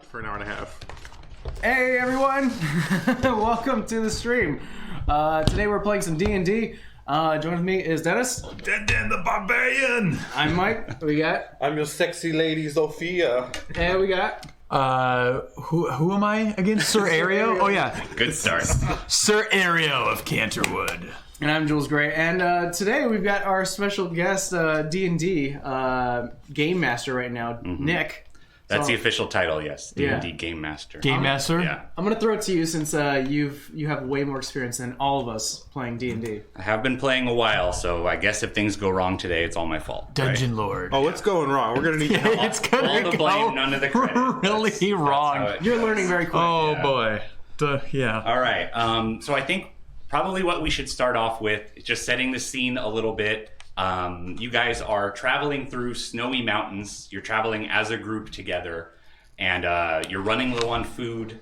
not for an hour and a half. Hey everyone, welcome to the stream. Today we're playing some D&D. Joining with me is Dennis. Den the Barbarian. I'm Mike. We got. I'm your sexy lady, Sophia. And we got. Who am I again? Sir Aereo? Oh yeah, Good start. Sir Aereo of Canterwood. And I'm Jules Gray. And today we've got our special guest, D&D Game Master right now, Nick. That's the official title, yes. D&D Yeah. Game Master. Game Master? Yeah. I'm gonna throw it to you since you have way more experience than all of us playing D&D. I have been playing a while, so I guess if things go wrong today, it's all my fault. Dungeon Lord. Oh, what's going wrong? We're gonna need help. It's gonna All the go blame, none of the credit. really That's how wrong. it You're goes. learning very quick. Oh Yeah. boy. Yeah. All right. So I think probably what we should start off with is just setting the scene a little bit. You guys are traveling through snowy mountains. You're traveling as a group together. And you're running low on food.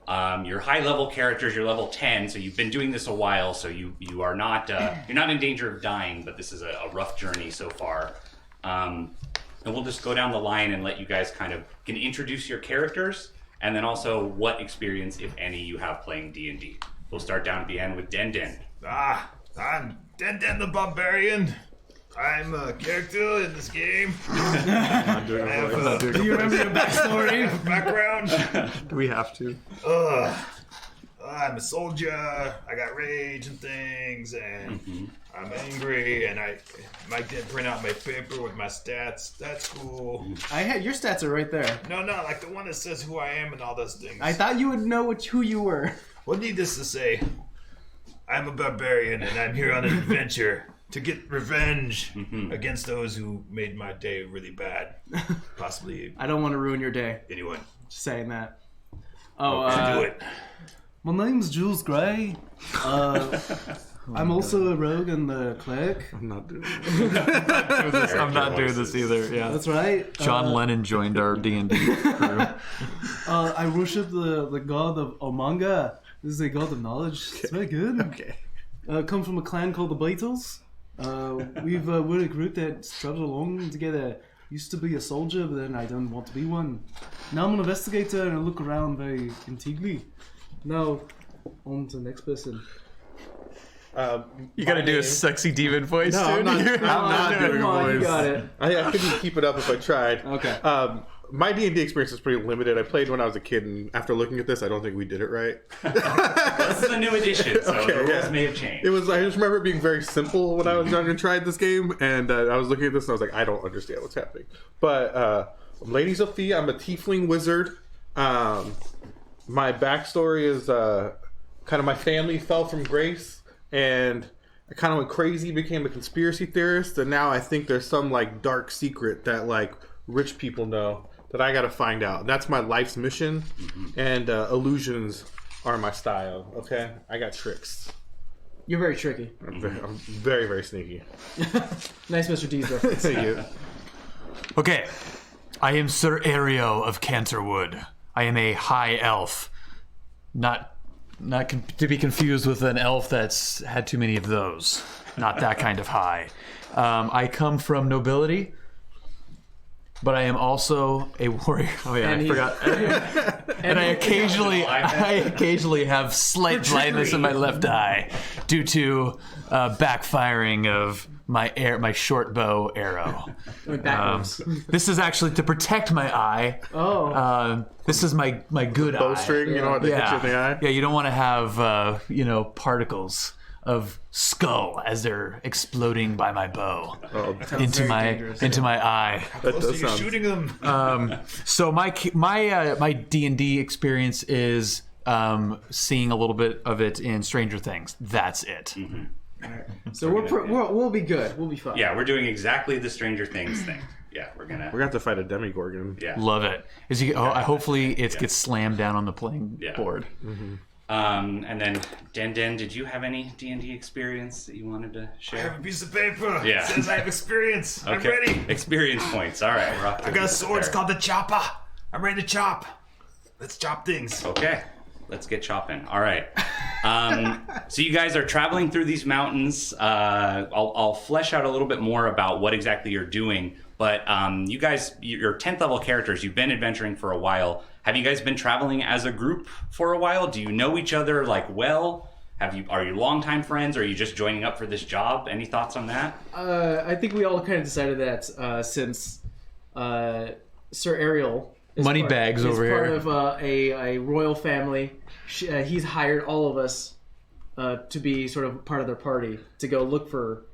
Your high-level characters, you're level 10, so you've been doing this a while. So you are not you're not in danger of dying, but this is a rough journey so far. And we'll just go down the line and let you guys can introduce your characters, and then also what experience, if any, you have playing D&D. We'll start down at the end with Den. I'm Den the Barbarian. I'm a character in this game. I'm doing I have it. a Do you remember your backstory? background. Do we have to? I'm a soldier. I got rage and things, and I'm angry. And Mike didn't print out my paper with my stats. That's cool. Your stats are right there. No, like the one that says who I am and all those things. I thought you would know who you were. Well, needless to say, I'm a barbarian, and I'm here on an adventure to get revenge against those who made my day really bad. Possibly I don't want to ruin your day. anyone. Just saying that. Do it. My name's Jules Gray. I'm also a rogue in the clique. I'm not doing it. I'm not doing this either. Yeah. That's right. John Lennon joined our D&D crew. I worship the god of Omanga. This is a god of knowledge. It's very good. Okay. Come from a clan called the Beatles. We're a group that traveled along together. Used to be a soldier, but then I don't want to be one. Now I'm an investigator and I look around very intriguely. Now, on to the next person. You gotta do a sexy demon voice, No, dude. I'm not doing Come a on, you voice. got it. I couldn't keep it up if I tried. Okay. My D&D experience is pretty limited. I played when I was a kid, and after looking at this, I don't think we did it right. This is a new edition, so Okay, the rules yeah. may have changed. I just remember it being very simple when I was young and tried this game, and I was looking at this and I was like, I don't understand what's happening. But I'm Lady Sophia. I'm a tiefling wizard. My backstory is kind of my family fell from grace, and I kind of went crazy, became a conspiracy theorist, and now I think there's some dark secret that rich people know that I got to find out. That's my life's mission, and illusions are my style. Okay, I got tricks. You're very tricky. I'm very, very sneaky. Nice Mr. D's reference. Thank you. Okay, I am Sir Aereo of Canterwood. I am a high elf, not to be confused with an elf that's had too many of those. Not that kind of high. I come from nobility, but I am also a warrior. Oh yeah, And I forgot. And I occasionally have slight blindness in my left eye due to backfiring of my short bow arrow. Went backwards. This is actually to protect my eye. This is my good eye. Bowstring, you don't want to hit you in the eye. Yeah, you don't want to have particles of skull as they're exploding by my bow into my eye. That So does you're sound. shooting them. So my D&D experience is seeing a little bit of it in Stranger Things. That's it. So we'll be good. We'll be fine. Yeah, we're doing exactly the Stranger Things thing. Yeah, we're We're gonna have to fight a demigorgon. Yeah. Love it. Hopefully it gets slammed down on the playing board. And then Den, did you have any D&D experience that you wanted to I have share? a piece of paper. Yeah. It says I have experience. I'm Okay. ready. Experience points. All right, we're off to I got a good sword. It's start. called the chopper. I'm ready to chop. Let's chop things. Okay, let's get chopping. All right. So you guys are traveling through these mountains. I'll flesh out a little bit more about what exactly you're doing. But you guys, your 10th level characters, you've been adventuring for a while. Have you guys been traveling as a group for a while? Do you know each other well? Are you longtime friends, or are you just joining up for this job? Any thoughts on that? I think we all kind of decided that since Sir Ariel is Moneybags over part here. of a royal family. He's hired all of us to be sort of part of their party to go look for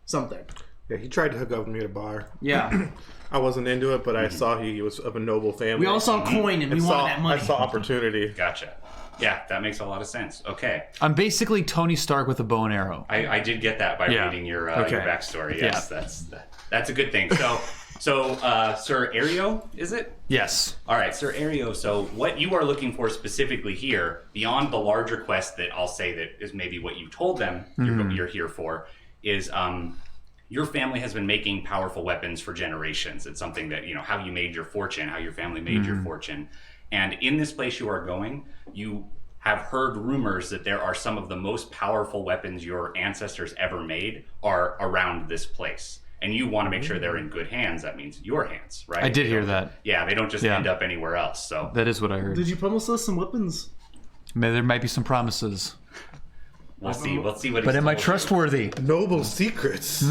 something. Yeah, he tried to hook up with me at a bar. Yeah. I wasn't into it, but I saw he was of a noble family. We all saw a coin and we wanted that money. I saw opportunity. Gotcha. Yeah, that makes a lot of sense. Okay. I'm basically Tony Stark with a bow and arrow. I did get that by reading your backstory. Yes, that's a good thing. So Sir Ario, is it? Yes. All right, Sir Ario. So what you are looking for specifically here, beyond the larger quest that I'll say that is maybe what you told them you're here for, is your family has been making powerful weapons for generations. It's something that, how you made your fortune, how your family made your fortune. And in this place you are going, you have heard rumors that there are some of the most powerful weapons your ancestors ever made are around this place. And you want to make sure they're in good hands. That means your hands, right? I did hear that. Yeah, they don't just end up anywhere else. So that is what I heard. Did you promise us some weapons? There might be some promises. We'll see. We'll see what. But am I told you. trustworthy? Noble secrets.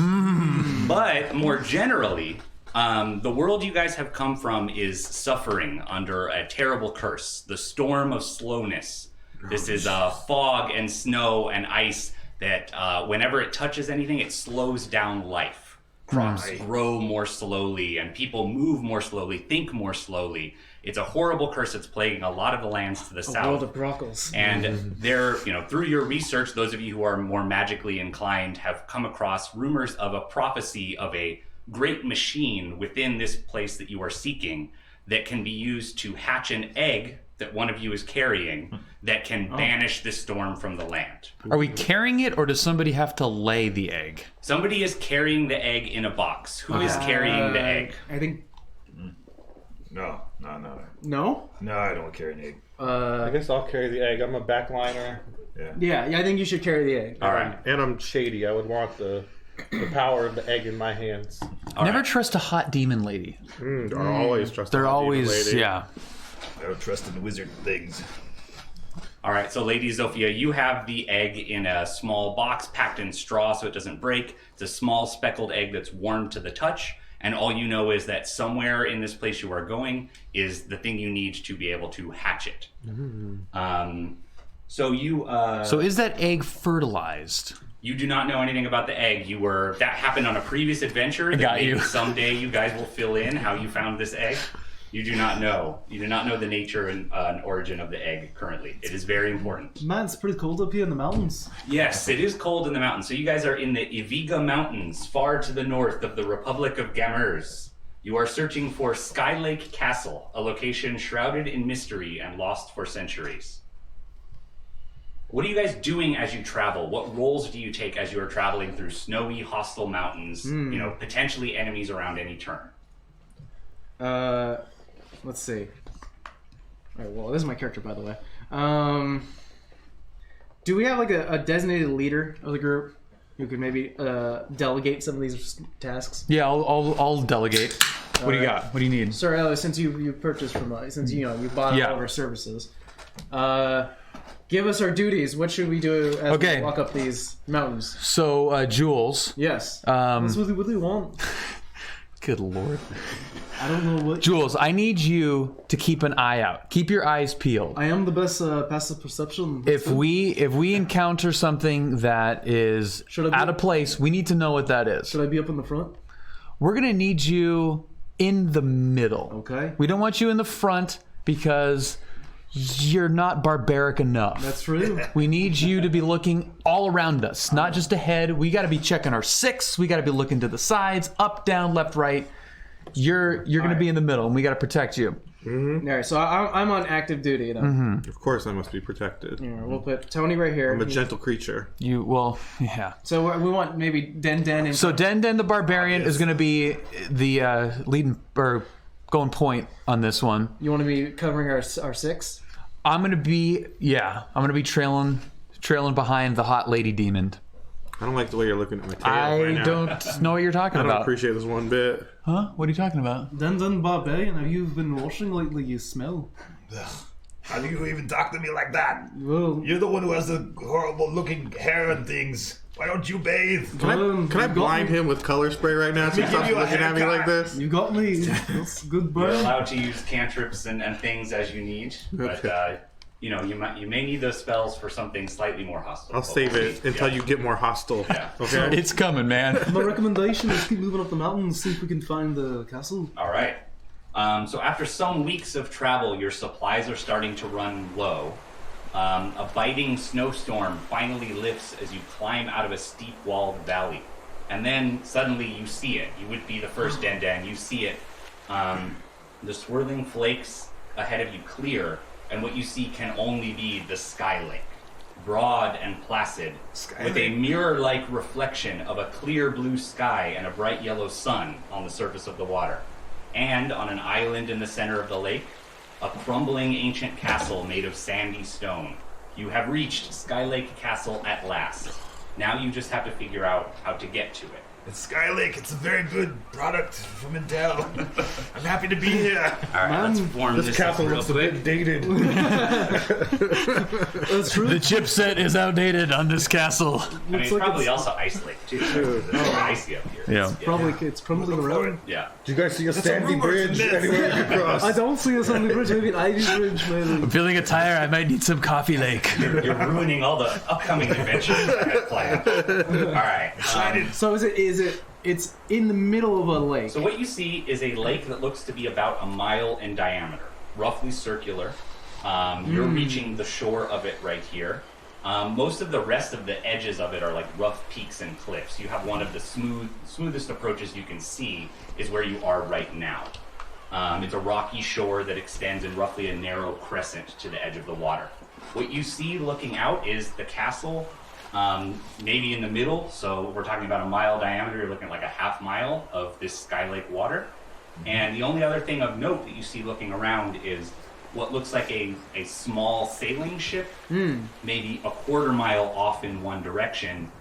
But more generally, the world you guys have come from is suffering under a terrible curse, the storm of slowness. This is fog and snow and ice that whenever it touches anything, it slows down life. Crops grow more slowly, and people move more slowly, think more slowly. It's a horrible curse that's plaguing a lot of the lands to the south. A world of brockles. And there, through your research, those of you who are more magically inclined have come across rumors of a prophecy of a great machine within this place that you are seeking that can be used to hatch an egg that one of you is carrying that can banish this storm from the land. Are we carrying it, or does somebody have to lay the egg? Somebody is carrying the egg in a box. Who is carrying the egg? I think... No. No? No, I don't carry an egg. I guess I'll carry the egg. I'm a backliner. Yeah, I think you should carry the egg. All right. And I'm shady. I would want the power of the egg in my hands. Never trust a hot demon lady. I always trust They're the hot demon always, lady. yeah. I don't trust in the wizard things. All right, so Lady Zofia, you have the egg in a small box packed in straw so it doesn't break. It's a small speckled egg that's warm to the touch, and all you know is that somewhere in this place you are going is the thing you need to be able to hatch it. So is that egg fertilized? You do not know anything about the egg. That happened on a previous adventure. That got maybe you. Someday you guys will fill in how you found this egg. You do not know. You do not know the nature and origin of the egg currently. It is very important. Man, it's pretty cold up here in the mountains. Yes, it is cold in the mountains. So you guys are in the Iviga Mountains, far to the north of the Republic of Gamers. You are searching for Skylake Castle, a location shrouded in mystery and lost for centuries. What are you guys doing as you travel? What roles do you take as you are traveling through snowy, hostile mountains, potentially enemies around any turn? Let's see. Alright, well, this is my character, by the way. Do we have like a designated leader of the group who could maybe delegate some of these tasks? Yeah, I'll delegate. What do you got? What do you need? Sorry, since you purchased from us, since you bought all of our services, give us our duties. What should we do as we walk up these mountains? So, Jules. Yes. What do we want? Good lord. I don't know what. Jules, I need you to keep an eye out. Keep your eyes peeled. I am the best passive perception. If we encounter something that is out of place, we need to know what that is. Should I be up in the front? We're gonna need you in the middle. Okay. We don't want you in the front because you're not barbaric enough. That's true. We need you to be looking all around us, not just ahead. We got to be checking our six. We got to be looking to the sides, up, down, left, right. You're going to be in the middle, and we got to protect you. Mm-hmm. All right, so I'm on active duty. Of course I must be protected. Yeah, we'll put Tony right here. I'm a gentle creature. Yeah. So we want maybe Den. So Den the Barbarian is going to be the leading or going point on this one. You want to be covering our six? I'm going to be trailing behind the hot lady demon. I don't like the way you're looking at my tail right I now. don't know what you're talking I don't about. appreciate this one bit. Huh? What are you talking about? Dun Barbarian, have you been washing lately? You smell. How do you even talk to me like that? Well, You're the one who has the horrible looking hair and things. Why don't you bathe? Can I blind him with color spray right now so he give stops you a looking at me like haircut. this? You got me. That's good, bro. You're allowed to use cantrips and things as you need, but Okay. you may need those spells for something slightly more hostile. I'll save it until you get more hostile. Yeah. Okay? It's coming, man. My recommendation is keep moving up the mountain and see if we can find the castle. All right. So after some weeks of travel, your supplies are starting to run low. A biting snowstorm finally lifts as you climb out of a steep-walled valley. And then suddenly you see it. You would be the first Den. You see it. The swirling flakes ahead of you clear, and what you see can only be the Sky Lake. Broad and placid, with a mirror-like reflection of a clear blue sky and a bright yellow sun on the surface of the water. And on an island in the center of the lake, a crumbling ancient castle made of sandy stone. You have reached Sky Lake Castle at last. Now you just have to figure out how to get to it. It's Sky Lake. It's a very good product from Intel. I'm happy to be here. All right, let's form This this castle up real looks a quick. bit dated. That's true. The chipset is outdated on this castle. I mean, it's like probably it's- also ice lake too. It's icy up here. Yeah. It's crumbling around. Yeah. Do you guys see a sandy rumor, bridge isn't it? anywhere you can cross? I don't see us on the bridge. Maybe an ivy bridge, maybe. I'm feeling a tire. I might need some coffee lake. You're ruining all the upcoming adventures I have planned. All right. So it's in the middle of a lake. So what you see is a lake that looks to be about a mile in diameter, roughly circular. You're reaching the shore of it right here. Most of the rest of the edges of it are like rough peaks and cliffs. You have one of the smoothest approaches you can see is where you are right now. It's a rocky shore that extends in roughly a narrow crescent to the edge of the water. What you see looking out is the castle, maybe in the middle. So we're talking about a mile diameter. You're looking at like a half mile of this Sky Lake water. And the only other thing of note that you see looking around is what looks like a small sailing ship, maybe a quarter mile off in one direction,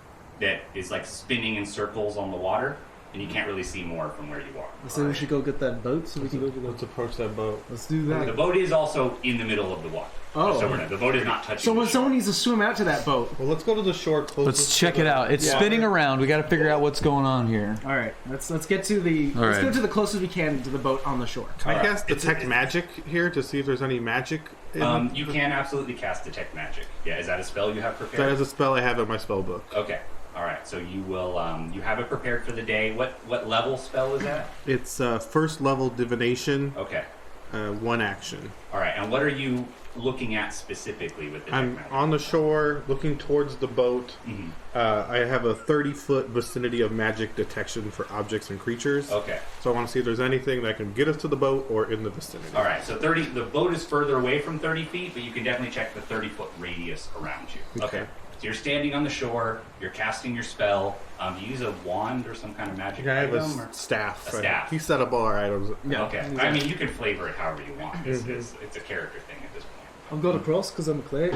that is like spinning in circles on the water, and you can't really see more from where you are. So we should go get that boat so we can go to Let's the... approach that boat. Let's do The that. boat is also in the middle of the water. Oh. So the boat is not touching So the when shore. someone needs to swim out to that boat. Well, let's go to the shore closest. Let's check it out. It's spinning around. We got to figure out what's going on here. All right, let's get to the let's right. go to the closest we can to the boat on the shore. Can I cast detect magic here to see if there's any magic? You can absolutely cast Detect Magic. Yeah, is that a spell you have That prepared? is a spell I have in my spell book. Okay. All right. So you will. You have it prepared for the day. What level spell is that? It's first level divination, Okay. one action. All right. And what are you looking at specifically with Detect I'm Magic? on the shore, looking towards the boat. Mhm. I have a 30-foot vicinity of magic detection for objects and creatures. Okay. So I want to see if there's anything that can get us to the boat or in the vicinity. All right. So 30. The boat is further away from 30 feet, but you can definitely check the 30-foot radius around you. Okay. So you're standing on the shore. You're casting your spell. Do you use a wand or some kind of magic I have a item? Or? staff. A staff. He set up all our items. Okay. I mean, you can flavor it however you want. It's a character thing at this point. I've got a cross because I'm a cleric.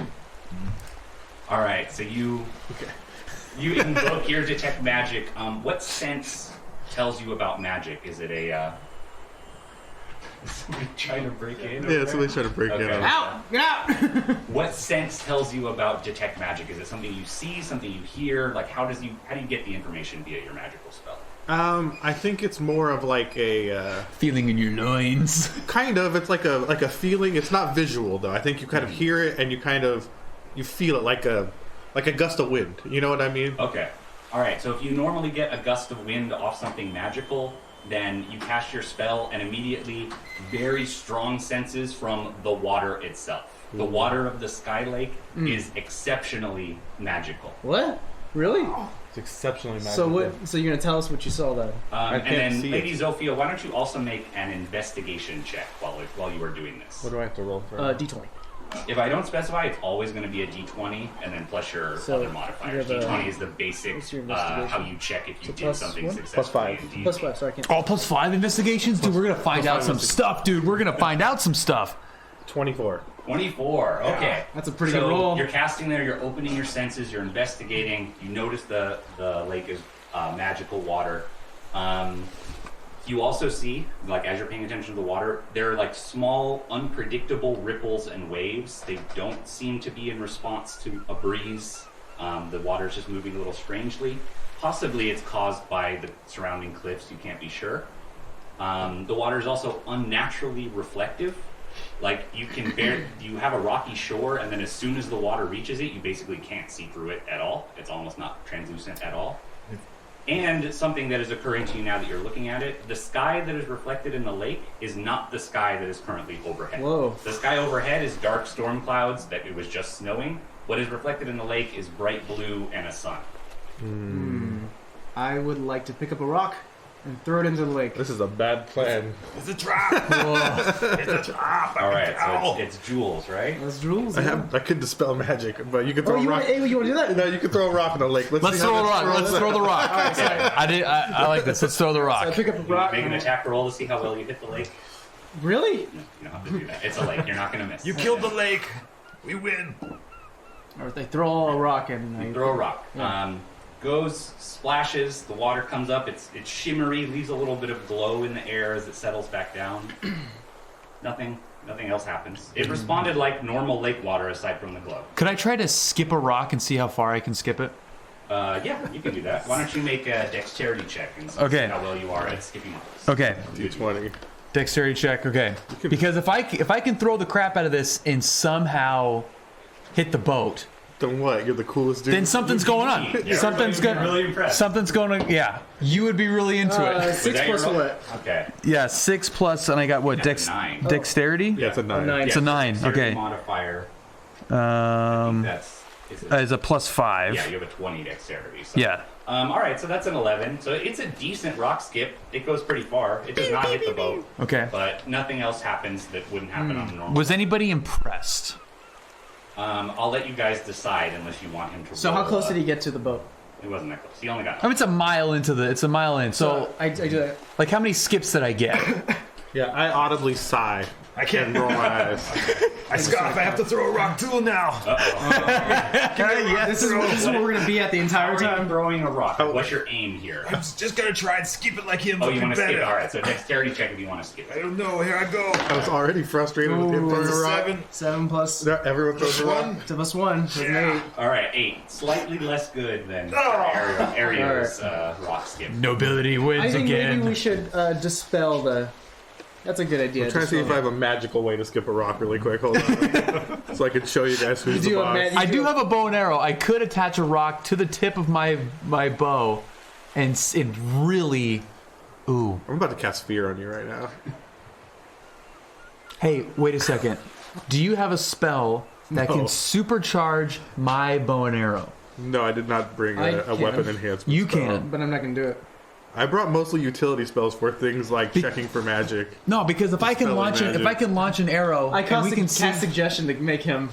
All right, so you invoke your detect magic. What sense tells you about magic? Is it a somebody trying to break in? Yeah, somebody's trying to break in. Okay. on us. Out! Get out! What sense tells you about detect magic? Is it something you see, something you hear? Like how do you get the information via your magical spell? I think it's more of like a Feeling in your loins. kind of. It's like a feeling. It's not visual though. I think you kind of hear it and you feel it like a gust of wind. You know what I mean? Okay. All right. So if you normally get a gust of wind off something magical, then you cast your spell and immediately very strong senses from the water itself. The water of the Sky Lake is exceptionally magical. What? Really? It's exceptionally magical. So what? So you're gonna tell us what you saw then? And can't then, see Lady Zofia, why don't you also make an investigation check while you are doing this? What do I have to roll for? D20. If I don't specify, it's always going to be a d20, and then plus your So, other modifiers. you have a- D20 is the basic what's your investigation? how you check if you So did plus something one? successfully. Plus 5. Indeed. +5. Sorry, I can't. Oh, +5 investigations? Dude, we're going to find out some stuff, dude. We're going to find out some stuff. 24. 24. Okay. That's a pretty good roll. You're casting there, you're opening your senses, you're investigating. You notice the lake is magical water. You also see, like, as you're paying attention to the water, there are like small, unpredictable ripples and waves. They don't seem to be in response to a breeze. The water's just moving a little strangely. Possibly it's caused by the surrounding cliffs, you can't be sure. The water is also unnaturally reflective. Like, you have a rocky shore, and then as soon as the water reaches it, you basically can't see through it at all. It's almost not translucent at all. And something that is occurring to you now that you're looking at it, the sky that is reflected in the lake is not the sky that is currently overhead. Whoa. The sky overhead is dark storm clouds that it was just snowing. What is reflected in the lake is bright blue and a sun. I would like to pick up a rock and throw it into the lake. This is a bad plan. It's a trap. It's a trap. All right, so it's jewels, right? That's Jules. I could dispel magic, but you can throw a rock. You want to do that? No, you can throw a rock in the lake. Let's see how throw a that rock. swirls Let's out. throw the rock. I like this. Let's throw the I rock. pick up a rock. Make an attack roll to see how well you hit the lake. Really? You don't have to do that. It's a lake. You're not going to miss. You killed the lake. We win. Or if they throw a rock and I Throw a rock. Yeah. Goes, splashes, the water comes up, it's shimmery, leaves a little bit of glow in the air as it settles back down. Nothing else happens. It responded like normal lake water aside from the glow. Could I try to skip a rock and see how far I can skip it? Yeah, you can do that. Why don't you make a dexterity check and see Okay. how well you are at skipping rocks. Okay. D20. Dexterity check. Okay. Because if I can throw the crap out of this and somehow hit the boat, Then what? You're the coolest dude. then something's going on. Yeah, Something's everybody's going. really impressed. Something's going to. Yeah, you would be really into it. Was 6 that your plus roll? what? Okay. Yeah, 6 plus, and I got what? That's a 9. Dexterity. Yeah, it's a 9. nine. It's a 9. Dexterity Okay. Modifier. Is it? Is a plus 5. Yeah, you have a 20 dexterity. So. Yeah. All right, so that's an 11. So it's a decent rock skip. It goes pretty far. It does not hit the boat, Okay. but nothing else happens that wouldn't happen on a normal. Was anybody impressed? I'll let you guys decide unless you want him to. So how roll, close did he get to the boat? It wasn't that close. He only got. I mean, it's a mile into the. It's a mile in. So, I do that. like, how many skips did I get? Yeah, I audibly sigh I can't and roll my eyes. I scoff. I have to throw a rock tool now. This is where we're gonna be at the entire How are you time. throwing a rock? What's your aim here? I'm just gonna try and skip it like him. Oh, but you be want to skip better. it? All right, so dexterity check if you want to skip I it. don't know. Here I go. I was already frustrated with him throwing That's a a rock. 7. 7 plus No, everyone throws a rock. 1 plus an 8. All right, 8. Slightly less good than Oh. Ario's rock skip. Nobility I wins think again. maybe we should dispel the. That's a good idea. I'm trying to see if I have a magical way to skip a rock really quick. Hold on. So I can show you guys who's the do a boss. mag- I do have a bow and arrow. I could attach a rock to the tip of my bow, and it really. Ooh. I'm about to cast fear on you right now. Hey, wait a second. Do you have a spell that No. can supercharge my bow and arrow? No, I did not bring I a can. weapon enhancement. You spell. can. But I'm not gonna do it. I brought mostly utility spells for things like checking for magic. No, because if I can launch an arrow, I and we can see. cast suggestion to make him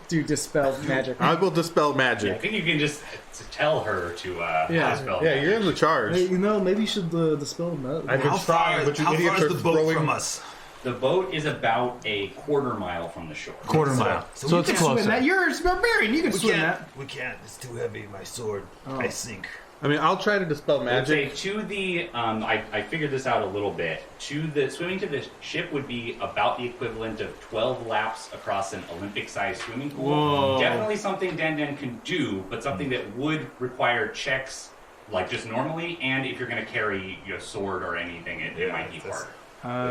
do dispel magic. I will dispel I magic. think you can just tell her to dispel. Yeah, you're in the charge. Hey, maybe you should dispel magic. I've been How far, trying, but you how far idiots is are the boat throwing. from us? The boat is about a quarter mile from the shore. Quarter mile. so So we it's can closer. Swim that. You're a barbarian. You can We swim can't. that. We can't. It's too heavy. My sword. I sink. I mean, I'll try to dispel I would say magic. to the, I figured this out a little bit. Swimming to the ship would be about the equivalent of 12 laps across an Olympic-sized swimming pool. Whoa. Definitely something Den can do, but something that would require checks, like just normally, and if you're going to carry your sword or anything, it might be that's- harder.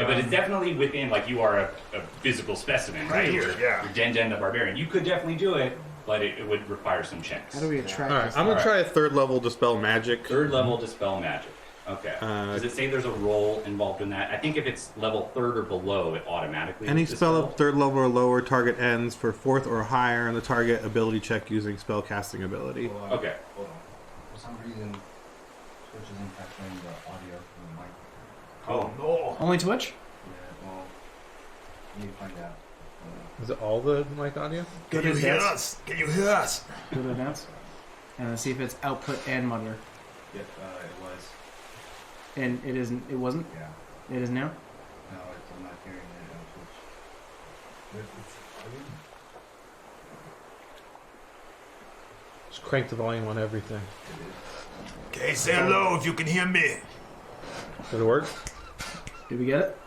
But it's definitely within, like, you are a physical specimen, right? Here, yeah. You're Den the Barbarian. You could definitely do it, but it would require some checks. How do we attract All right, this? I'm gonna All try a third level dispel magic. Third level dispel magic. Okay. Uh, Does it say there's a roll involved in that? I think if it's level 3rd or below, it automatically. Any dispels. spell of third level or lower target ends for 4th or higher on the target ability check using spell casting ability. Okay. Hold on. For some reason, Twitch isn't capturing the audio from the mic. Oh no! Only Twitch? Yeah, well, you need to find out. Is it all the mic audio? Go Can to you hear advanced. us? Can you hear us? Go to advanced. And see if it's output and monitor. Yep, it was. And it isn't. It wasn't. Yeah. It is now. No, I'm not hearing it on Twitch. Just crank the volume on everything. Okay, say hello if you can hear me. Did it work? Did we get it?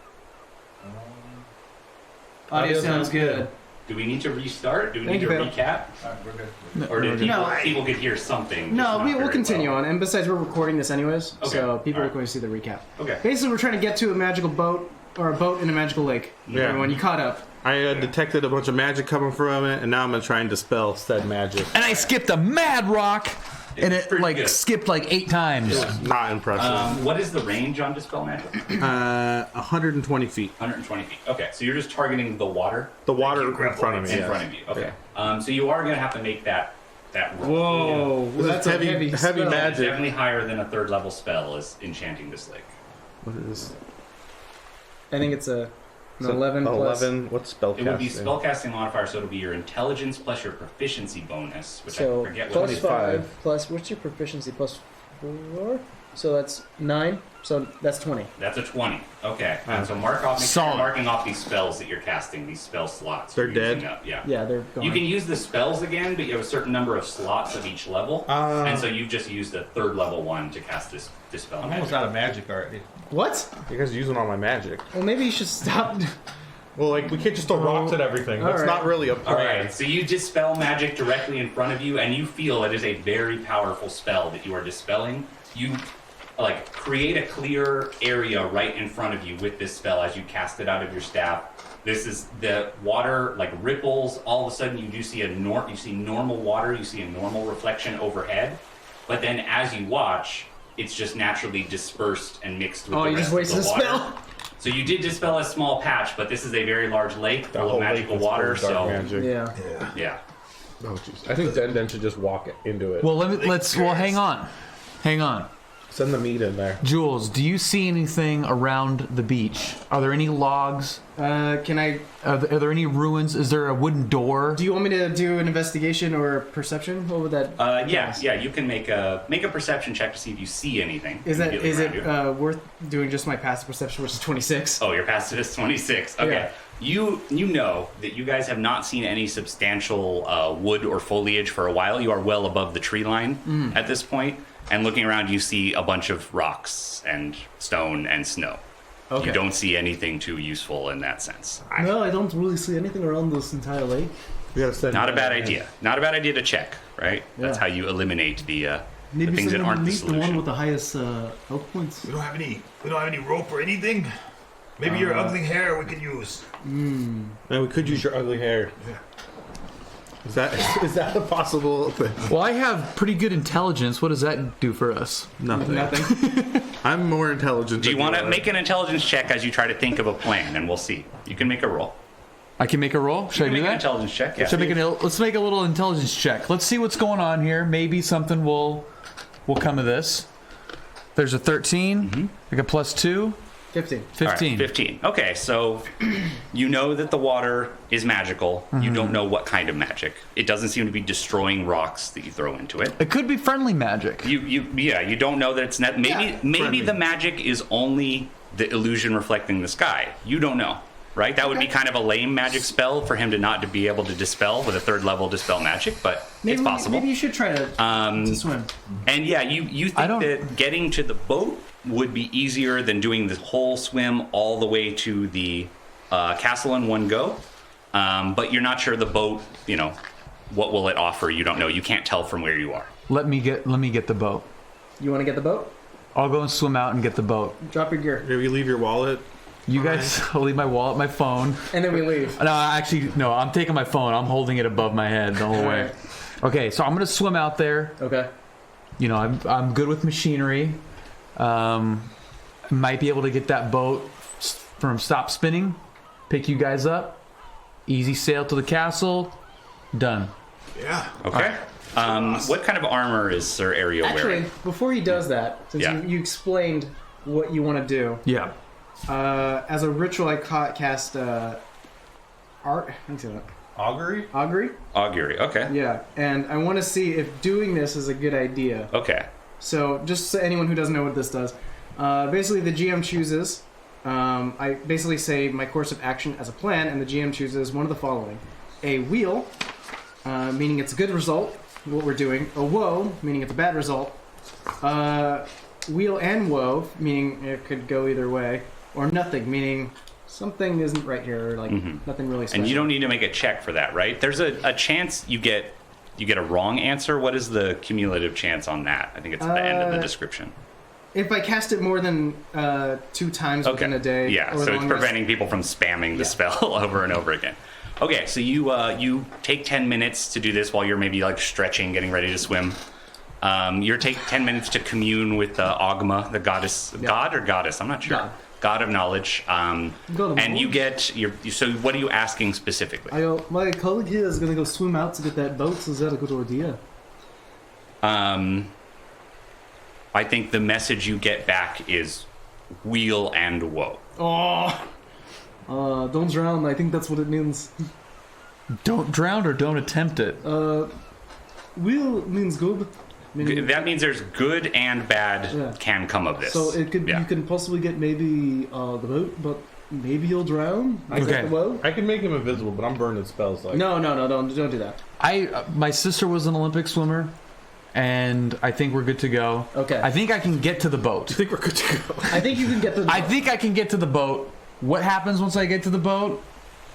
Audio sounds good. Do we need to restart? Do we Thank need you, to Bill. recap? We're good. Or did No. people could hear something? No, just not we'll very continue well? on. And besides, we're recording this anyways, Okay. so people Alright. are going to see the recap. Okay. Basically, we're trying to get to a magical boat, or a boat in a magical lake. Yeah. Everyone, you caught up. I detected a bunch of magic coming from it, and now I'm gonna try and dispel said magic. And I skipped a mad rock, and it pretty like good. skipped like 8 times. Not impressive. What is the range on Dispel Magic? 120 feet. 120 feet. Okay, so you're just targeting the water The water in front of me. in yes. front of you. Okay. So you are going to have to make that roll. Whoa, This is that's heavy- a heavy, heavy spell. magic. It's definitely higher than a 3rd level spell is enchanting this lake. What is I think it's an so 11 plus. 11. What's spellcasting? It would be spellcasting modifier, so it'll be your intelligence plus your proficiency bonus, which So I forget what plus it is. 5 plus what's your proficiency plus 4? So that's 9. So that's 20. That's a 20. Okay. And so mark off, make sure Solid. you're marking off these spells that you're casting, these spell slots. They're you're using dead? Up. Yeah. Yeah, they're gone. You can use the spells again, but you have a certain number of slots of each level. And so you've just used a 3rd level one to cast this spell. I'm magic. almost out of magic already. What? You guys are using all my magic. Well, maybe you should stop. Well, like we can't just throw rocks at everything. That's Alright. not really a All plan. right, so you dispel magic directly in front of you, and you feel it is a very powerful spell that you are dispelling. You like create a clear area right in front of you with this spell as you cast it out of your staff. This is the water like ripples. All of a sudden, you do see you see normal water. You see a normal reflection overhead, but then as you watch, it's just naturally dispersed and mixed with Oh, the you rest just wasted of a the water. spell. So you did dispel a small patch, but this is a very large lake The full whole of lake magical is water. full of dark So magic. Yeah. yeah. Oh, jeez. I think Den should just walk into it. Well, hang on. Send the meat in there. Jules, do you see anything around the beach? Are there any logs? Can I? Are there any ruins? Is there a wooden door? Do you want me to do an investigation or perception? What would that? Yeah. You can make a perception check to see if you see anything. Is that immediately around you. worth doing just my passive perception, which is 26? Oh, your passive is 26. Okay. Yeah. You know that you guys have not seen any substantial wood or foliage for a while. You are well above the tree line at this point, and looking around, you see a bunch of rocks and stone and snow. Okay. You don't see anything too useful in that sense. No, I don't really see anything around this entire lake. We gotta send Not a bad idea. Not a bad idea to check, right? That's Yeah. how you eliminate the Maybe things that someone aren't the meet the one solution. with the highest health points. We don't have any rope or anything. Maybe your ugly hair we could use. Man, we could use your ugly hair. Is that a possible thing? Well, I have pretty good intelligence. What does that do for us? Nothing. Nothing. I'm more intelligent. Do you than want to are. make an intelligence check as you try to think of a plan, and we'll see. You can make a roll. I can make a roll. Should I do Make an that? intelligence check. Yeah. Should I let's make a little intelligence check. Let's see what's going on here. Maybe something will come of this. There's a 13. Like a +2. 15. 15. All right, 15. Okay, so you know that the water is magical. You don't know what kind of magic. It doesn't seem to be destroying rocks that you throw into it. It could be friendly magic. You don't know that it's not. Maybe friendly. the magic is only the illusion reflecting the sky. You don't know, right? That would be kind of a lame magic spell for him to not to be able to dispel with a 3rd level dispel magic, but it's possible. Maybe you should try to swim. And yeah, you I think don't- that getting to the boat would be easier than doing the whole swim all the way to the castle in one go. But you're not sure the boat, what will it offer? You don't know. You can't tell from where you are. Let me get the boat. You want to get the boat? I'll go and swim out and get the boat. Drop your gear. Maybe you leave your wallet. You guys, I'll leave my wallet, my phone. And then we leave. No, actually, no. I'm taking my phone. I'm holding it above my head the whole way. Alright. Okay, so I'm gonna swim out there. Okay. I'm good with machinery. Might be able to get that boat from stop spinning, pick you guys up, easy sail to the castle, done. Yeah. Okay. What kind of armor is Sir Ario Actually, wearing? before he does that, since Yeah. you explained what you want to do, Yeah. as a ritual, I cast art. How do you say that? Augury? Augury? Augury. Okay. Yeah, and I want to see if doing this is a good idea. Okay. So, just so anyone who doesn't know what this does, basically the GM chooses I basically say my course of action as a plan, and the GM chooses one of the following: a wheel, meaning it's a good result, what we're doing; a woe, meaning it's a bad result; wheel and woe, meaning it could go either way; or nothing, meaning something isn't right here, or like nothing really special. And you don't need to make a check for that, right? There's a chance you get a wrong answer. What is the cumulative chance on that? I think it's at the end of the description. If I cast it more than 2 times within a day. Yeah, or so the it's long preventing people from spamming the spell over and over again. Okay, so you take 10 minutes to do this while you're maybe like stretching, getting ready to swim. You take 10 minutes to commune with Ogma, the goddess, god or goddess? I'm not sure. God of knowledge. And you get so what are you asking specifically? I go, my colleague here is going to go swim out to get that boat. So is that a good idea? I think the message you get back is wheel and woe. Don't drown. I think that's what it means. Don't drown or don't attempt it. Wheel means good. Meaning, That means there's good and bad can come of this. so it could you can possibly get maybe the boat, but maybe you'll drown. Okay. Well, I can make him invisible, but I'm burning spells. Like No, don't do that. My sister was an Olympic swimmer, and I think we're good to go. Okay. I think I can get to the boat. I think we're good to go. I think you can get the. I think I can get to the boat. What happens once I get to the boat?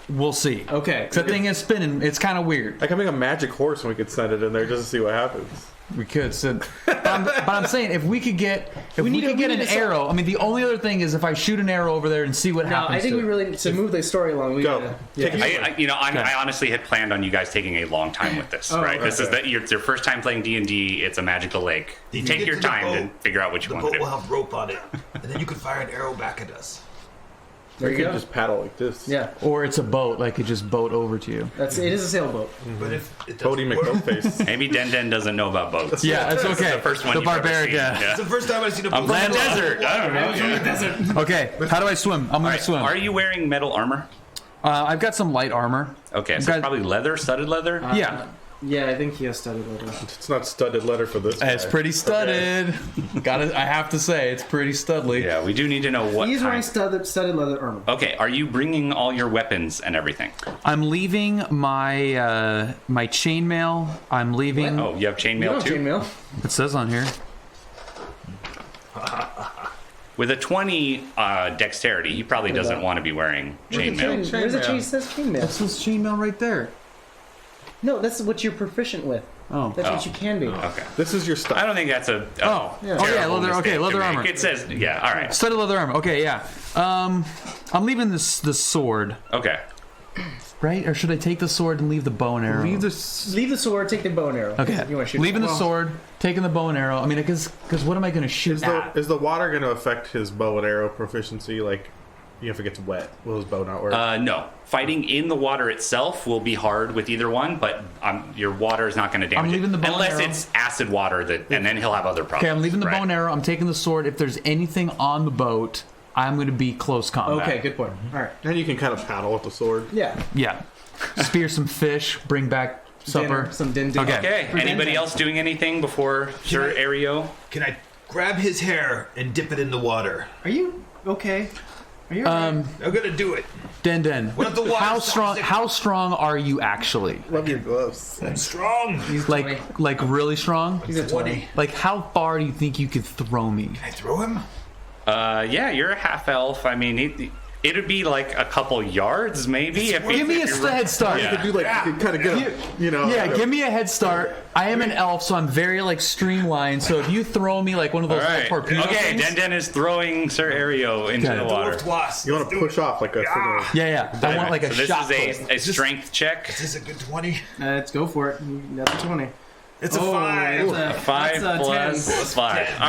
We'll see. Okay. 'Cause that thing is spinning. It's kind of weird. I can make a magic horse and we could send it in there just to see what happens. We could. So, but I'm saying if we could get an arrow. I mean, the only other thing is if I shoot an arrow over there and see what No, happens. I think we really to move the story along. We Go. gotta- Take it. I honestly had planned on you guys taking a long time with this, right? This is it's your first time playing D&D. It's a magical lake. If you Take get your to the time boat, to figure out what you The want boat to do. will have rope on it, and then you can fire an arrow back at us. There We you could go. just paddle like this. Yeah, Or it's a boat. I could just boat over to you. it is a sailboat. But if it Bodie doesn't work, McNoface. Maybe Den doesn't know about boats. Yeah, that's This is okay. the first one The you've ever barbaric. seen. Yeah. it's the first time I've seen a I'm boat. from the desert. I don't know. Okay. How do I swim? I'm gonna swim. Are you wearing metal armor? I've got some light armor. Okay, so Got- it's probably leather, studded leather. Yeah. Yeah, I think he has studied leather. It's not studded leather for this. It's guy. pretty studded. I have to say, it's pretty studly. Yeah, we do need to know what He's wearing kind. studded leather armor. Okay, are you bringing all your weapons and everything? I'm leaving my my chainmail. I'm leaving. Oh, you have You chainmail don't too? chainmail. It says on here. With a 20 dexterity, he probably doesn't want to be wearing chainmail. Where's the Chainmail. chain? It says chainmail. It says chainmail right there. No, that's what you're proficient with. Oh. That's what you can be. Okay. This is your I stuff. don't think that's a Oh. Yeah. Oh yeah, terrible leather. mistake Okay, to leather make. armor. It says, yeah, all right. Studded leather armor. Okay, yeah. I'm leaving the sword, Okay. right? Or should I take the sword and leave the bow and arrow? Leave the sword, take the bow and arrow. Okay. If you want to shoot Leaving it. the sword, taking the bow and arrow. I mean, because what am I going to shoot at? Is the water going to affect his bow and arrow proficiency? Like, if it gets wet, will his bow not work? No. Fighting in the water itself will be hard with either one, but your water is not going to damage leaving it. the bow and Unless arrow. it's acid water, and then he'll have other problems. Okay, I'm leaving the right? bow and arrow. I'm taking the sword. If there's anything on the boat, I'm going to be close combat. Okay, good point. All right. And you can kind of paddle with the sword. Yeah. Yeah. Spear some fish. Bring back supper. Dinner, some din. Okay. Okay. Anybody else doing anything before Sir Ario? Can I grab his hair and dip it in the water? Are you okay? Are you okay? I'm gonna do it. Den. What if the water's How strong are you actually? Love your gloves. I'm strong. He's 20. Like really strong? He's a 20. Like how far do you think you could throw me? Can I throw him? Yeah, you're a half elf. I mean, it'd be like a couple yards, maybe. Give me a head start. You could do like, you could kind of get him, Yeah, give me a head start. I am an elf, so I'm very like streamlined. So if you throw me like one of those All right. little torpedo Okay, things, Den is throwing Sir Ario into Okay. the water. Dwarfed wasp. You want to push off like a sort of... yeah. I want like a so this shot. is put. a strength check. Is this a good 20? Let's go for it. That's a 20. It's a 5. That's a 5 that's a plus 5.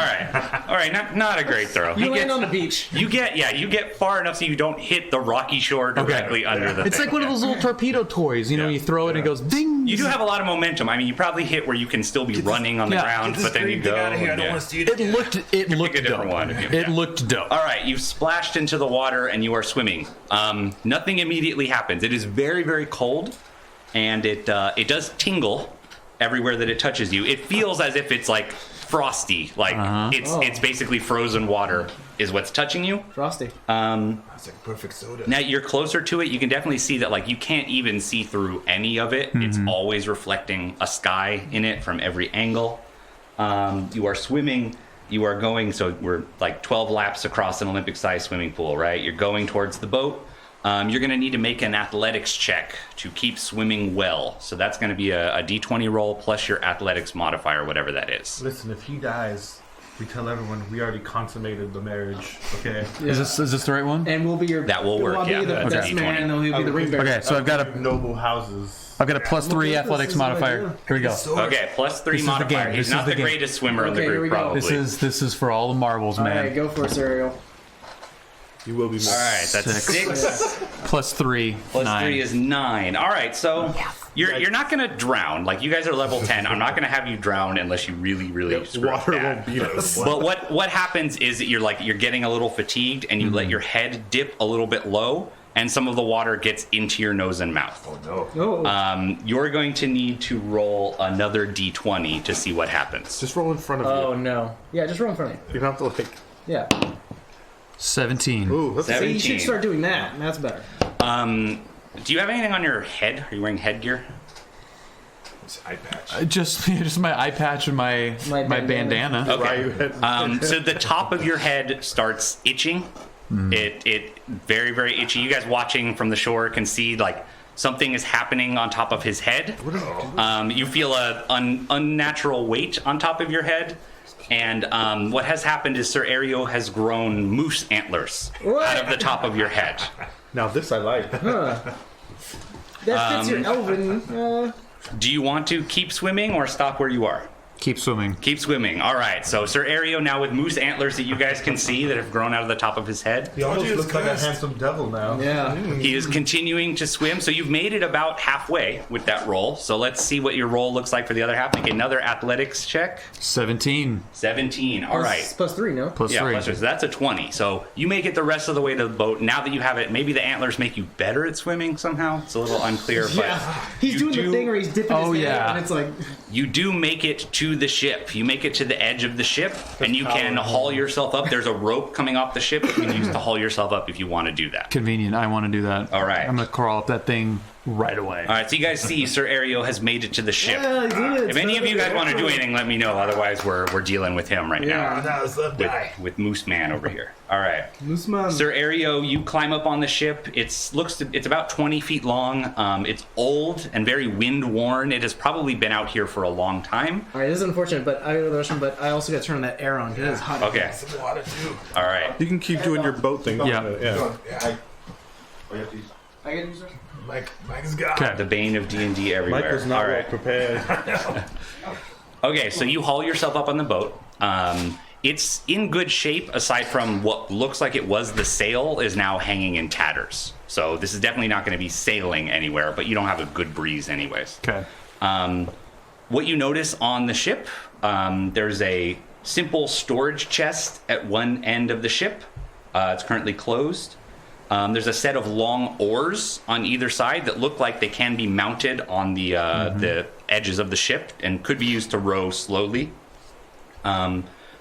All right. Not a great throw. You land on the beach. You get far enough so you don't hit the rocky shore directly under the It's thing. like one of those little torpedo toys. You know, you throw it and it goes ding. You do have a lot of momentum. I mean, you probably hit where you can still be running on the yeah, ground, Get this but then you green thing go. out of here. I don't yeah. want to see it. It looked a different dope. one if you- It yeah. looked dope. All right, you've splashed into the water and you are swimming. Nothing immediately happens. It is very, very cold, and it does tingle everywhere that it touches you. It feels as if it's like frosty. Like it's basically frozen water is what's touching you. Frosty. That's like perfect soda. Now you're closer to it. You can definitely see that like you can't even see through any of it. It's always reflecting a sky in it from every angle. You are swimming. You are going. So we're like 12 laps across an Olympic-sized swimming pool, right? You're going towards the boat. You're going to need to make an athletics check to keep swimming well. So that's going to be a D20 roll plus your athletics modifier, whatever that is. Listen, if he dies, we tell everyone we already consummated the marriage. Okay. Is this the right one? And we'll be your. That will work, I'll yeah. be the That's best a man, D20. and then he'll be the ring bearer. Okay, so I've got a noble houses. +3 Okay, athletics this is a good modifier. idea. Here we go. Okay, +3 This is the modifier. game. He's This not is the the game. greatest swimmer in the Okay, here group, we go. probably. This is for all the marbles, All man. right, go for it, Serial. You will be missed. All right, that's 6. +3, Plus 9. 3 is 9. All right, so you're not going to drown. Like, you guys are level 10. I'm not going to have you drown unless you really screw up Water bad. won't beat us. But what happens is that you're getting a little fatigued, and you let your head dip a little bit low, and some of the water gets into your nose and mouth. Oh no. Oh. You're going to need to roll another D20 to see what happens. Just roll in front of Oh you. no. Yeah, just roll in front of you. You don't have to like. Yeah. 17. Ooh, that's So you 17. should start doing that. That's better. Do you have anything on your head? Are you wearing headgear? It's eye patch. Just my eye patch and my bandana. Okay. So the top of your head starts itching. It very itchy. You guys watching from the shore can see like something is happening on top of his head. You feel a unnatural weight on top of your head. And what has happened is Sir Ario has grown moose antlers out of the top of your head. Now this I like. That fits your elven. Do you want to keep swimming or stop where you are? Keep swimming. Keep swimming. All right. So Sir Ario now with moose antlers that you guys can see that have grown out of the top of his head. He almost Jesus looks like a Christ. handsome devil now. Yeah. He is continuing to swim. So you've made it about halfway with that roll. So let's see what your roll looks like for the other half. Make another athletics check. 17 17. All right. Plus 3, no? plus Yeah, 3. plus three. So that's a 20. So you make it the rest of the way to the boat. Now that you have it, maybe the antlers make you better at swimming somehow. It's a little unclear, but He's you doing do- the thing where he's dipping his Oh, head, yeah. and it's like, you do make it to the ship. You make it to the edge of the ship, and you can haul yourself up. There's a rope coming off the ship that you can use to haul yourself up if you want to do that. Convenient. I want to do that. All right. I'm going to crawl up that thing right away. All right, so you guys see Sir Ario has made it to the ship. yeah, he did it. If any of you guys want to do anything, let me know. Otherwise, we're dealing with him right Yeah. now. Now it's the die. With Moose Man over here. All right. Moose man. Sir Ario, you climb up on the ship. It's about 20 feet long. It's old and very wind worn. It has probably been out here for a long time. All right, this is unfortunate, but I also got to turn that air on because it's hot. Okay. Some water too. All right. You can keep doing your boat thing. Yeah. Yeah. I get these. Mike's got. Okay. The bane of D&D everywhere. Mike was not All well right. prepared. Okay, so you haul yourself up on the boat. It's in good shape, aside from what looks like it was the sail is now hanging in tatters. So this is definitely not going to be sailing anywhere, but you don't have a good breeze anyways. Okay. What you notice on the ship, there's a simple storage chest at one end of the ship. It's currently closed. There's a set of long oars on either side that look like they can be mounted on the edges of the ship and could be used to row slowly.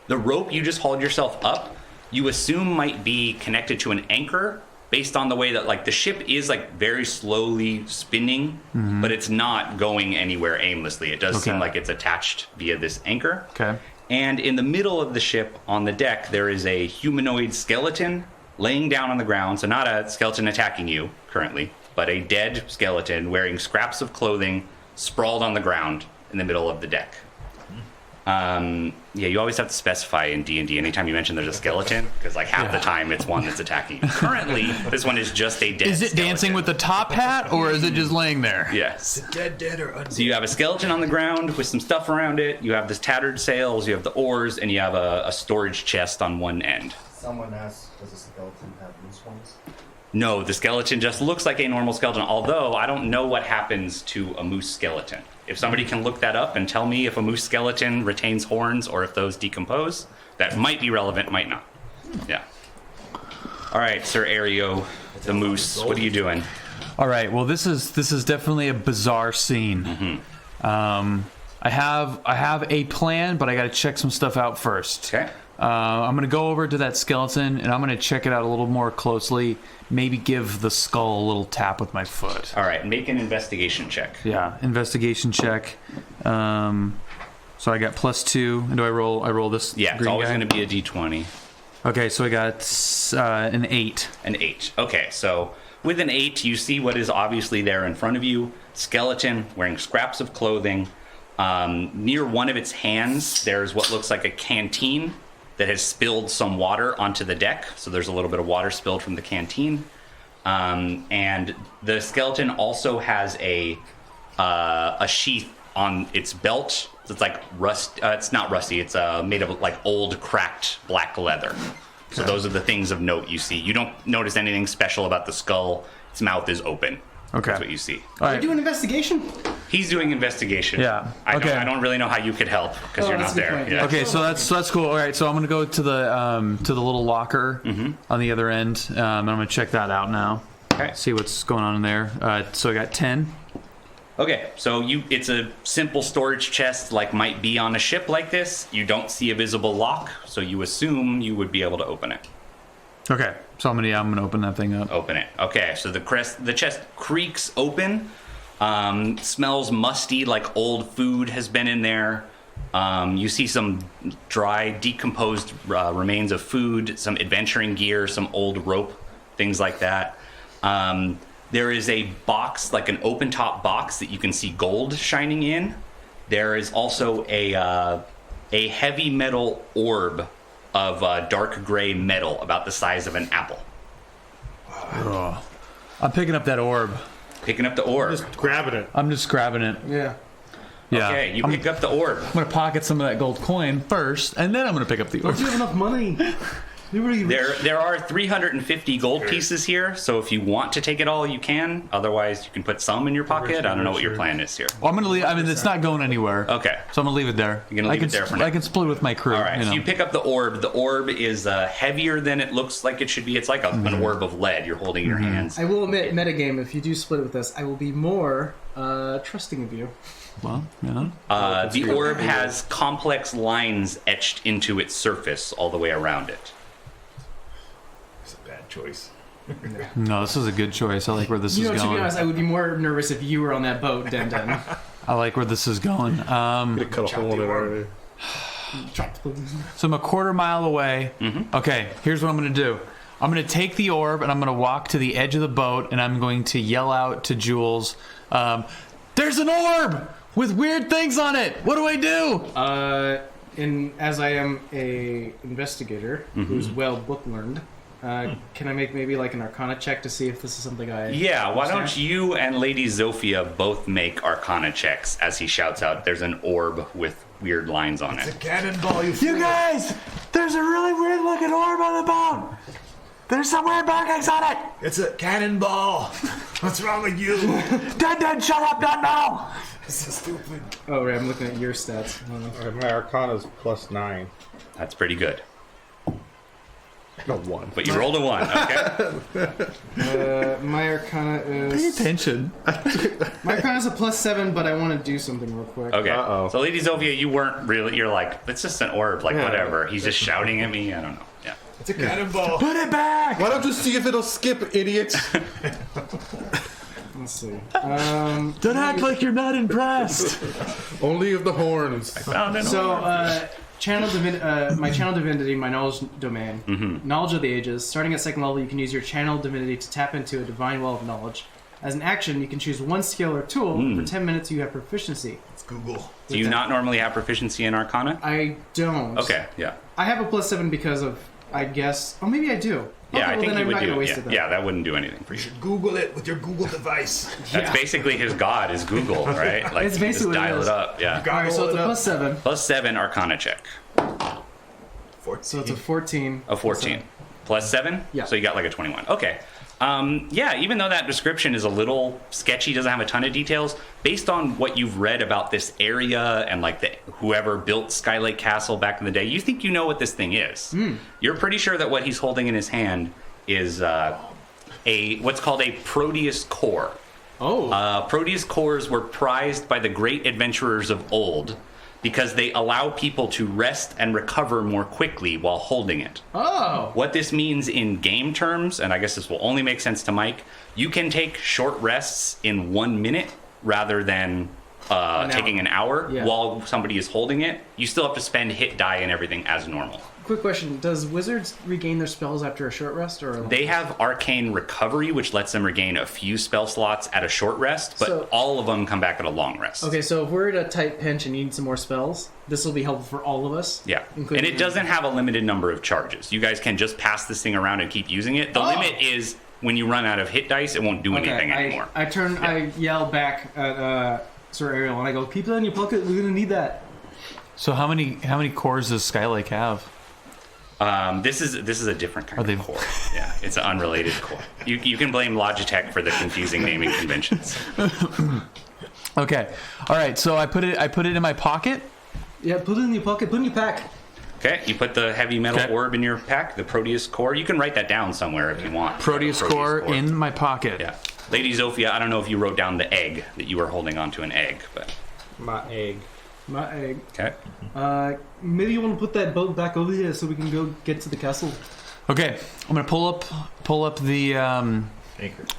The rope you just hauled yourself up, you assume might be connected to an anchor based on the way that like the ship is like very slowly spinning, but it's not going anywhere aimlessly. It does seem Okay. like it's attached via this anchor. Okay. And in the middle of the ship, on the deck, there is a humanoid skeleton laying down on the ground. So not a skeleton attacking you currently, but a dead skeleton wearing scraps of clothing sprawled on the ground in the middle of the deck. Yeah, you always have to specify in D&D anytime you mention there's a skeleton, because like half the time it's one that's attacking you. Currently, this one is just a dead Is it skeleton. dancing with the top hat, or is it just laying there? Yes. Dead or undead. So you have a skeleton on the ground with some stuff around it. You have this tattered sails. You have the oars, and you have a storage chest on one end. Someone asked, does a skeleton have loose ones? No, the skeleton just looks like a normal skeleton, although I don't know what happens to a moose skeleton. If somebody can look that up and tell me if a moose skeleton retains horns or if those decompose, that might be relevant, might not. Yeah. All right, Sir Ario, the moose, what are you doing? All right. Well, this is definitely a bizarre scene. I have a plan, but I got to check some stuff out first. Okay. I'm going to go over to that skeleton, and I'm going to check it out a little more closely. Maybe give the skull a little tap with my foot. All right, make an investigation check. Yeah, investigation check. So I got +2. And do I roll? I roll this. Yeah, it's green always guy? going to be a d20. Okay, so I got an 8. An 8. Okay, so with an 8, you see what is obviously there in front of you. Skeleton wearing scraps of clothing. Near one of its hands, there's what looks like a canteen that has spilled some water onto the deck. So there's a little bit of water spilled from the canteen. And the skeleton also has a sheath on its belt. So it's like it's not rusty. It's made of like old, cracked black leather. So those are the things of note you see. You don't notice anything special about the skull. Its mouth is open. Okay. That's what you see. All Are right. you doing investigation? He's doing investigation. Yeah. I Okay. don't really know how you could help because you're that's not a good there. point. Yeah. Okay, so that's cool. All right, so I'm gonna go to the little locker on the other end, and I'm gonna check that out now. Okay. See what's going on in there. So I got 10. Okay, so it's a simple storage chest like might be on a ship like this. You don't see a visible lock, so you assume you would be able to open it. Okay, so I'm gonna open that thing up. Open it. Okay, so the chest creaks open. Smells musty, like old food has been in there. You see some dry, decomposed remains of food, some adventuring gear, some old rope, things like that. There is a box, like an open top box that you can see gold shining in. There is also a heavy metal orb of dark gray metal about the size of an apple. Oh. I'm picking up that orb. Picking up the orb. Just grabbing it. I'm just grabbing it. Yeah. Yeah. Okay, you I'm pick up the orb. gonna pocket some of that gold coin first, and then I'm gonna pick up the orb. Don't you have enough money? You're really rich. There are 350 gold pieces here, so if you want to take it all, you can. Otherwise, you can put some in your pocket. I don't know what your plan is here. Well, I'm gonna leave. I mean, it's not going anywhere. Okay. So I'm gonna leave it there. You're gonna leave it there for now. I can split with my crew. All right, you so know. you pick up the orb. The orb is heavier than it looks like it should be. It's like an orb of lead you're holding in your hands. I will admit, metagame, if you do split with us, I will be more trusting of you. Well, you know. The orb has complex lines etched into its surface all the way around it. It's a bad choice. No, this is a good choice. I like where this You is know, to going. be honest, I would be more nervous if you were on that boat, Den Den. I like where this is going. They cut a hole in it already. So I'm a quarter mile away. Okay, here's what I'm going to do. I'm going to take the orb and I'm going to walk to the edge of the boat and I'm going to yell out to Jules, "There's an orb with weird things on it. What do I do?" As I am a investigator who's well book learned, can I make maybe like an Arcana check to see if this is something I? Yeah, why don't understand? you and Lady Zofia both make Arcana checks as he shouts out, "There's an orb with weird lines on It's a it." cannonball, you You fool. guys, there's a really weird looking orb on the boat. There's some weird markings on it. It's a cannonball. What's wrong with you? Dun, shut up, no. This is stupid. Oh, right. I'm looking at your stats. My Arcana's +9. That's pretty good. No, 1. But you rolled a 1, okay? My Arcana Pay is attention. my Arcana is a +7, but I want to do something real quick. Okay. Uh-oh. So, Lady Zofia, you weren't really, you're like, it's just an orb, like, whatever. He's just shouting at me. I don't know. Yeah. It's a cannonball. Put it back. Why don't you see if it'll skip, idiots? Let's see. Don't act like you're not impressed. Only of the horns. Found an orb. So, my channel divinity, my knowledge domain, knowledge of the ages. Starting at second level, you can use your channel divinity to tap into a divine well of knowledge. As an action, you can choose one skill or tool. For 10 minutes, you have proficiency. It's Google. Do you not normally have proficiency in Arcana? I don't. Okay, yeah. I have a +7 because of, I guess. Oh, maybe I do. Yeah, Okay, I think then you I'm would not do gonna it. waste Yeah. it then. Yeah, that wouldn't do anything for you. Google it with your Google device. That's basically his god is Google, right? Like, It's you just basically what it dial is. it up. Yeah. All right, so it's a +7. +7 Arcana check. 14. So it's a 14. A 14. +7? Yeah. So you got like a 21. Okay. Yeah, even though that description is a little sketchy, doesn't have a ton of details, based on what you've read about this area and like whoever built Skylake Castle back in the day, you think you know what this thing is. You're pretty sure that what he's holding in his hand is what's called a Proteus core. Oh. Proteus cores were prized by the great adventurers of old because they allow people to rest and recover more quickly while holding it. Oh. What this means in game terms, and I guess this will only make sense to Mike, you can take short rests in 1 minute rather than taking an hour while somebody is holding it. You still have to spend hit die and everything as normal. Quick question: does wizards regain their spells after a short rest, or They have arcane recovery, which lets them regain a few spell slots at a short rest, but So- all of them come back at a long rest. Okay, so if we're at a tight pinch and you need some more spells, this will be helpful for all of us. Yeah, including and it doesn't have a limited number of charges. You guys can just pass this thing around and keep using it. The limit is when you run out of hit dice, it won't do anything anymore. I yell back at Sir Ariel and I go, "Keep that in your pocket. We're gonna need that." So how many cores does Skylake have? This is a different kind of core. Yeah, it's an unrelated core. You can blame Logitech for the confusing naming conventions. Okay, all right. So I put it in my pocket. Yeah, put it in your pocket. Put it in your pack. Okay, you put the heavy metal orb in your pack, the Proteus core. You can write that down somewhere if you want. Proteus core in my pocket. Yeah. Lady Zofia, I don't know if you wrote down the egg, that you were holding onto an egg, but... My egg. My egg. Okay. Maybe you want to put that boat back over here so we can go get to the castle. Okay, I'm gonna pull up the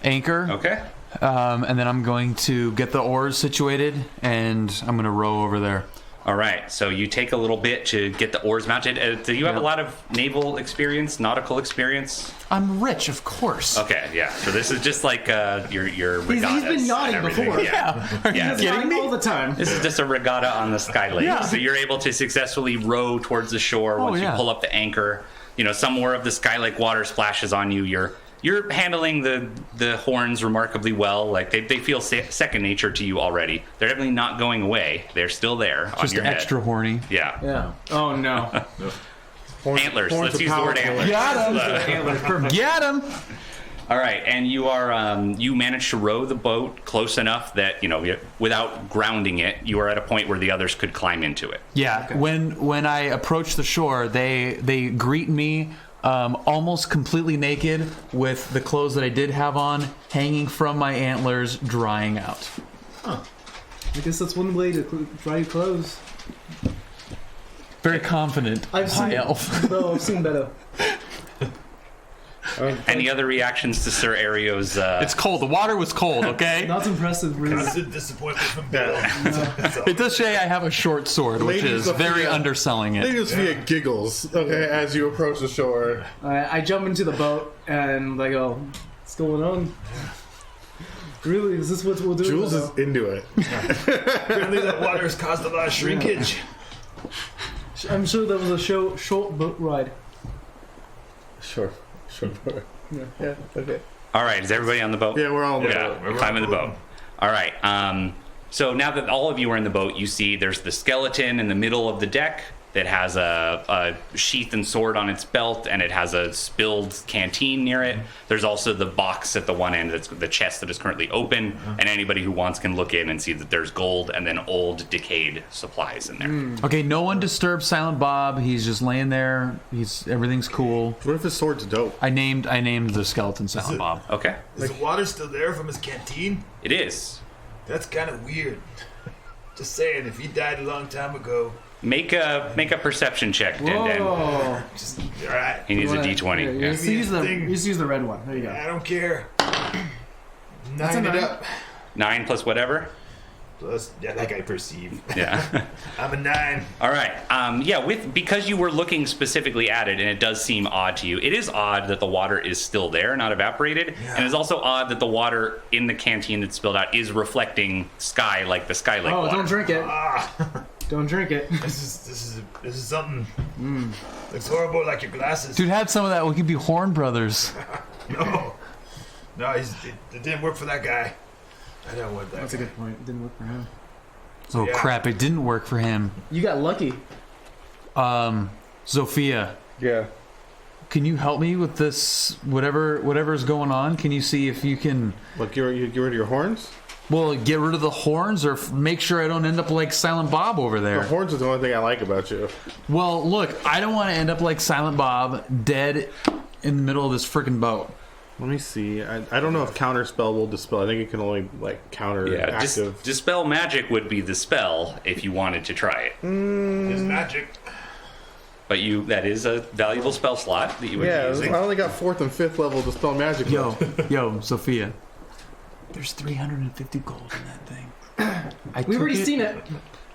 anchor. Okay. And then I'm going to get the oars situated, and I'm gonna row over there. All right, so you take a little bit to get the oars mounted. Do you have a lot of naval experience, nautical experience? I'm rich, of course. Okay, yeah. So this is just like your regattas. He's been yachting and everything. before. Yeah. Are you Yeah. kidding me? All the time. This is just a regatta on the Sky Lake. Yeah. So you're able to successfully row towards the shore once you pull up the anchor. You know, some more of the Sky Lake water splashes on you. You're handling the horns remarkably well. Like they feel second nature to you already. They're definitely not going away. They're still there Just on your extra head. horny. Yeah. Yeah. Oh no. Antlers. horns Let's are use the word powerful. antlers. Got him. Get him. All right, and you are you managed to row the boat close enough that without grounding it, you are at a point where the others could climb into it. Yeah. Okay. When I approach the shore, they greet me. Almost completely naked, with the clothes that I did have on hanging from my antlers, drying out. Huh. I guess that's one way to dry your clothes. Very confident. High elf. No, I've seen better. Any other reactions to Sir Ario's? It's cold. The water was cold. Okay. Not impressive, really. This is a disappointment from Bill. It does say I have a short sword, which Ladies is of very the- underselling it. Lady Sophia giggles as you approach the shore. I jump into the boat and I go, What's going on? Really? Is this what we'll do? Jules is into it. Apparently that water has caused a lot of shrinkage. I'm sure that was a short boat ride. Sure. Yeah. Okay. All right, is everybody on the boat? Yeah, we're all on the Yeah, boat. we're climbing the boat. All right. So now that all of you are in the boat, you see there's the skeleton in the middle of the deck that has a sheath and sword on its belt, and it has a spilled canteen near it. There's also the box at the one end, that's the chest that is currently open, and anybody who wants can look in and see that there's gold and then old decayed supplies in there. Okay, no one disturbs Silent Bob. He's just laying there. Everything's cool. What if his sword's dope? I named the skeleton Silent Bob. Okay. Is the water still there from his canteen? It is. That's kind of weird. Just saying, if he died a long time ago, Make a perception check, Den. "Whoa!" just all right. He needs a Here, d20. Yeah. Just use the red one. There you go. I don't care. That's a 9 it nine. up. 9 plus whatever. Plus, yeah, like I perceive. Yeah. I'm a 9. All right. Because you were looking specifically at it, and it does seem odd to you. It is odd that the water is still there, not evaporated, and it's also odd that the water in the canteen that's spilled out is reflecting sky like the Sky Lake Oh, water. don't drink it. Ah, Don't drink it. this is something. Looks horrible, like your glasses. Dude, had some of that. We could be Horn Brothers. No, it didn't work for that guy. I don't want that. That's a guy. good point. It didn't work for him. Oh Yeah. crap! It didn't work for him. You got lucky. Sophia, Yeah. can you help me with this? Whatever's going on. Can you see if you can? Look, you get rid of your horns? Well, get rid of the horns, or make sure I don't end up like Silent Bob over The there. horns is the only thing I like about you. Well, look, I don't want to end up like Silent Bob, dead in the middle of this freaking boat. Let me see. I don't know if counterspell will dispel. I think it can only like counter Yeah, active. dispel magic would be the spell if you wanted to try it. It's magic. But that is a valuable spell slot that you would be Yeah, using. I only got 4th and 5th level dispel magic. Yo, Sophia. There's 350 gold in that thing. We've already seen it.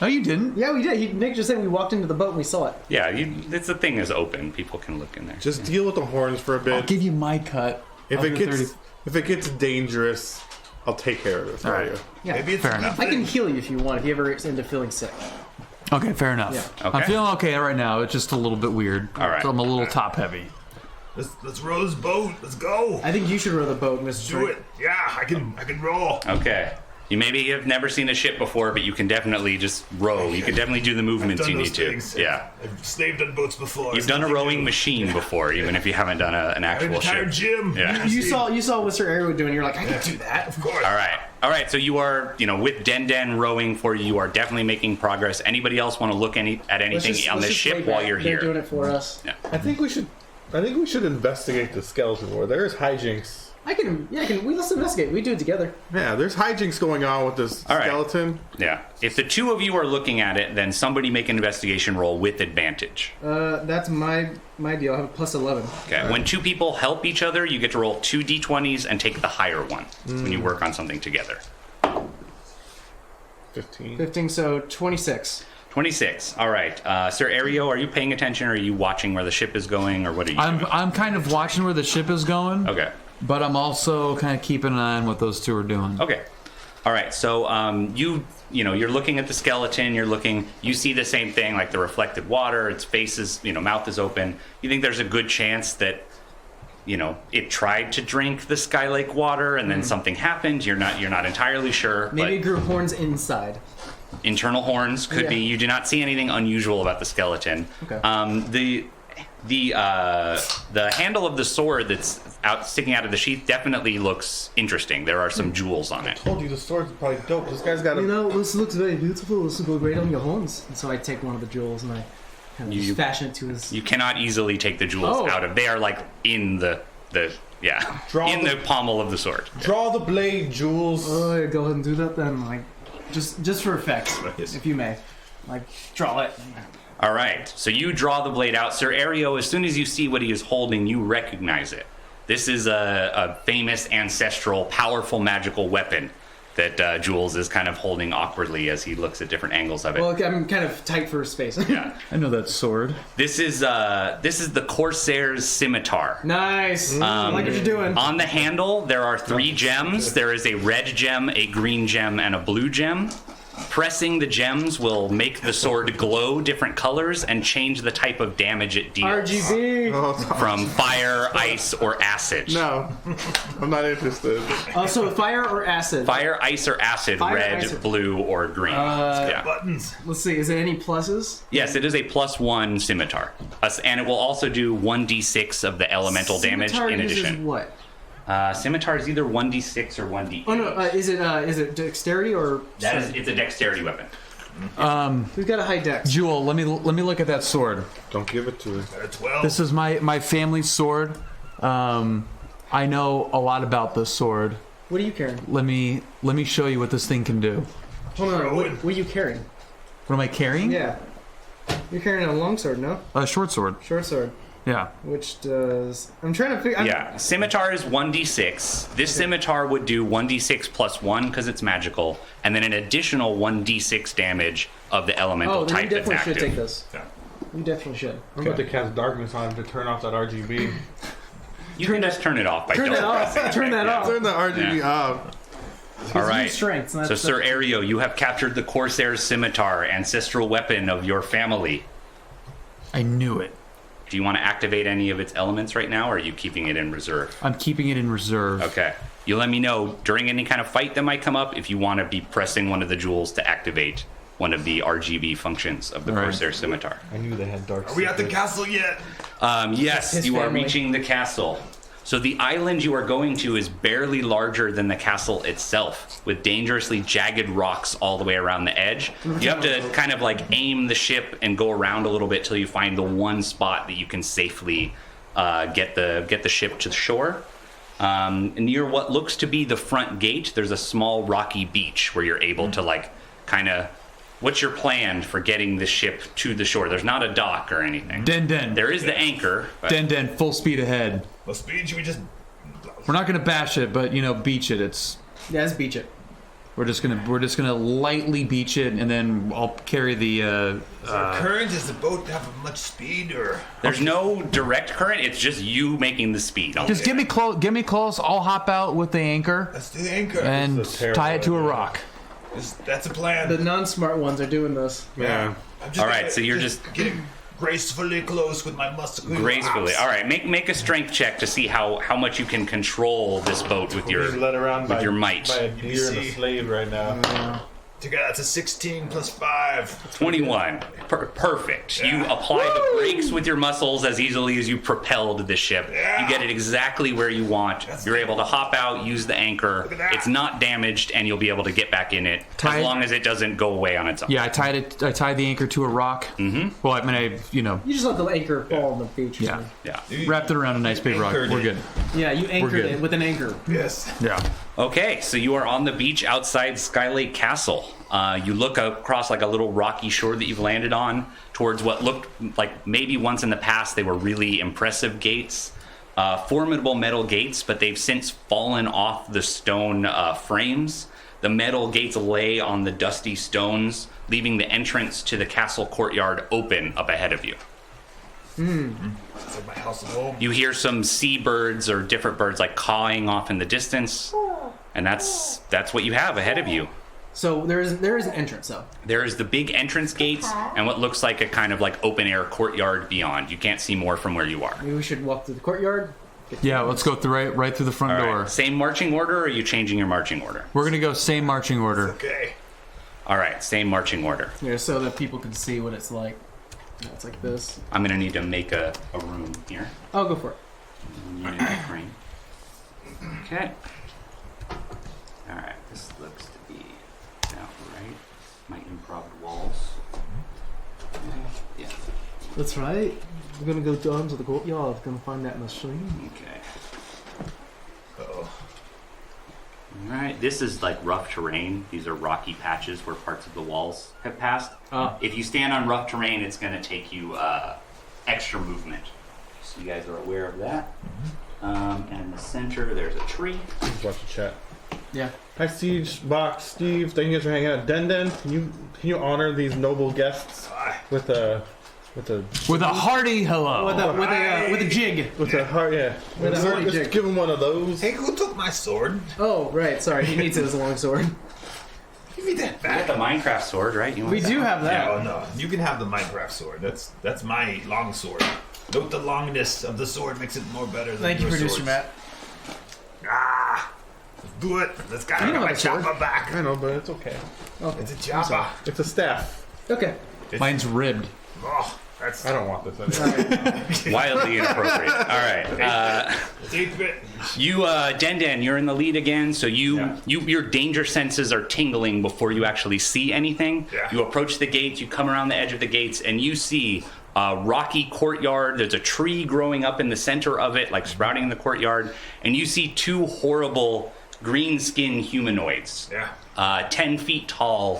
No, you didn't. Yeah, we did. Nick just said we walked into the boat and we saw it. Yeah, it's the thing is open. People can look in there. Just deal with the horns for a bit. I'll give you my cut. If of it the gets if it gets dangerous, I'll take care of it for Alright. you. Yeah. Maybe it's Fair a enough. good I can thing. heal you if you want, if you ever end up feeling sick. Okay, fair enough. Yeah. Okay. I'm feeling okay right now. It's just a little bit weird. All right. So I'm a little top heavy. Let's row this boat. Let's go. I think you should row the boat, Mr. Do it. Yeah, I can roll. Okay. You maybe have never seen a ship before, but you can definitely just row. You can definitely do the movements I've you done need those to. things. Yeah. I've slaved on boats before. You've done a rowing machine before, even if you haven't done an An actual entire ship. gym. Yeah. You saw what Sir Aero was doing. You're like, I can do that. Of course. All right. So you are, with Den rowing for you are definitely making progress. Anybody else want to look at anything on the ship while you're They're here? doing it for us. Yeah. I think we should investigate the skeleton war. There's hijinks. Let's investigate. We do it together. Yeah, there's hijinks going on with this All right. skeleton. Yeah. If the two of you are looking at it, then somebody make an investigation roll with advantage. That's my deal. I have a plus 11. Okay. When two people help each other, you get to roll 2 d20s and take the higher one when you work on something together. 15. 15, so 26. 26. All right. Sir Ario, are you paying attention, or are you watching where the ship is going, or what are you doing? I'm kind of watching where the ship is going. Okay. But I'm also kind of keeping an eye on what those two are doing. Okay. All right. So you're looking at the skeleton. You see the same thing, like the reflected water. Its face is, mouth is open. You think there's a good chance that, it tried to drink the Sky Lake water and then something happened. You're not entirely sure. Maybe it but grew horns inside. internal horns could Yeah. be. You do not see anything unusual about the skeleton. Okay. The handle of the sword that's sticking out of the sheath definitely looks interesting. There are some jewels on it. Told you the sword's probably dope. This guy's got a. This looks very beautiful. This will go great on your horns. And so I take one of the jewels and I kind of You- just fashion it to his... You cannot easily take the jewels Oh. out of. They are like in the Draw in the- the pommel of the sword. Draw the blade, Jules. Oh, yeah, go ahead and do that then. Like, just for effect, Yes. if you may. Like, draw it. All right, so you draw the blade out. Sir Ario, as soon as you see what he is holding, you recognize it. This is a famous, ancestral, powerful, magical weapon that Jules is kind of holding awkwardly as he looks at different angles of it. Well, I'm kind of tight for space. Yeah. I know that sword. This is the Corsair's scimitar. Nice. I like what you're doing. On the handle, there are 3 gems. There is a red gem, a green gem, and a blue gem. Pressing the gems will make the sword glow different colors and change the type of damage it deals. RGB. Oh, From fire, ice, or acid. no, I'm not interested. So fire or acid? Fire, ice, or acid, Fire, red, ice, or- blue, or green. Yeah. Buttons. Let's see. Is it any pluses? Yes, it is a +1 scimitar. And it will also do 1d6 of the elemental damage Scimitar in uses addition. what? Scimitar is either 1d6 or 1d8. Oh no. Is it dexterity or? It's a dexterity weapon. We've got a high dex. Jewel, let me look at that sword. Don't give it to her. Got a 12. This is my family's sword. I know a lot about this sword. What are you carrying? Let me show you what this thing can do. Hold on. Throw it. What are you carrying? What am I carrying? Yeah. You're carrying a long sword, no? A short sword. Short sword. Yeah. Which does... I'm trying to figure... Yeah, scimitar is 1d6. This scimitar would do 1d6 plus 1 because it's magical, and then an additional 1d6 damage of the elemental Oh, then you type that's definitely should active. take this. Yeah. You definitely should. I'm about to cast darkness on him to turn off that RGB. You can just turn it off by Turn double that off. pressing it, Turn right? that Yeah. off. Turn the RGB off. All right. strengths, and So, that's Sir Ario, you have captured the Corsair's scimitar, ancestral weapon of your family. I knew it. Do you want to activate any of its elements right now, or are you keeping it in reserve? I'm keeping it in reserve. Okay. You let me know during any kind of fight that might come up if you want to be pressing one of the jewels to activate one of the RGB functions of the All right. Corsair scimitar. I knew they had dark. Are we at the castle yet? Yes, His you are family. reaching the castle. So the island you are going to is barely larger than the castle itself, with dangerously jagged rocks all the way around the edge. You have to kind of like aim the ship and go around a little bit till you find the one spot that you can safely get the ship to the shore. Near what looks to be the front gate, there's a small rocky beach where you're able to like kind of. What's your plan for getting the ship to the shore? There's not a dock or anything. Den. There is the anchor. But Den. Full speed ahead. What speed should we just? We're not gonna bash it, but beach it. Yeah, let's beach it. We're just gonna lightly beach it, and then I'll carry the. Is there a current? Does the boat have much speed, or? There's no direct current. It's just you making the speed. Just get me close. I'll hop out with the anchor Let's do the anchor. and tie it to a rock. That's a plan. The non-smart ones are doing this. Yeah. All right, so you're just getting gracefully close with my muscle. gracefully. All right, make a strength check to see how much you can control this boat with your Led around by your might. by a deer and a slave right now. Together, that's a 16 plus 5. 21. Perfect. You apply the brakes with your muscles as easily as you propelled the ship. Yeah. You get it exactly where you want. You're able to hop out, use the anchor. Look at that. It's not damaged, and you'll be able to get back in it Tied- as long as it doesn't go away on its own. Yeah, I tied the anchor to a rock. Mm-hmm. Well, I mean, You just let the anchor fall on the beach. or yeah, something. Yeah. wrapped it around a nice big rock. Anchored We're it. good. Yeah, you anchored good. it with an anchor. Yes. Yeah. Okay, so you are on the beach outside Skylake Castle. You look across like a little rocky shore that you've landed on towards what looked like maybe once in the past they were really impressive gates. Formidable metal gates, but they've since fallen off the stone frames. The metal gates lay on the dusty stones, leaving the entrance to the castle courtyard open up ahead of you. It's like my house at home. You hear some seabirds or different birds like cawing off in the distance, and that's what you have ahead of you. So there is an entrance though. There is the big entrance gates and what looks like a kind of like open air courtyard beyond. You can't see more from where you are. Maybe we should walk through the courtyard. Yeah, let's go right through the front All door. right. Same marching order, or are you changing your marching order? We're gonna go same marching order. Okay. All right, same marching order. Yeah, so that people can see what it's like. Yeah, it's like this. I'm going to need to make a room here. I'll go for it. You need a frame. Okay. All right, this looks to be about right. My improv walls. Yeah. That's right. We're gonna go down to the courtyard. Gonna find that machine. Okay. Uh-oh. All right, this is like rough terrain. These are rocky patches where parts of the walls have passed. If you stand on rough terrain, it's going to take you extra movement. So you guys are aware of that. And in the center, there's a tree. Just watch the chat. Yeah. Hi, Siege, Box, Steve. Thank you guys for hanging out. Den, can you honor these noble guests with a hearty hello. With a jig. heart? Yeah. With a hearty Just jig. give him one of those. Hey, who took my sword? Oh, right. Sorry, he needs it as a long sword. Give me that You got back. the Minecraft sword, right? You want We that? do have that. Oh no, you can have the Minecraft sword. That's my long sword. Note the longness of the sword makes it more better than Thank you, your producer swords. Matt. Let's do it. Let's go. You don't My have a sword. chopper back. I know, but it's okay. Okay. It's a chopper. It's a staff. Okay. Mine's ribbed. Oh, that's I don't want this anymore. Wildly inappropriate. All right. It's 8-bit. You, Den, you're in the lead again, so your danger senses are tingling before you actually see anything. Yeah. You approach the gates, you come around the edge of the gates, and you see a rocky courtyard. There's a tree growing up in the center of it, like sprouting in the courtyard, and you see two horrible green-skinned humanoids. Yeah. 10 feet tall.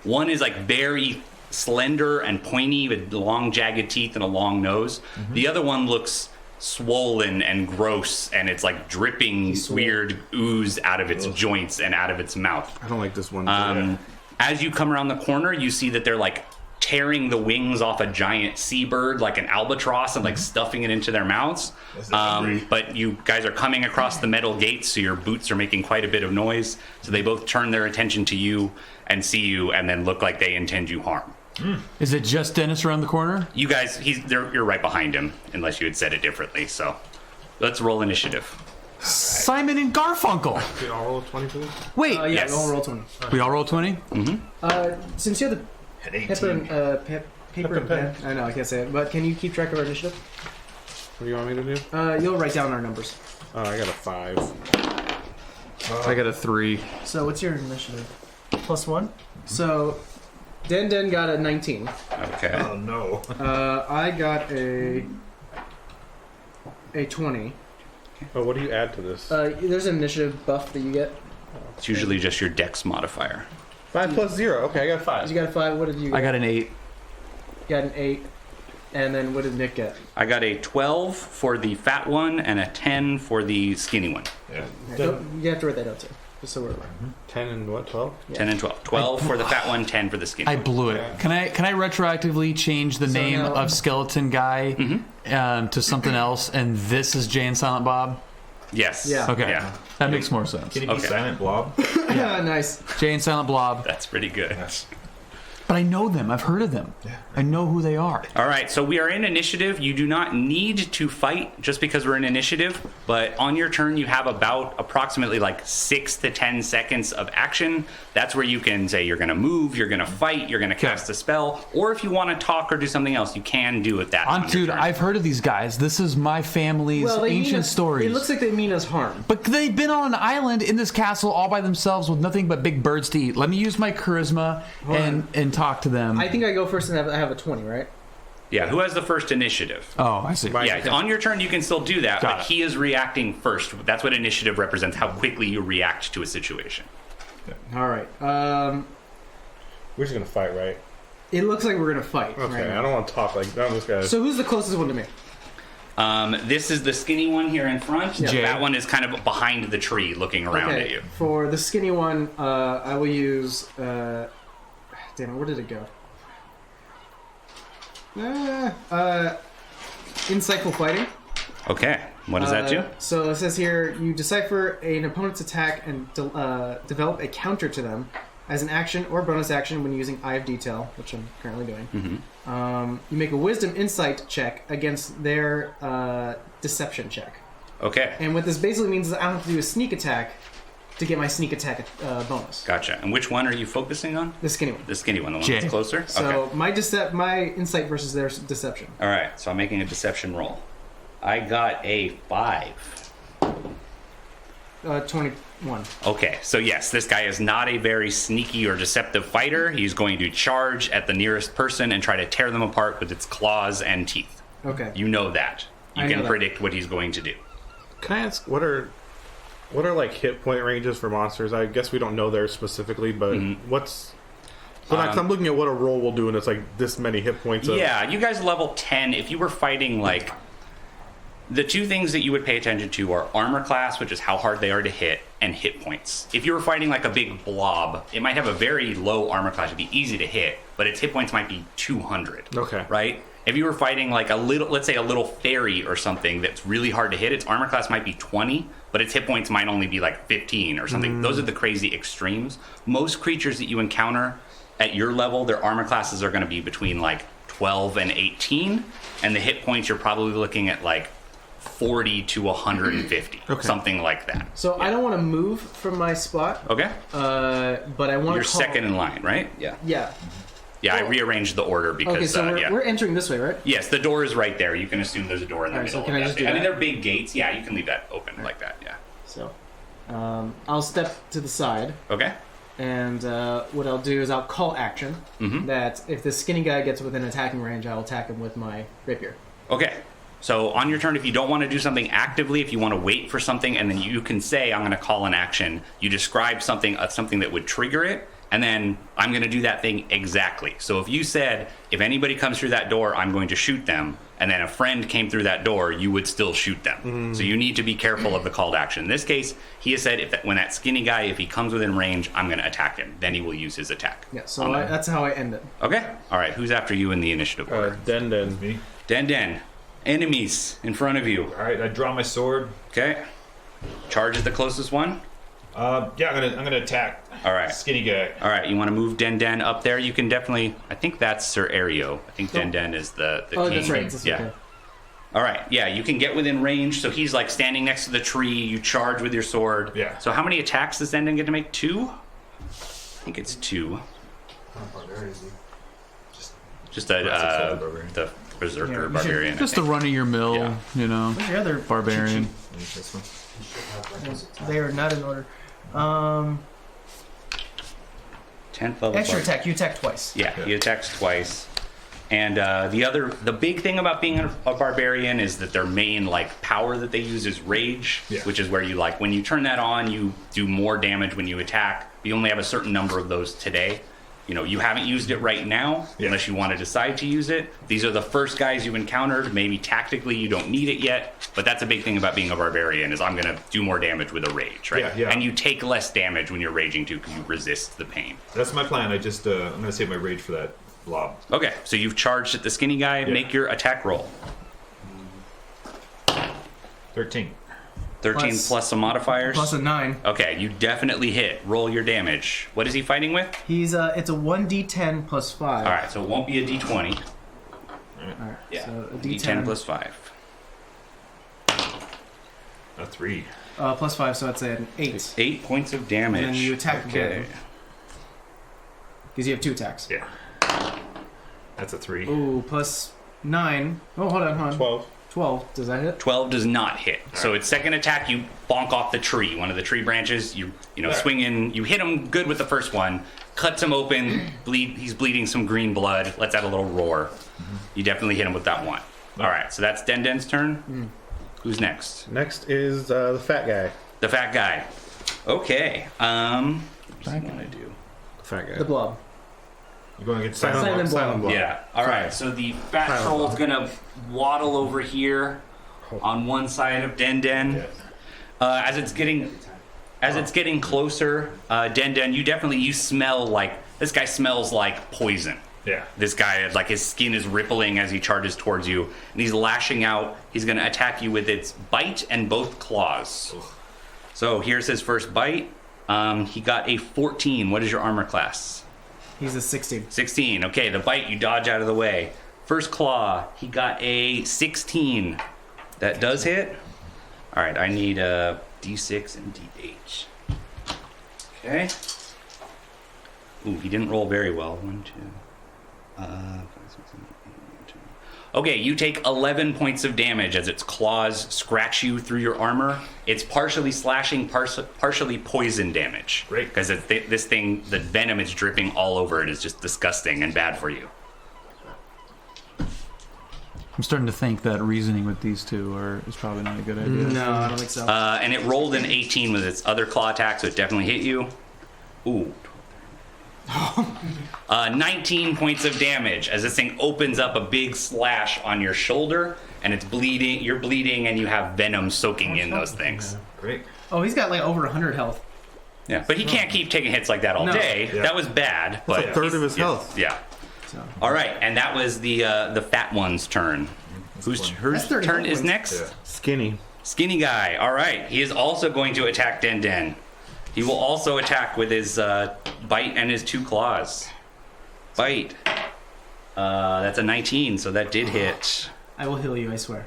One is like very slender and pointy with long jagged teeth and a long nose. The other one looks swollen and gross, and it's like dripping weird ooze out of its joints and out of its mouth. I don't like this one. As you come around the corner, you see that they're like tearing the wings off a giant seabird, like an albatross, and like stuffing it into their mouths. But you guys are coming across the metal gates, so your boots are making quite a bit of noise. So they both turn their attention to you and see you, and then look like they intend you harm. Is it just Dennis around the corner? You guys, you're right behind him, unless you had said it differently. So let's roll initiative. Simon and Garfunkel. Can you all roll a 20 for this? Wait, Yeah, Yes. we'll roll 20. we all roll 20? Since you're the An 18. paper and pen. I know, I can't say it. But can you keep track of our initiative? What do you want me to do? You'll write down our numbers. Oh, I got a 5. I got a 3. So what's your initiative? +1? So Den got a 19. Okay. Oh no. I got a 20. Oh, what do you add to this? There's an initiative buff that you get. It's usually just your dex modifier. 5 plus 0. Okay, I got 5. You got a 5. What did you get? I got an 8. You got an 8. And then what did Nick get? I got a 12 for the fat one and a 10 for the skinny one. Yeah. You have to write that out too, just so we're aware. 10 and what? 12? 10 and 12. 12 for the fat one, 10 for the skinny I one. blew it. Can I retroactively change the name now- of Skeleton Guy to something else? And this is Jay and Silent Bob. Yes. Yeah. Okay, Yeah. that makes more sense. Can you be Okay. Silent Blob? Yeah, nice. Jay and Silent Blob. That's pretty good. But I know them. I've heard of them. I know who they are. All right, so we are in initiative. You do not need to fight just because we're in initiative, but on your turn, you have about approximately like 6 to 10 seconds of action. That's where you can say you're going to move, you're going to fight, you're going to cast a spell, or if you want to talk or do something else, you can do it that on your Dude, turn. I've heard of these guys. This is my family's Well, they mean ancient us, stories. It looks like they mean us harm. But they've been on an island in this castle all by themselves with nothing but big birds to eat. Let me use my charisma and talk to them. I think I go first and I have a 20, right? Yeah, who has the first initiative? Oh, I see. Yeah, on your turn you can still do that, Got but it. he is reacting first. That's what initiative represents, how quickly you react to a situation. All right. We're just going to fight, right? It looks like we're gonna fight. Okay, right now. I don't want to talk like none of this guy. So who's the closest one to me? This is the skinny one here in front. Jay. That one is kind of behind the tree looking around at you. For the skinny one, I will use. Damn it, where did it go? Insightful fighting. Okay, what does that do? So it says here, you decipher an opponent's attack and develop a counter to them as an action or bonus action when using Eye of Detail, which I'm currently doing. You make a Wisdom Insight check against their Deception check. Okay, And what this basically means is I don't have to do a sneak attack to get my sneak attack bonus. gotcha. And which one are you focusing on? The skinny one. The skinny one, the one Jay. that's closer? So Okay. my insight versus their deception. All right, so I'm making a deception roll. I got a 5. 21. Okay, so yes, this guy is not a very sneaky or deceptive fighter. He's going to charge at the nearest person and try to tear them apart with its claws and teeth. Okay. You know that. You I know can that. predict what he's going to do. Can I ask, what are like hit point ranges for monsters? I guess we don't know theirs specifically, but what's... So like, 'cause I'm looking at what a roll will do, and it's like this many hit points. Of, Yeah, you guys level 10. If you were fighting, like, the two things that you would pay attention to are armor class, which is how hard they are to hit, and hit points. If you were fighting like a big blob, it might have a very low armor class. It'd be easy to hit, but its hit points might be 200. Okay. Right? If you were fighting like a little, let's say a little fairy or something that's really hard to hit, its armor class might be 20, but its hit points might only be like 15 or something. Those are the crazy extremes. Most creatures that you encounter at your level, their armor classes are going to be between like 12 and 18, and the hit points you're probably looking at like 40 to 150, something like that. So I don't want to move from my spot, Okay? but I want You're to call... second in line, right? Yeah. Yeah. Yeah, I rearranged the order because, Okay, so yeah. we're entering this way, right? Yes, the door is right there. You can assume there's a door in the Alright, so middle. can of I that just thing. do I mean, that? they're big gates. Yeah, you can leave that open like that, yeah. So I'll step to the side, Okay? and what I'll do is I'll call action that if the skinny guy gets within attacking range, I'll attack him with my rapier. Okay. So on your turn, if you don't want to do something actively, if you want to wait for something, and then you can say, I'm going to call an action. You describe something that would trigger it, and then I'm going to do that thing exactly. So if you said, if anybody comes through that door, I'm going to shoot them, and then a friend came through that door, you would still shoot them. So you need to be careful of the called action. In this case, he has said, when that skinny guy, if he comes within range, I'm going to attack him. Then he will use his attack. Yeah, so that's how I end it. Okay. All right. Who's after you in the initiative order? Den. Me. Den. Enemies in front of you. All right, I draw my sword. Okay. Charge is the closest one. Yeah, I'm gonna attack. All right. Skinny guy. All right, you want to move Den up there? You can definitely. I think that's Sir Ario. I think Den is the Oh, king. that's right. That's yeah. okay. All right. Yeah, you can get within range. So he's like standing next to the tree. You charge with your sword. Yeah. So how many attacks does Den get to make? 2? I think it's 2. Just the berserker barbarian. Just the run of your mill, Yeah. you know, Where's your other barbarian. This one. They are not in order. 10th level. Extra bar- attack. You attack twice. Yeah, he attacks twice. And the big thing about being a barbarian is that their main like power that they use is rage, which is where you like when you turn that on, you do more damage when you attack. You only have a certain number of those today. You know, you haven't used it right now unless you want to decide to use it. These are the first guys you encountered. Maybe tactically you don't need it yet, but that's a big thing about being a barbarian is I'm going to do more damage with a rage, right? Yeah. And you take less damage when you're raging too because you resist the pain. That's my plan. I'm going to save my rage for that blob. Okay, so you've charged at the skinny guy. Make your attack roll. 13. 13 plus some modifiers. Plus a 9. Okay, you definitely hit. Roll your damage. What is he fighting with? He's it's a 1d10 plus 5. All right, so it won't be a d20. Alright. Yeah, So a d10 plus 5. A 3. Plus 5, so it's an 8. 8 points of damage. And then you attack okay. again. Because you have 2 attacks. Yeah. That's a 3. Ooh, plus 9. Oh, hold on. 12. Does that hit? 12 does not hit. So its second attack, you bonk off the tree, one of the tree branches. You swing in. You hit him good with the first one. Cuts him open. He's bleeding some green blood. Lets out a little roar. You definitely hit him with that one. All right, so that's Denden's turn. Who's next? Next is the fat guy. The fat guy. Okay. What do I want to do? The fat guy. The blob. You're going to get Silent blob. blob. Yeah. All right. So the fat troll's gonna waddle over here on one side of Denden. As it's getting closer, Denden, you smell like this guy smells like poison. Yeah. This guy, like his skin is rippling as he charges towards you, and he's lashing out. He's gonna attack you with its bite and both claws. So here's his first bite. He got a 14. What is your armor class? He's a 16. 16. Okay, the bite, you dodge out of the way. First claw, he got a 16. That does hit. All right, I need a D6 and D8. Okay. Ooh, he didn't roll very well. 1, 2. 5, 6, 7, 8, 9, 10. Okay, you take 11 points of damage as its claws scratch you through your armor. It's partially slashing, partially poison damage. Great. Because this thing, the venom is dripping all over it. Is just disgusting and bad for you. I'm starting to think that reasoning with these two is probably not a good idea. No, I don't think so. And it rolled an 18 with its other claw attack, so it definitely hit you. Ooh. 19 points of damage as this thing opens up a big slash on your shoulder, and it's bleeding. You're bleeding, and you have venom soaking in those things. Great. Oh, he's got like over 100 health. Yeah, but he can't keep taking hits like that all day. Yeah. That was bad. But a third of his health. Yeah. So. All right, and that was the fat one's turn. Whose That's 30 turn health is points. next? Yeah. Skinny. Skinny guy. All right, he is also going to attack Denden. He will also attack with his bite and his 2 claws. Bite. That's a 19, so that did hit. I will heal you, I swear.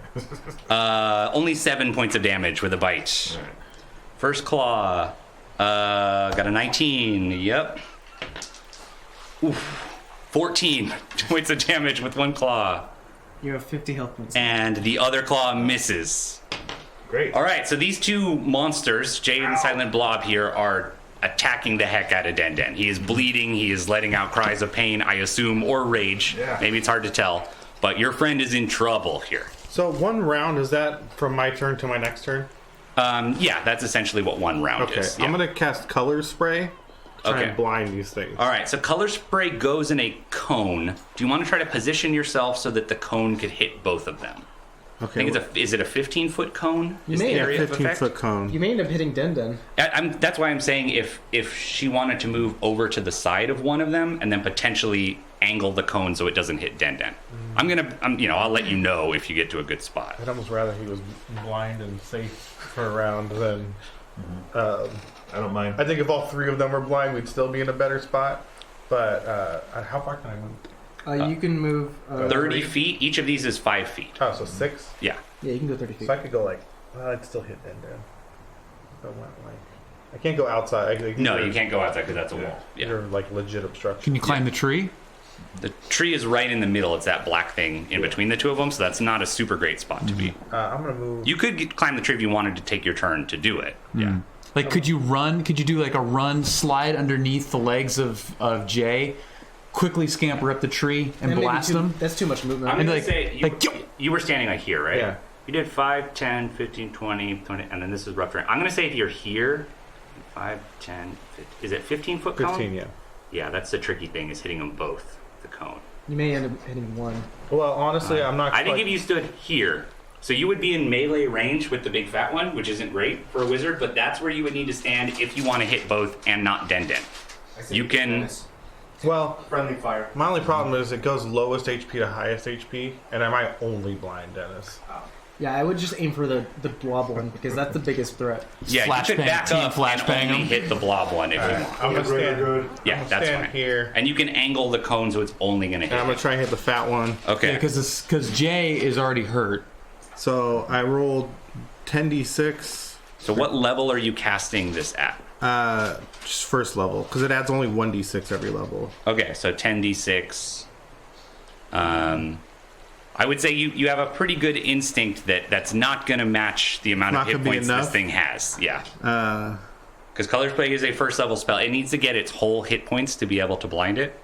Only 7 points of damage with a bite. All right. First claw. Got a 19. Yep. Oof. 14 points of damage with 1 claw. You have 50 health points. And the other claw misses. Great. All right, so these two monsters, Jade and Silent Blob here, are attacking the heck out of Denden. He is bleeding. He is letting out cries of pain, I assume, or rage. Yeah. Maybe it's hard to tell. But your friend is in trouble here. So 1 round, is that from my turn to my next turn? Yeah, that's essentially what 1 round Okay, is. Yeah. I'm going to cast Color Spray to try and blind these things. All right, so color spray goes in a cone. Do you want to try to position yourself so that the cone could hit both of them? Okay. I think is it a 15-foot cone? You Is the may area of 15 effect? foot cone. You may end up hitting Den. That's why I'm saying if she wanted to move over to the side of one of them and then potentially angle the cone so it doesn't hit Denden. I'll let you know if you get to a good spot. I'd almost rather he was blind and safe for a round than. I don't mind. I think if all 3 of them were blind, we'd still be in a better spot. But how far can I move? You can move. 30 feet. Each of these is 5 feet. Oh, so 6. Yeah. Yeah, you can go 30 feet. So I could go I'd still hit Denden. If I went I can't go outside. No, you can't go outside because that's a wall. These Yeah. are legit obstruction. Can you climb the tree? The tree is right in the middle. It's that black thing in between the two of them, so that's not a super great spot to be. I'm gonna move. You could climb the tree if you wanted to take your turn to do it. Yeah. Like, could you run? Could you do like a run slide underneath the legs of Jay quickly scamper up the tree and That may be blast too- them. That's too much movement. I'm And going like- to say you were standing like here, right? Yeah. You did 5, 10, 15, 20, and then this is rough terrain. I'm going to say if you're here, 5, 10, 15, is it 15-foot cone? 15, yeah. Yeah, that's the tricky thing, is hitting them both, the cone. You may end up hitting one. Well, honestly, I'm not. I think quite- if you stood here, so you would be in melee range with the big fat one, which isn't great for a wizard, but that's where you would need to stand if you want to hit both and not Denden. You can... Well, Friendly fire. my only problem is it goes lowest HP to highest HP, and I might only blind Dennis. Yeah, I would just aim for the blob one because that's the biggest threat. Yeah, Flash you could bang, back team up flash and bang only 'em. hit the blob one if you want. I'm gonna stand. Yeah, I'm that's stand fine. here, And you can angle the cone so it's only going to hit. and I'm gonna try and hit the fat one. Okay. Because Jay is already hurt. So I rolled 10d6. So what level are you casting this at? Just first level, because it adds only 1d6 every level. Okay, so 10d6. I would say you have a pretty good instinct that that's not going to match the amount of Not hit gonna be points this enough? thing has. Yeah. Uh, Because Color Spray is a first level spell. It needs to get its whole hit points to be able to blind it.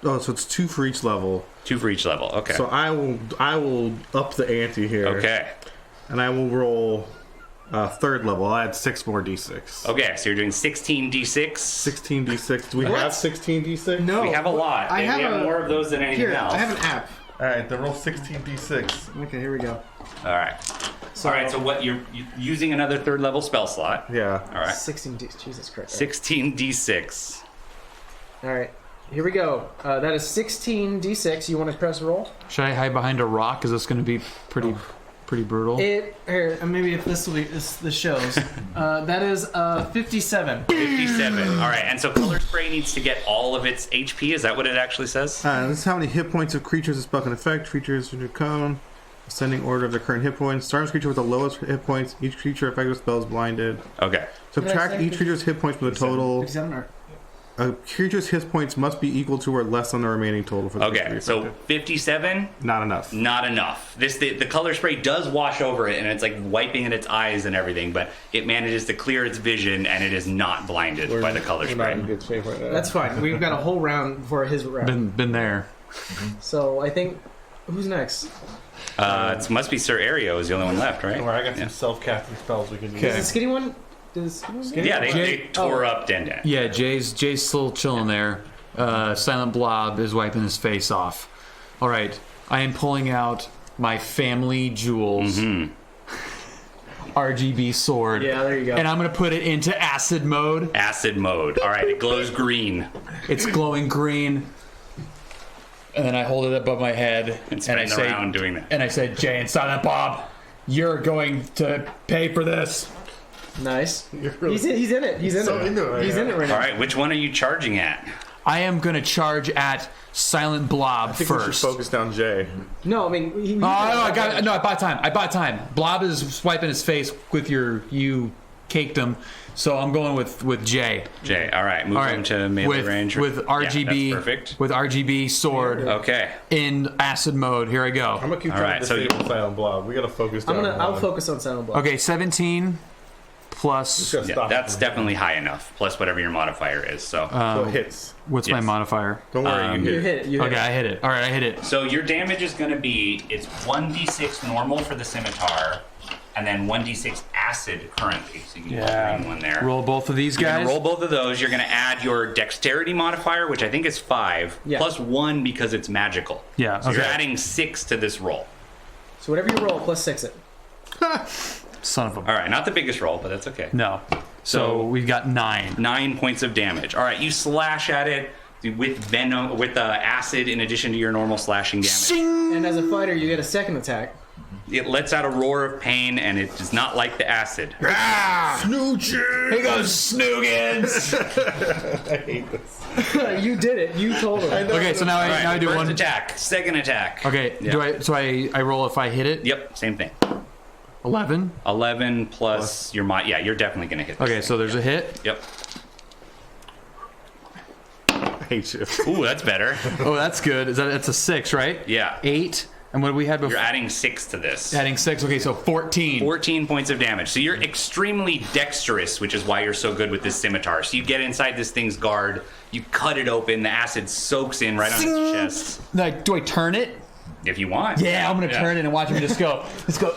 oh, so it's 2 for each level. 2 for each level. Okay. So I will up the ante here. Okay. And I will roll third level. I'll add 6 more d6. Okay, so you're doing 16d6. 16d6. Do we What? have 16d6? No, We have a lot. I We have have more of those than anything Here, else. I have an app. All right, then roll 16d6. Okay, here we go. All right. All right, so what you're using another third level spell slot. Yeah. All right. 16 D. Jesus Christ. 16d6. All right, here we go. That is 16 D6. You want to press roll? Should I hide behind a rock? Is this going to be pretty brutal? It here, maybe if this will be this shows. That is 57. 57. All right, and so Color Spray needs to get all of its HP. Is that what it actually says? This is how many hit points of creatures a spell can affect. Creatures in a cone. Ascending order of the current hit points. Starts creature with the lowest hit points. Each creature affected with spell is blinded. Okay. Subtract say each creature's hit points from the total. 57 or A creature's hit points must be equal to or less than the remaining total for the creature to Okay, be so affected. 57, Not enough. not enough. The Color Spray does wash over it, and it's like wiping at its eyes and everything, but it manages to clear its vision, and it is not blinded by the Color We're not Spray. in good shape right now. That's fine. We've got a whole round before his round. Been there. So I think who's next? It must be Sir Aereo is the only one left, right? Don't worry, I got Yeah. some self-casting spells we can use. Is the skinny one? Does the skinny one? Yeah, they Jay- tore up Denden. Yeah, Jay's still chilling there. Silent Blob is wiping his face off. All right, I am pulling out my family jewels. RGB sword. Yeah, there you go. And I'm gonna put it into acid mode. Acid mode. All right, it glows green. It's glowing green. And then I hold it above my head And I spin around doing that. And I say, Jay and Silent Bob, you're going to pay for this. Nice. really- He's in it. He's in so it. into it right He's now. in it right All now. right, which one are you charging at? I am gonna charge at Silent Blob I think first. we should focus down Jay. No, I mean I bought time. Blob is wiping his face with you caked him. So I'm going with Jay. Jay, all right, move All him right, to melee range. with Yeah, RGB that's perfect. with RGB sword Okay. in acid mode. Here I go. I'm gonna keep All trying right, to so disable Silent Blob. We gotta focus down. I'll focus on Silent Blob. Okay, 17 plus. Yeah, that's definitely high enough, plus whatever your modifier is. So So it hits. What's my Yes. modifier? Don't worry, you You hit. hit it. You hit Okay, it. I hit it. All right, I hit it. So your damage is going to be, it's 1d6 normal for the scimitar, and then 1d6 acid currently. So you can Yeah. green one there. Roll both of these You're gonna guys. roll both of those. You're going to add your dexterity modifier, which I think is 5, Yeah. plus 1 because it's magical. Yeah, So you're okay. adding 6 to this roll. So whatever you roll, plus 6 it. Son of a. All right, not the biggest roll, but that's okay. No. So we've got 9. 9 points of damage. All right, you slash at it with venom, with acid in addition to your normal slashing damage. And as a fighter, you get a second attack. It lets out a roar of pain, and it does not like the acid. Snoochie! Here goes Snoogans. I hate this. You did it. You told him. Okay, so now All right, I do first one. attack, second attack. Okay, Yeah. I roll if I hit it? Yep, same thing. 11. 11 plus your mod. Yeah, you're definitely gonna hit. This Okay, thing. so there's a hit. Yep. I hate you. Ooh, that's better. Oh, that's good. That's a 6, right? Yeah. 8 And what do we had before? You're adding 6 to this. Adding 6. Okay, so 14. 14 points of damage. So you're extremely dexterous, which is why you're so good with this scimitar. So you get inside this thing's guard, you cut it open, the acid soaks in right on its chest. Like, do I turn it? If you want. Yeah, I'm gonna turn it and watch him just go. Let's go.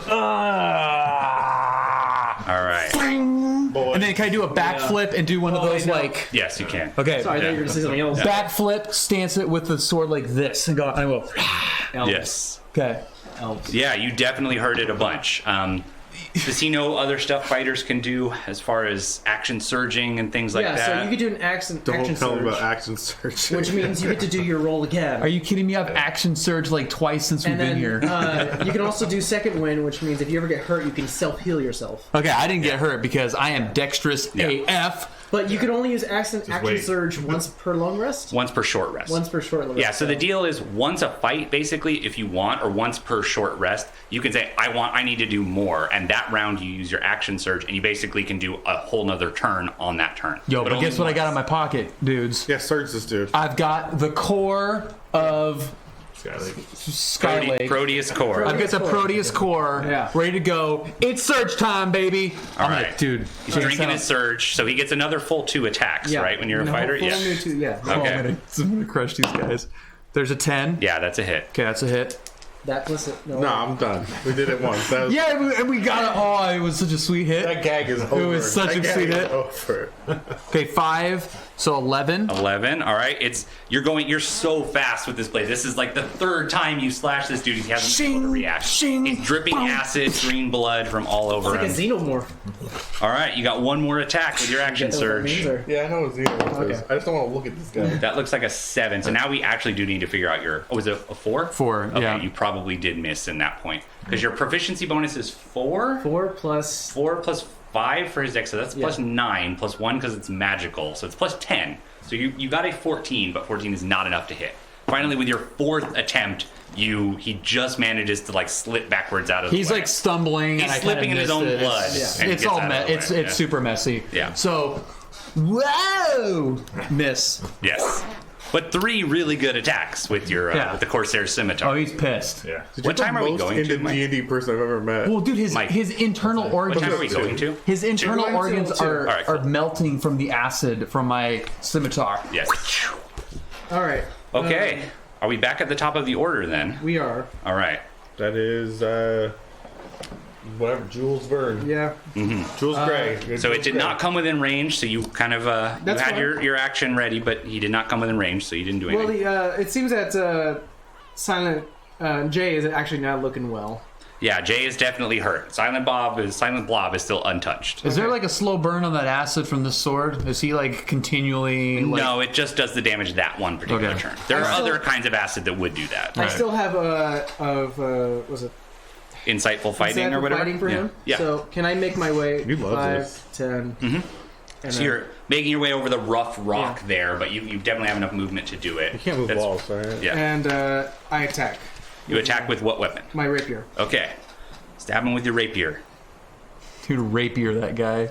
All right. And then can I do a backflip and do one of those like? Yes, you can. Okay. Sorry, I thought you were going to say something else. Backflip, stance it with the sword like this, and go. I will. Yes. Okay. Elves. Yeah, you definitely heard it a bunch. Does he know other stuff fighters can do as far as action surging and things like that? Yeah, so you could do an action Don't tell surge, him about action search. which means you get to do your roll again. Are you kidding me? I've action surged like twice since we've and been then here. You can also do second wind, which means if you ever get hurt, you can self-heal yourself. Okay, I didn't get hurt because I am dexterous AF. But you can only use action wait. surge once per long rest? Once per short rest. Once per short rest. Yeah, so the deal is once a fight, basically, if you want, or once per short rest, you can say, I need to do more, and that round you use your action surge, and you basically can do a whole nother turn on that turn. Yo, but only guess what I once. got in my pocket, dudes? Yeah, search this dude. I've got the core of Skylake. Proteus core. I've got the Proteus core ready to go. It's surge time, baby. All I'm right. like, dude. He's drinking his surge, so he gets another full 2 attacks, right, when you're a fighter? Full Yeah. new two, yeah. Okay. I'm gonna crush these guys. There's a 10. Yeah, that's a hit. Okay, that's a hit. That plus it. No, No, I'm done. We did it once. That was, Yeah, and we got it. Oh, it was such a sweet hit. that gag is over. was such That a gag sweet is hit. Over. Okay, 5. So 11. 11. All right. You're so fast with this blade. This is like the 3rd time you slash this dude. He hasn't been able to react. He's dripping acid, green blood from all over like a him. xenomorph. All right. You got one more attack with your action Get what that means, surge. or- Yeah, I know what Xenomorph is. I just don't want to look at this guy. That looks like a 7. So now we actually do need to figure out your. Oh, was it a 4? 4, Okay, yeah. you probably did miss in that point because your proficiency bonus is 4. 4 plus... 4 plus 5 for his dex, so that's plus 9 plus 1 because it's magical, so it's plus 10. So you got a 14, but 14 is not enough to hit. Finally, with your 4th attempt, he just manages to like slip backwards out of the way. He's like stumbling. He's and I slipping in kinda his own missed it. blood. It's, and it's gets all out of the it's way. it's super messy. Yeah. So, whoa, miss. Yes. But 3 really good attacks with your with the Corsair scimitar. Oh, he's pissed. Yeah. What time are we going to, Into Mike? D&D person I've ever met. Well, dude, Mike. his internal organs. What time are we going to? His internal Two. organs Two. are, All right, cool. are melting from the acid from my scimitar. Yes. All right. Okay. Are we back at the top of the order then? We are. All right. That is whatever Jules Verne. Yeah. Jules Gray. So it did not come within range, so you kind of you That's had fine. your action ready, but he did not come within range, so you didn't do anything. Well, it seems that Silent Jay is actually not looking well. Yeah, Jay is definitely hurt. Silent Blob is still untouched. Is there like a slow burn on that acid from this sword? Is he like continually? Like, No, it just does the damage that one particular Okay. turn. There are I still- other kinds of acid that would do that. I still have was it Insightful fighting or Insightful whatever. fighting for him? Yeah. So can I make my way He loves 5, this. 10? And So then- you're making your way over the rough rock Yeah. there, but you definitely have enough movement to do it. You can't move That's- walls, right? Yeah. And I attack You attack with what weapon? my rapier. Okay. Stab him with your rapier. Dude, rapier that guy.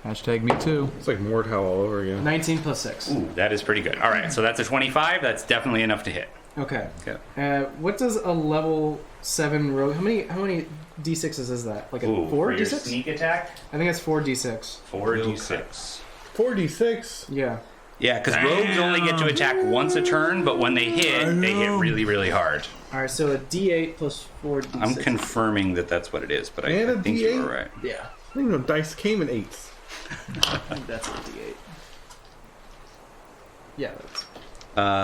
Hashtag me too. It's like Mordhau all over again. 19 plus 6. Ooh, that is pretty good. All right, so that's a 25. That's definitely enough to hit. Okay. Okay. What does a level 7 rogue? How many d6s is that? Like a Ooh, 4 for your d6? sneak attack, I think it's 4 d6. 4d6. 46. Yeah. Yeah, because rogues only get to attack once a turn, but when they hit really, really hard. All right, so a d8 plus 4 d6. I'm confirming that that's what it is, but And I a think you D8? were right. Yeah, I didn't even know dice came in 8s. that's a d8. Yeah. That's...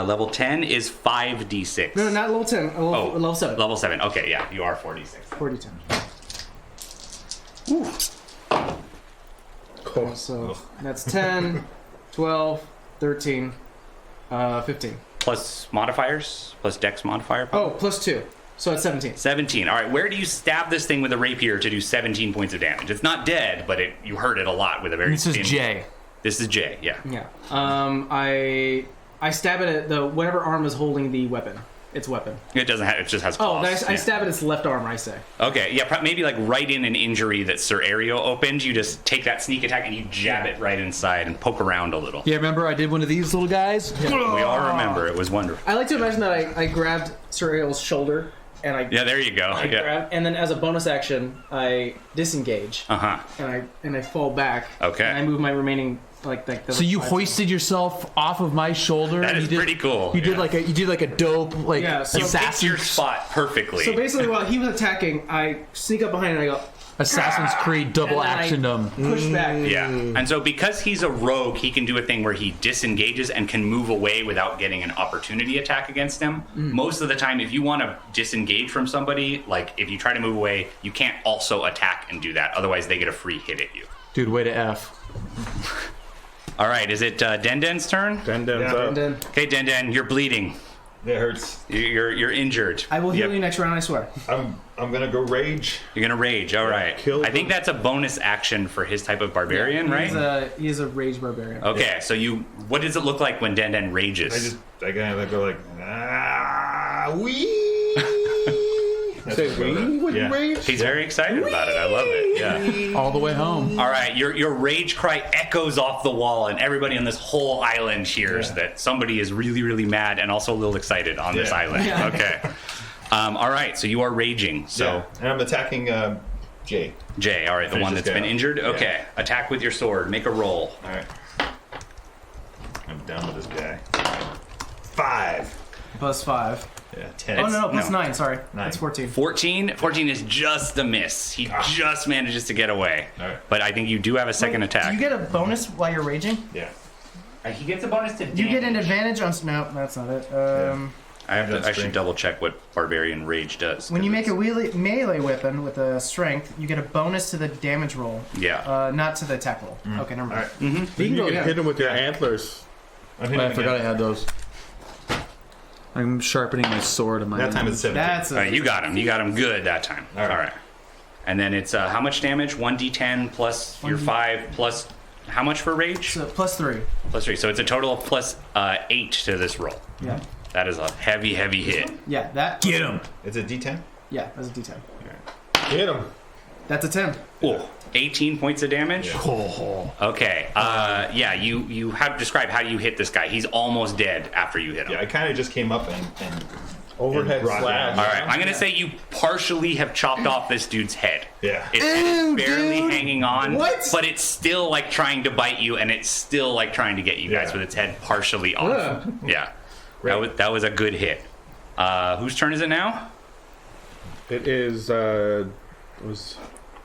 Level 10 is 5d6. No, not level 10. Level 7. Level 7. Okay, yeah, you are 4d6. 40 Cool. So that's 10, 12, 13, 15. Plus modifiers? Plus dex modifier? Oh, plus 2. So it's 17. 17. All right, where do you stab this thing with a rapier to do 17 points of damage? It's not dead, but you hurt it a lot with a very This is thin- Jay. This is Jay, yeah. Yeah. I stab it at the whatever arm is holding the weapon. Its weapon. It doesn't have, it just has Oh, claws. I stab at its left arm, I say. Okay, yeah, maybe like right in an injury that Sir Ario opened, you just take that sneak attack and you jab it right inside and poke around a little. Yeah, remember I did one of these little guys? We all remember, it was wonderful. I like to imagine that I grabbed Sir Ariel's shoulder and I Yeah, there you go. I Yeah. grab, and then as a bonus action, I disengage Uh-huh. and I fall back. Okay. And I move my remaining the. So you hoisted yourself off of my shoulder. That is pretty cool. You did Yeah. like a dope like Yeah, so- You picked assassin. your spot perfectly. So basically, while he was attacking, I sneak up behind and I go Assassin's Creed double and then I actioned him. push back. Yeah, and so because he's a rogue, he can do a thing where he disengages and can move away without getting an opportunity attack against him. Most of the time, if you want to disengage from somebody, like if you try to move away, you can't also attack and do that. Otherwise, they get a free hit at you. Dude, way to F. All right, is it Denden's turn? Denden's Yeah. up. And then Okay, Denden, you're bleeding. That hurts. You're injured. I will heal Yep. you next round. I swear. I'm gonna go rage. You're gonna rage. All right. kill I think them. that's a bonus action for his type of barbarian, right? He is a rage barbarian. Okay, so what does it look like when Denden rages? I kind of go like wee. That's Say what I go we with. with Yeah. rage? He's very excited about it. I love it. Yeah. All the way home. All right, your rage cry echoes off the wall, and everybody on this whole island hears that somebody is really, really mad and also a little excited on this Yeah. island. Yeah. Okay. All right, so you are raging. So Yeah. And I'm attacking Jay. Jay, all right, the Finish one this that's guy been off. injured. Yeah. Okay, attack with your sword. Make a roll. All right. I'm done with this guy. 5. +5. Yeah, 10. Oh no, no. +9. Sorry, 9. that's 14. 14 is just a miss. He just manages to get away. All right. But I think you do have a second Wait, attack. Do you get a bonus while you're raging? Yeah. He gets a bonus to Do you get an advantage on? No, that's not it. I should strength. double check what barbarian rage does. When you make a 'cause melee weapon with a strength, you get a bonus to the damage roll. Yeah. Not to the attack roll. Okay, never All mind. right. You go, can yeah. hit him with your antlers. I'm hitting I him forgot I again. had those. I'm sharpening my sword in my That time it's 17. That's All right, you got him. You got him good that time. All right. All right. And then it's how much damage? 1d10 plus your 5 plus how much for rage? so +3. Plus 3. So it's a total of plus 8 to this roll. Yeah. That is a heavy, heavy hit. Yeah, that. Get him. It's a D10? Yeah, that's a D10. Hit him. That's a 10. Oh, 18 points of damage? Yeah. Oh. Okay. Yeah, you have to describe how you hit this guy. He's almost dead after you hit him. Yeah, I kind of just came up and Overhead brought slash. down. All right, I'm gonna say you partially have chopped off this dude's head. Yeah. Its head Ew, is barely dude. hanging on, What? but it's still like trying to bite you, and it's still like trying to get you guys Yeah. with its head partially off. Yeah, that was a good hit. Whose turn is it now? It is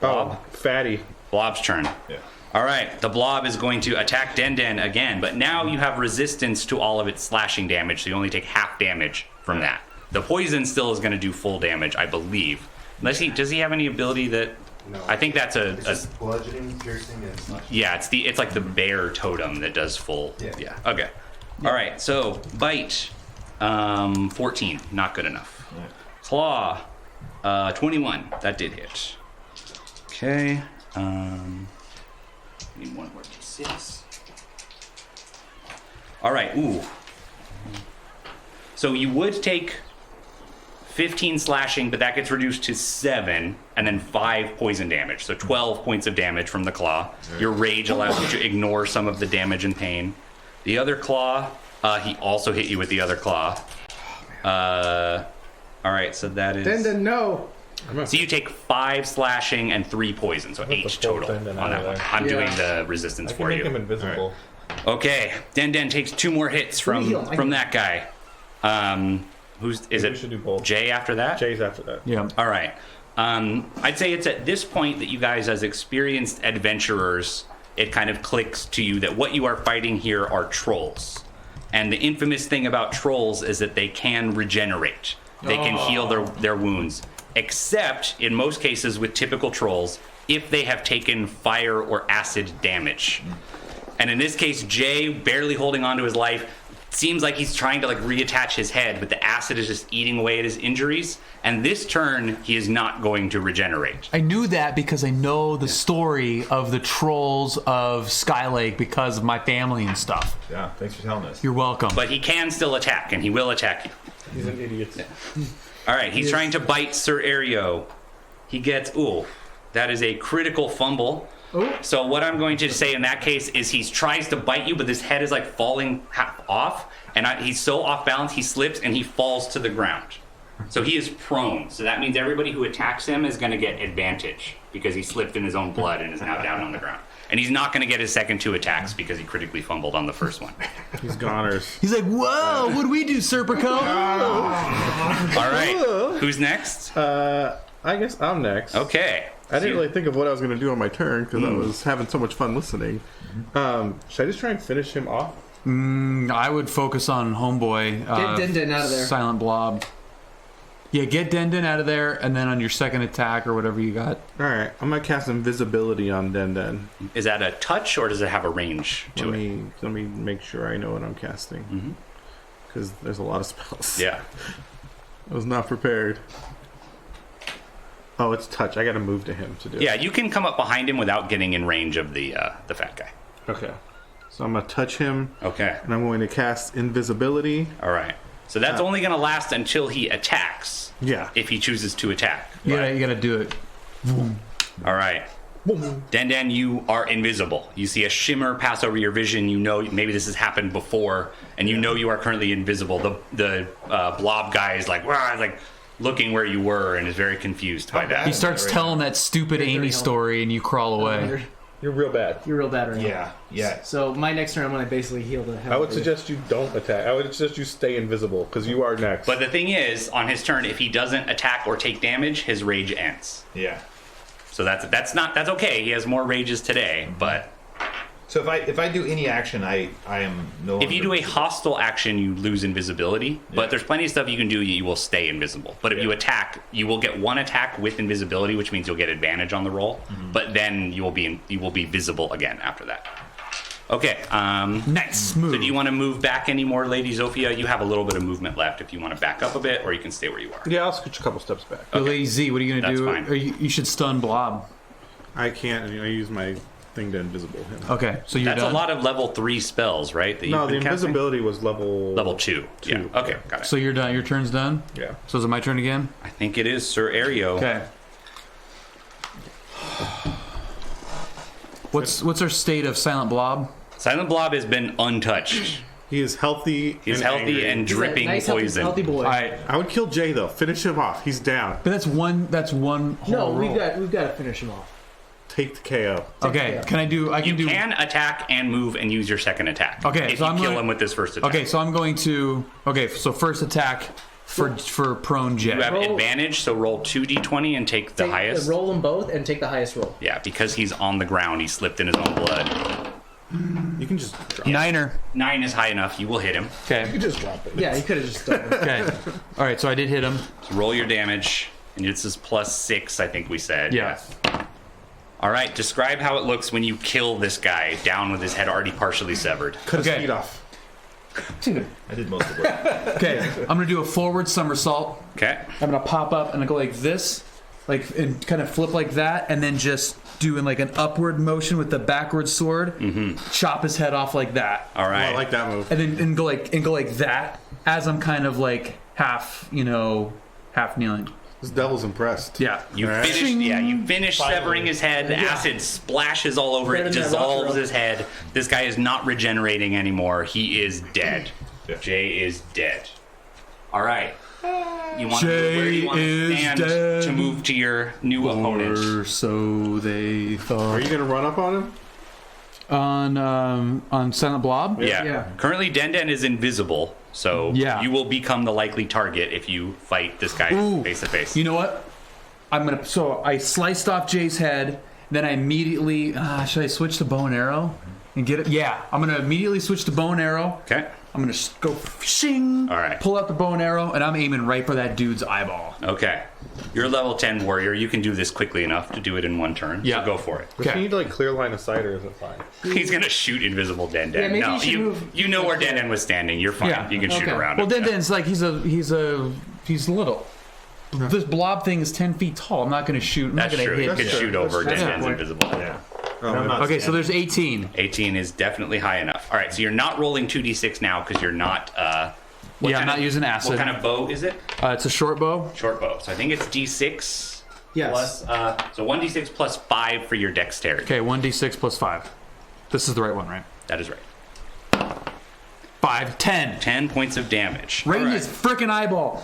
Blob? Fatty. Blob's turn. Yeah. All right, the blob is going to attack Denden again, but now you have resistance to all of its slashing damage, so you only take half damage from that. The poison still is going to do full damage, I believe. Does he have any ability that? No. I think that's It's just bludgeoning, piercing, and slashing. yeah. It's like the bear totem that does full. Yeah. Okay. All right. So bite, 14, not good enough. Claw, 21, that did hit. Okay. Need one more d6. All right. Ooh. So you would take 15 slashing, but that gets reduced to 7, and then 5 poison damage. So 12 points of damage from the claw. Your rage allows you to ignore some of the damage and pain. The other claw, he also hit you with the other claw. All right, so that is. Then no. So you take 5 slashing and 3 poison, so 8 the full total Denden on out that of one. there. I'm doing Yeah. the resistance I can for make you. him invisible. Okay, Den takes 2 more hits from heal. I can- that guy. Who's is Maybe we should do it? both. Jay after that. Jay's after that. Yeah. All right. I'd say it's at this point that you guys, as experienced adventurers, it kind of clicks to you that what you are fighting here are trolls. And the infamous thing about trolls is that they can regenerate. They can heal their wounds. Except, in most cases with typical trolls, if they have taken fire or acid damage. And in this case, Jay, barely holding on to his life, seems like he's trying to like reattach his head, but the acid is just eating away at his injuries. And this turn, he is not going to regenerate. I knew that because I know the story of the trolls of Skylake because of my family and stuff. Yeah, thanks for telling us. You're welcome. But he can still attack, and he will attack you. He's an idiot. All right, he's trying to bite Sir Aereo. He gets, that is a critical fumble. So what I'm going to say in that case is he tries to bite you, but his head is like falling half off, and he's so off balance he slips and he falls to the ground. So he is prone. So that means everybody who attacks him is going to get advantage because he slipped in his own blood and is now down on the ground. And he's not going to get his second 2 attacks because he critically fumbled on the first one. He's goners. He's like, whoa, what'd we do, Serpico? All right. Who's next? I guess I'm next. Okay. I didn't really think of what I was going to do on my turn because I was having so much fun listening. Should I just try and finish him off? I would focus on Homeboy. Get Den out of there. Silent Blob. Yeah, get Den out of there, and then on your second attack or whatever you got. All right, I'm going to cast Invisibility on Den. Is that a touch or does it have a range to it? Let me make sure I know what I'm casting. Because there's a lot of spells. Yeah. I was not prepared. Oh, it's touch. I got to move to him to do it. Yeah, you can come up behind him without getting in range of the fat guy. Okay. So I'm going to touch him. Okay. And I'm going to cast Invisibility. All right. So that's only going to last until he attacks. Yeah. If he chooses to attack. You gotta do it. All right. Den, you are invisible. You see a shimmer pass over your vision. You know maybe this has happened before, and you know you are currently invisible. The blob guy is like, "Wah," like looking where you were and is very confused by that. He starts telling that stupid Amy story, and you crawl away. You're real bad. You're real bad right now. Yeah. So my next turn, I'm going to basically heal the hell. I would out of you. suggest you don't attack. I would suggest you stay invisible because you are next. But the thing is, on his turn, if he doesn't attack or take damage, his rage ends. Yeah. So that's okay. He has more rages today, but So if I do any action, I am no longer... if you do a hostile action, you lose invisibility. But there's plenty of stuff you can do. You will stay invisible. But if you attack, you will get 1 attack with invisibility, which means you'll get advantage on the roll. But then you will be visible again after that. Okay. Nice move. So do you want to move back any more, Lady Zofia? You have a little bit of movement left if you want to back up a bit, or you can stay where you are. Yeah, I'll scooch a couple steps back. Okay. Lady Z, what are you gonna do? That's fine. Or you should stun Blob. I can't. I use my thing to invisible him. Okay, so you're That's done. a lot of level 3 spells, right? That No, you've the been casting? invisibility was level 2. Yeah. Okay, got it. So you're done. Your turn's done. Yeah. So is it my turn again? I think it is Sir Aereo. Okay. What's our state of Silent Blob? Silent Blob has been untouched. He is healthy. He's and healthy angry. and He's a dripping nice, poison. healthy boy. All right, I would kill Jay though. Finish him off. He's down. but that's one. That's one. Whole No, roll. we've got to finish him off. Take the KO. Okay, Yeah. can I do? I can You do. can attack and move and use your second attack. Okay, if so you I'm kill going- him with this first attack. Okay, so I'm going to. Okay, so first attack for prone Jay. You have Roll- advantage, so roll 2d20 and take the highest. Roll them both and take the highest roll. Yeah, because he's on the ground, he slipped in his own blood. You can just drop. Niner. 9 is high enough, you will hit him. You Okay. can just drop it. Yeah, he could have just done it. Okay. All right, so I did hit him. So roll your damage, and this is +6, I think we said. Yeah. All right, describe how it looks when you kill this guy down with his head already partially severed. Cut his Okay. feet off. I did most of it. Okay, I'm gonna do a forward somersault. Okay. I'm gonna pop up and I go like this, like and kind of flip like that, and then just doing like an upward motion with the backward sword, chop his head off like that, All Oh, right. I like that move. and then and go like that as I'm kind of like half kneeling. This devil's impressed. Yeah. You All right. finish severing his head. The acid splashes all over it, Better than that dissolves rock his head. This guy is not regenerating anymore. He is dead. Jay is dead. All right. You want Jay where do you want to is stand dead. to move to your new opponent? Or so they Are thought. you gonna run up on him? On Silent Blob? Yeah. Yeah. Currently, Den is invisible, so Yeah. you will become the likely target if you fight this guy Ooh. face to face. You know what? So I sliced off Jay's head, then I immediately should I switch to bow and arrow and get it? Yeah, I'm gonna immediately switch to bow and arrow. Okay. I'm gonna go shing. All right. Pull out the bow and arrow, and I'm aiming right for that dude's eyeball. Okay. You're a level 10 warrior. You can do this quickly enough to do it in one turn. Yeah. So go for it. Does Okay. he need like clear line of sight, or is it fine? He's gonna shoot invisible Den. Yeah, maybe no, you should move- you know where Den was standing. You're fine. Yeah. You can shoot Okay. around Well, him. Den's like he's little. This blob thing is 10 feet tall. I'm not gonna shoot. I'm That's not gonna true. You hit. could That's shoot true. over. That's Den's true. invisible. Yeah. Oh, I'm not Okay, so standing. there's 18. 18 is definitely high enough. All right, so you're not rolling 2d6 now because you're not. What Yeah, I'm kind not of- using acid. What kind of bow is it? It's a short bow. Short bow. So I think it's d6 Yes. plus. So 1d6 plus 5 for your dexterity. Okay, 1d6 plus 5. This is the right one, right? That is right. 5, 10. 10 points of damage. Right in All his freaking eyeball.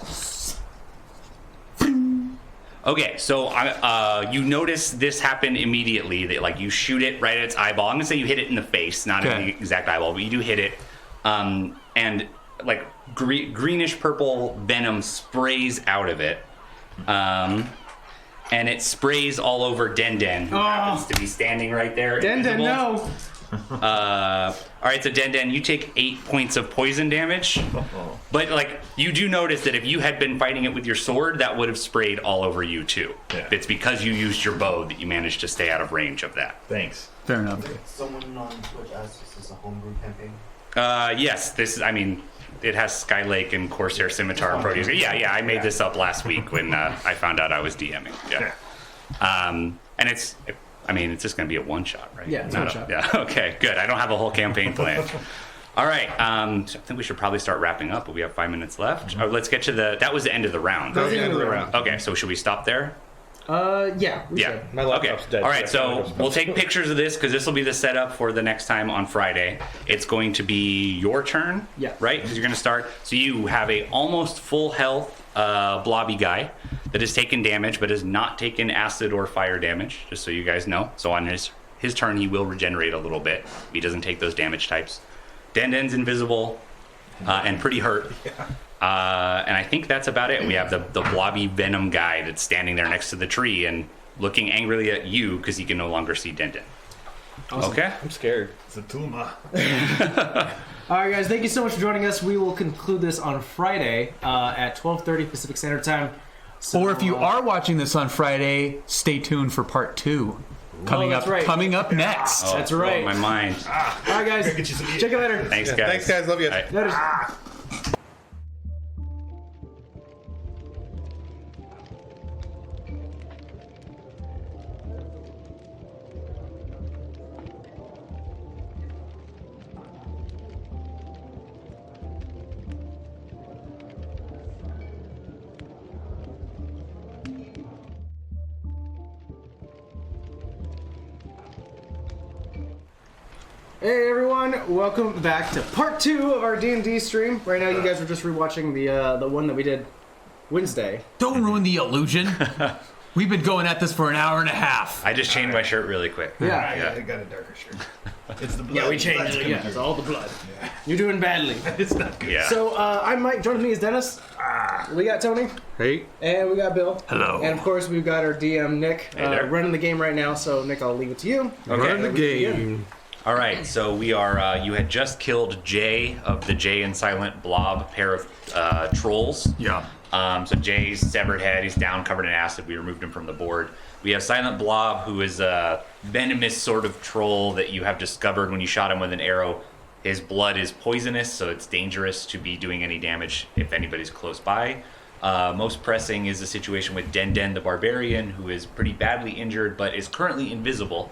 Okay, so you notice this happen immediately. That like you shoot it right at its eyeball. I'm gonna say you hit it in the face, not in the exact eyeball, but you do hit it, and like greenish purple venom sprays out of it, and it sprays all over Den, who happens to be standing right there. Den, no. All right, so Den, you take 8 points of poison damage. But like you do notice that if you had been fighting it with your sword, that would have sprayed all over you too. Yeah. It's because you used your bow that you managed to stay out of range of that. Thanks. Fair enough. Someone on Twitch asked, is this a homebrew campaign? Yes, this is. I mean, it has Skylake and Corsair Scimitar and Proteus. Yeah. I made this up last week when I found out I was DMing. Yeah. And it's. I mean, it's just going to be a one-shot, right? Yeah, it's a one-shot. Yeah, okay, good. I don't have a whole campaign plan. All right, so I think we should probably start wrapping up, but we have 5 minutes left. Let's get to that was the end of the round. That was the end of the round. Okay, so should we stop there? Yeah. We Yeah. should. My laptop's dead. All right, so we'll take pictures of this because this will be the setup for the next time on Friday. It's going to be your turn, Yeah. right? Because you're going to start. So you have a almost full health blobby guy that has taken damage but has not taken acid or fire damage, just so you guys know. So on his turn, he will regenerate a little bit if he doesn't take those damage types. Denden's invisible and pretty hurt. And I think that's about it. We have the blobby venom guy that's standing there next to the tree and looking angrily at you because he can no longer see Den. Awesome. Okay? I'm scared. It's a Tuma. All right, guys. Thank you so much for joining us. We will conclude this on Friday at 12:30 Pacific Standard Time. So, Or if you are watching this on Friday, stay tuned for part 2 coming that's up. right. Coming up next. Oh, That's right. My mind. all right, guys. Get you some Check you later. Thanks, guys. Thanks, guys. Love you. Bye. Later. Hey everyone, welcome back to part 2 of our D&D stream. Right now you guys are just rewatching the one that we did Wednesday. Don't ruin the illusion. We've been going at this for an hour and a half. I just changed my shirt really quick. Yeah. I got a darker shirt. It's the blood. Yeah, we changed Blood's it. coming Yeah, through. it's all the blood. You're doing badly. It's not good. Yeah. So I'm Mike, joining me is Dennis. We got Tony, Hey. and we got Bill. Hello. And of course we've got our DM Nick there. running the game right now. So Nick, I'll leave it to you. Run the game. All right, so we are. You had just killed Jay of the Jay and Silent Blob pair of trolls. Yeah. So Jay's severed head, he's down, covered in acid. We removed him from the board. We have Silent Blob, who is a venomous sort of troll that you have discovered when you shot him with an arrow. His blood is poisonous, so it's dangerous to be doing any damage if anybody's close by. Most pressing is the situation with Den the Barbarian, who is pretty badly injured but is currently invisible.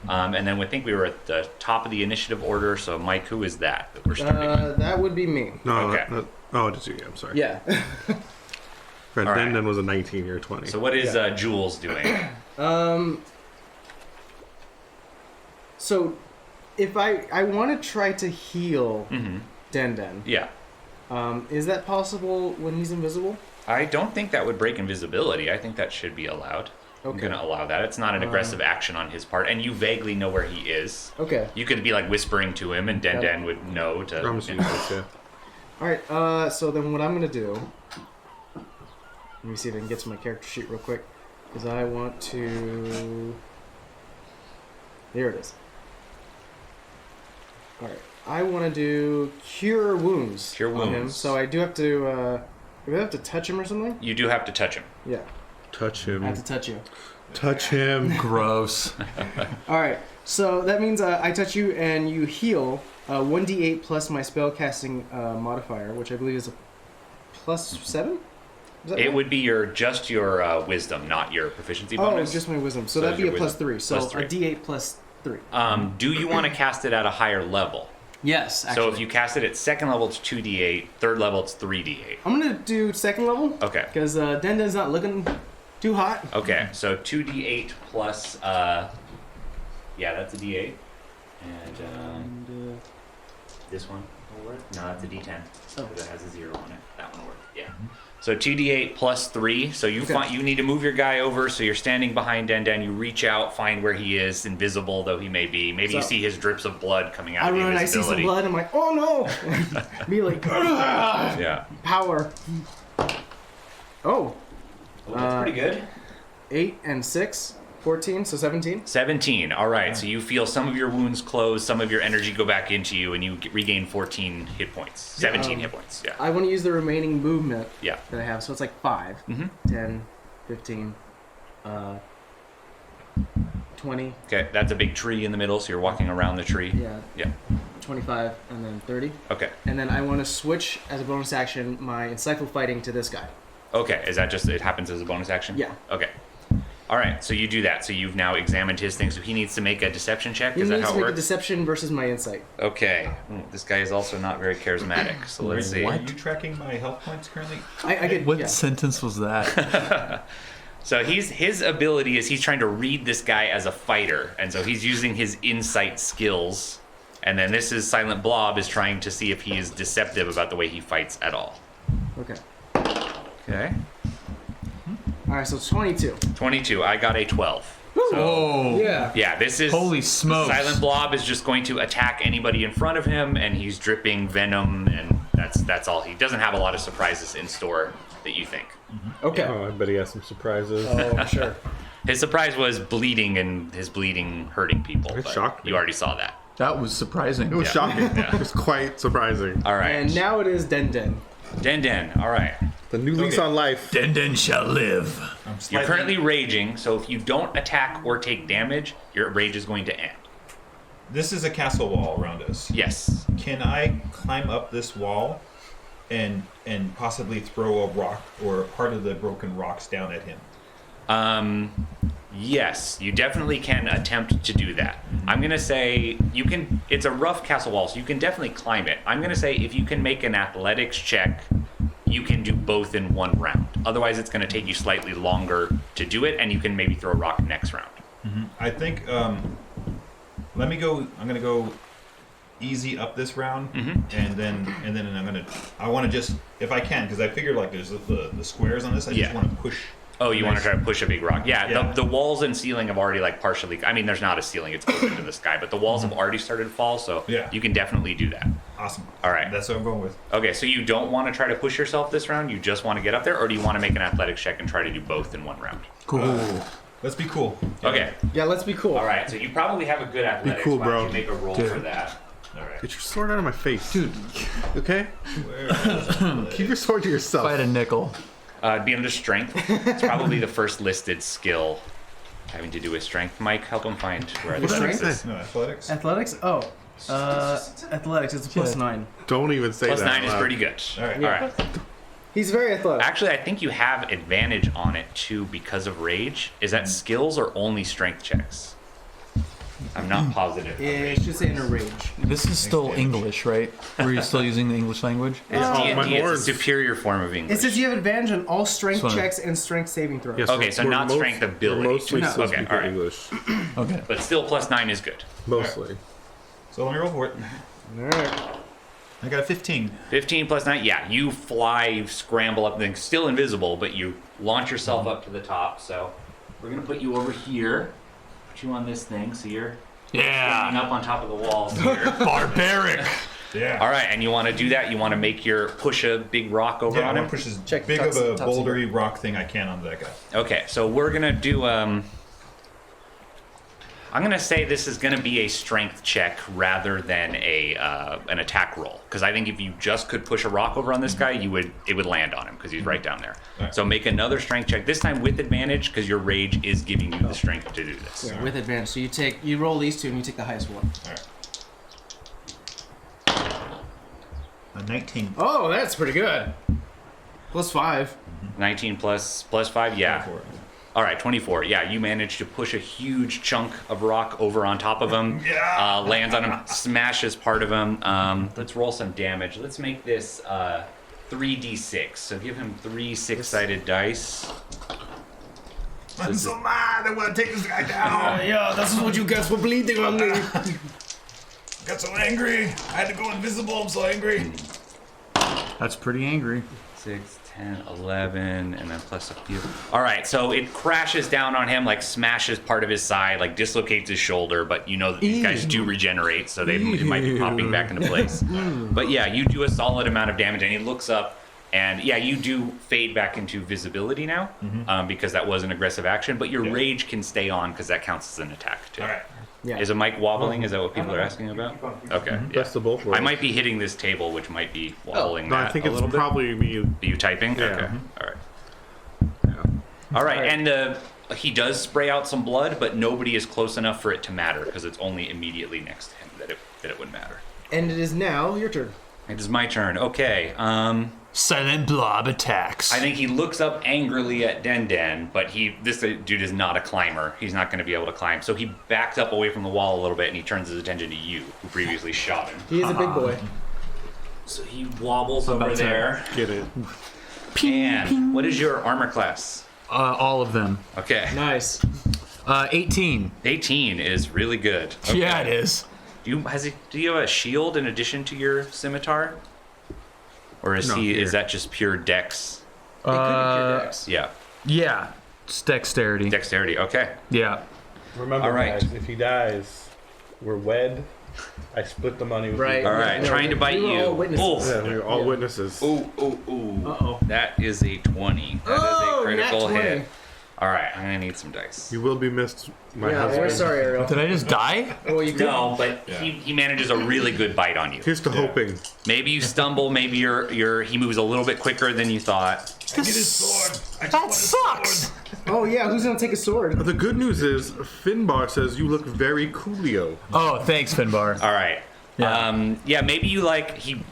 And then we think we were at the top of the initiative order. So, Mike, who is that we're starting? That would be me. No, Okay. oh, did you? I'm sorry. Yeah. Fred All right. Denden was a 19 or 20. So, what is Jules doing? So if I want to try to heal Den, Yeah. is that possible when he's invisible? I don't think that would break invisibility. I think that should be allowed. I'm Okay. going to allow that. It's not an aggressive action on his part. And you vaguely know where he is. Okay. You could be like whispering to him, and Den would know to. Promise you this, yeah. All right. So then what I'm gonna do? Let me see if I can get to my character sheet real quick, because I want to. Here it is. All right. I want to do cure wounds. Cure on him. wounds. So I do have to. Do I have to touch him or something? You do have to touch him. Yeah. Touch I have him. to touch you. Touch him. Gross. All right. So that means I touch you and you heal 1d8 plus my spellcasting modifier, which I believe is a +7. Is that It right? would be your wisdom, not your proficiency Oh, bonus. just my wisdom. So So that'd be a your wisdom. +3. So +3. a d8 +3. Do you want to cast it at a higher level? Yes. Actually. So if you cast it at second level, it's 2d8. Third level, it's 3d8. I'm gonna do second level. Okay. Because Denden's not looking too hot. Okay, so 2d8 plus, yeah, that's a d8. And this one. will work. No, that's a D10 Oh. because it has a 0 on it. That one will work. Yeah. So 2d8 plus 3. So you you need to move your guy over. So you're standing behind Den. You reach out, find where he is, invisible though he may be. Maybe you see his drips of blood coming out I of the run, I see some blood, I'm like, oh no! Me like, Yeah. power. Oh, Oh, that's pretty good. 8 and 6, 14, so 17. 17. All right. So you feel some of your wounds close, some of your energy go back into you, and you regain 14 hit points. 17 hit points. Yeah. I want to use the remaining movement Yeah. that I have, so it's like 5, 10, 15, 20, Okay. That's a big tree in the middle, so you're walking around the tree. yeah, Yeah. 25, and then 30. Okay. And then I want to switch as a bonus action my Insightful Fighting to this guy. Okay. Is that just it happens as a bonus action? Yeah. Okay. All right. So you do that. So you've now examined his thing. So he needs to make a deception check. He Is that needs how to it make a works? deception versus my insight. Okay. This guy is also not very charismatic. So let's see. Are you tracking my health points currently? I get What yeah. sentence was that? So his ability is he's trying to read this guy as a fighter, and so he's using his insight skills. And then this is Silent Blob is trying to see if he is deceptive about the way he fights at all. Okay. Okay. All right, so it's 22. 22. I got a 12. Oh. Yeah. Yeah, this is Holy smokes. Silent Blob is just going to attack anybody in front of him, and he's dripping venom, and that's all. He doesn't have a lot of surprises in store that you think. Okay. Oh, I bet he has some surprises. Oh, sure. His surprise was bleeding, and his bleeding hurting people. It but shocked me. You already saw that. That was surprising. It was shocking. It was quite surprising. All right. And now it is Den. Den. All right. The new lease on life. Den shall live. I'm You're slightly- currently raging, so if you don't attack or take damage, your rage is going to end. This is a castle wall around us. Yes. Can I climb up this wall and possibly throw a rock or a part of the broken rocks down at him? Yes, you definitely can attempt to do that. I'm going to say you can, it's a rough castle wall, so you can definitely climb it. I'm going to say if you can make an athletics check, you can do both in one round. Otherwise, it's going to take you slightly longer to do it, and you can maybe throw a rock next round. I think. Let me go. I'm gonna go easy up this round, and then I want to just, if I can, because I figure like there's the squares on this. I just Yeah. want to push. Oh, you want to try to push a big rock? Yeah, Yeah. The walls and ceiling have already like partially. I mean, there's not a ceiling; it's open to the sky, but the walls have already started to fall. So Yeah. you can definitely do that. Awesome. All right. That's what I'm going with. Okay, so you don't want to try to push yourself this round. You just want to get up there, or do you want to make an athletics check and try to do both in one round? Cool. Let's be cool. Okay. Yeah, let's be cool. All right. So you probably have a good athletics. cool, Why don't bro. you make a roll Dude. for that? All right. Get your sword out of my face. Dude, Okay? Keep your sword to yourself. if I had a nickel. It'd be under strength. It's probably the first listed skill having to do with strength. Mike, help him find where the What's strength strength? is. No athletics. Athletics? Oh. Athletics, it's a plus 9. Don't even say Plus that. 9 is out loud. pretty good. All right. All right. He's very athletic. Actually, I think you have advantage on it too because of rage. Is that skills or only strength checks? I'm not positive. on It rage. should say inner rage. This is still English, right? Were you still using the English language? It's Oh, D&D, my it's a horns. superior form of English. It says you have advantage on all strength Sorry. checks and strength saving throws. Yes, Okay, so we're not strength ability. We're mostly No. still Okay, speaking all right. English. Okay. But still, plus 9 is good. Mostly. So let me roll for it. Alright. I got a 15. 15 plus 9, yeah, you fly, you scramble up, then still invisible, but you launch yourself up to the top. So we're gonna put you over here, put you on this thing, so you're standing Yeah. up on top of the walls here. Barbaric. Yeah. All right, and you want to do that? You want to make your push a big rock over Yeah, I on want him? to push as Check big top- of a top bouldery rock thing I can onto that guy. Okay, so we're gonna do. I'm gonna say this is gonna be a strength check rather than a an attack roll, because I think if you just could push a rock over on this guy, it would land on him because he's right down there. Right. So make another strength check this time with advantage because your rage is giving you the strength to do this. Yeah, with advantage. So you roll these two and you take the highest one. All right. A 19. Oh, that's pretty good. Plus 5. 19 plus 5, yeah. 24. All right, 24. Yeah, you managed to push a huge chunk of rock over on top of him. Yeah. Lands on him, smashes part of him. Let's roll some damage. Let's make this 3d6. So give him 3 6-sided dice. I'm so mad. I want to take this guy down. Yeah, this is what you get for bleeding on me. Got so angry. I had to go invisible. I'm so angry. That's pretty angry. 6, 10, 11, and then plus a few. All right, so it crashes down on him, like smashes part of his side, like dislocates his shoulder. But you know that these guys do regenerate, so it might be popping back into place. But yeah, you do a solid amount of damage, and he looks up, and yeah, you do fade back into visibility now, because that was an aggressive action. But your rage can stay on because that counts as an attack too. All right. Yeah. Is a mic wobbling? Is that what people are asking about? Okay. Yeah. That's the both. I might be hitting this table, which might be wobbling No, that I think a it's little bit. probably me. Are you typing? Yeah. Okay. All right. All right. And he does spray out some blood, but nobody is close enough for it to matter because it's only immediately next to him that it would matter. And it is now your turn. It is my turn. Okay. Silent blob attacks. I think he looks up angrily at Den, but this dude is not a climber. He's not going to be able to climb. So he backs up away from the wall a little bit, and he turns his attention to you, who previously shot him. He is a big boy. So he wobbles over there. Get it. And what is your armor class? All of them. Okay. Nice. 18. 18 is really good. Okay. Yeah, it is. Do you have a shield in addition to your scimitar? Or is No, here. is that just pure dex? It could be pure dex. Yeah. Yeah. It's dexterity. Dexterity, okay. Yeah. Remember, All right. guys, if he dies, we're wed. I split the money with Right. you. All right, No, trying to bite we were you. all witnesses. Yeah, we're all witnesses. Ooh. Uh-oh. That is a 20. That is Oh, a critical nat 20. hit. All right, I'm going to need some dice. You will be missed, my Yeah, husband. we're sorry, Ariel. Did I just die? Oh, you could. No, but he manages a really good bite on you. Here's to hoping. Maybe you stumble, maybe he moves a little bit quicker than you thought. Get his sword. I just That want his sucks. sword. Oh, yeah, who's going to take a sword? The good news is, Finbar says you look very coolio. Oh, thanks, Finbar. All right. Yeah. Maybe you he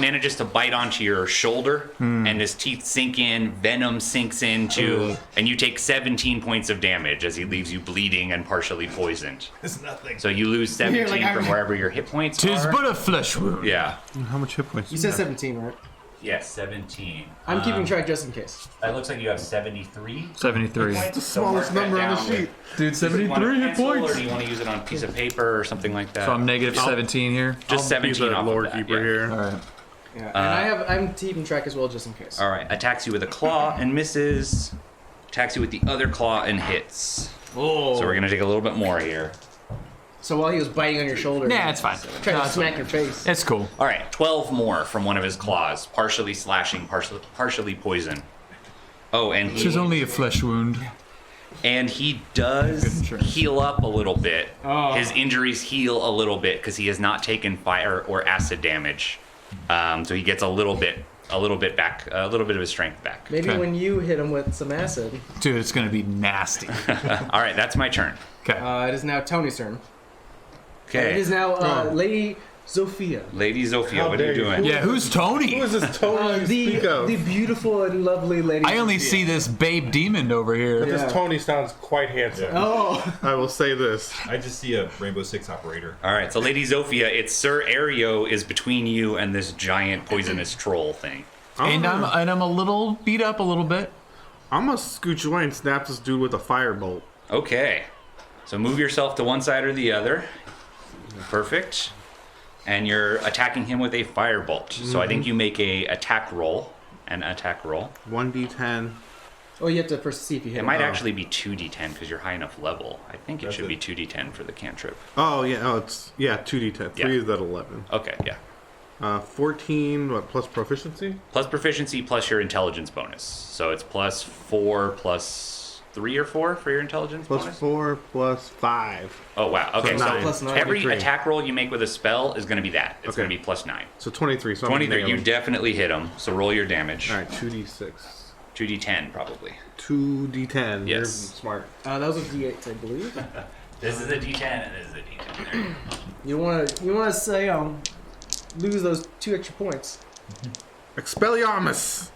manages to bite onto your shoulder, and his teeth sink in, venom sinks into, and you take 17 points of damage as he leaves you bleeding and partially poisoned. It's nothing. So you lose 17 like, from wherever your hit points Tis are. but a flesh wound. Yeah. How much hit points? You said 17, right? Yes, 17. I'm keeping track just in case. That looks like you have 73. 73. The smallest number on the sheet. Dude, Do you want a 73 hit pencil, points. or do you want to use it on a piece of paper or something like that? So I'm negative 17 here. just I'll be 17 the off lore of that, keeper yeah. here. All right. Yeah, and I'm keeping track as well just in case. All right, attacks you with a claw and misses. Attacks you with the other claw and hits. Oh. So we're gonna take a little bit more here. So while he was biting on your shoulder, Nah, it's fine. trying No, to it's smack your face. It's cool. All right, 12 more from one of his claws, partially slashing, partially poison. Oh, and This is only a flesh wound. he does heal up a little bit. Oh. His injuries heal a little bit because he has not taken fire or acid damage. So he gets a little bit back, a little bit of his strength back. Maybe Okay. when you hit him with some acid. Dude, it's gonna be nasty. All right, that's my turn. Okay. It is now Tony's turn. It Okay, is now Lady Sophia. Lady Zofia, How what are you dare you. doing? Yeah, who's Tony? Who is this Tony you speak of? The beautiful and lovely Lady I only Sophia. see this babe demon over here. Yeah. This Tony sounds quite handsome. Oh, I will say this. I just see a Rainbow Six operator. All right, so Lady Zofia, it's Sir Ario is between you and this giant poisonous troll thing. And I'm a little beat up a little bit. I'm gonna scooch away and snap this dude with a firebolt. Okay, so move yourself to one side or the other. Perfect. And you're attacking him with a firebolt. So I think you make an attack roll. 1d10. oh, you have to first see if you hit It him. might actually be 2d10 because you're high enough level. I think it That's should be it. 2d10 for the cantrip. Oh yeah. Oh, it's 2d10. 3 Yeah. is at 11. Okay, yeah. 14. What plus proficiency? Plus proficiency plus your intelligence bonus. So it's plus 4 plus 3 or 4 for your intelligence Plus bonus? 4 plus 5. Oh, wow. Okay, So so, nine. Plus nine. every 23. attack roll you make with a spell is going to be that. It's Okay. going to be plus 9. So 23. So I'm 23, gonna you nail him. definitely hit him. So roll your damage. All right. 2d6. 2d10 probably. 2d10. You're Yes. smart. That was a D8, I believe. This is a d10 and this is a d10. You want to say lose those 2 extra points. Expelliarmus.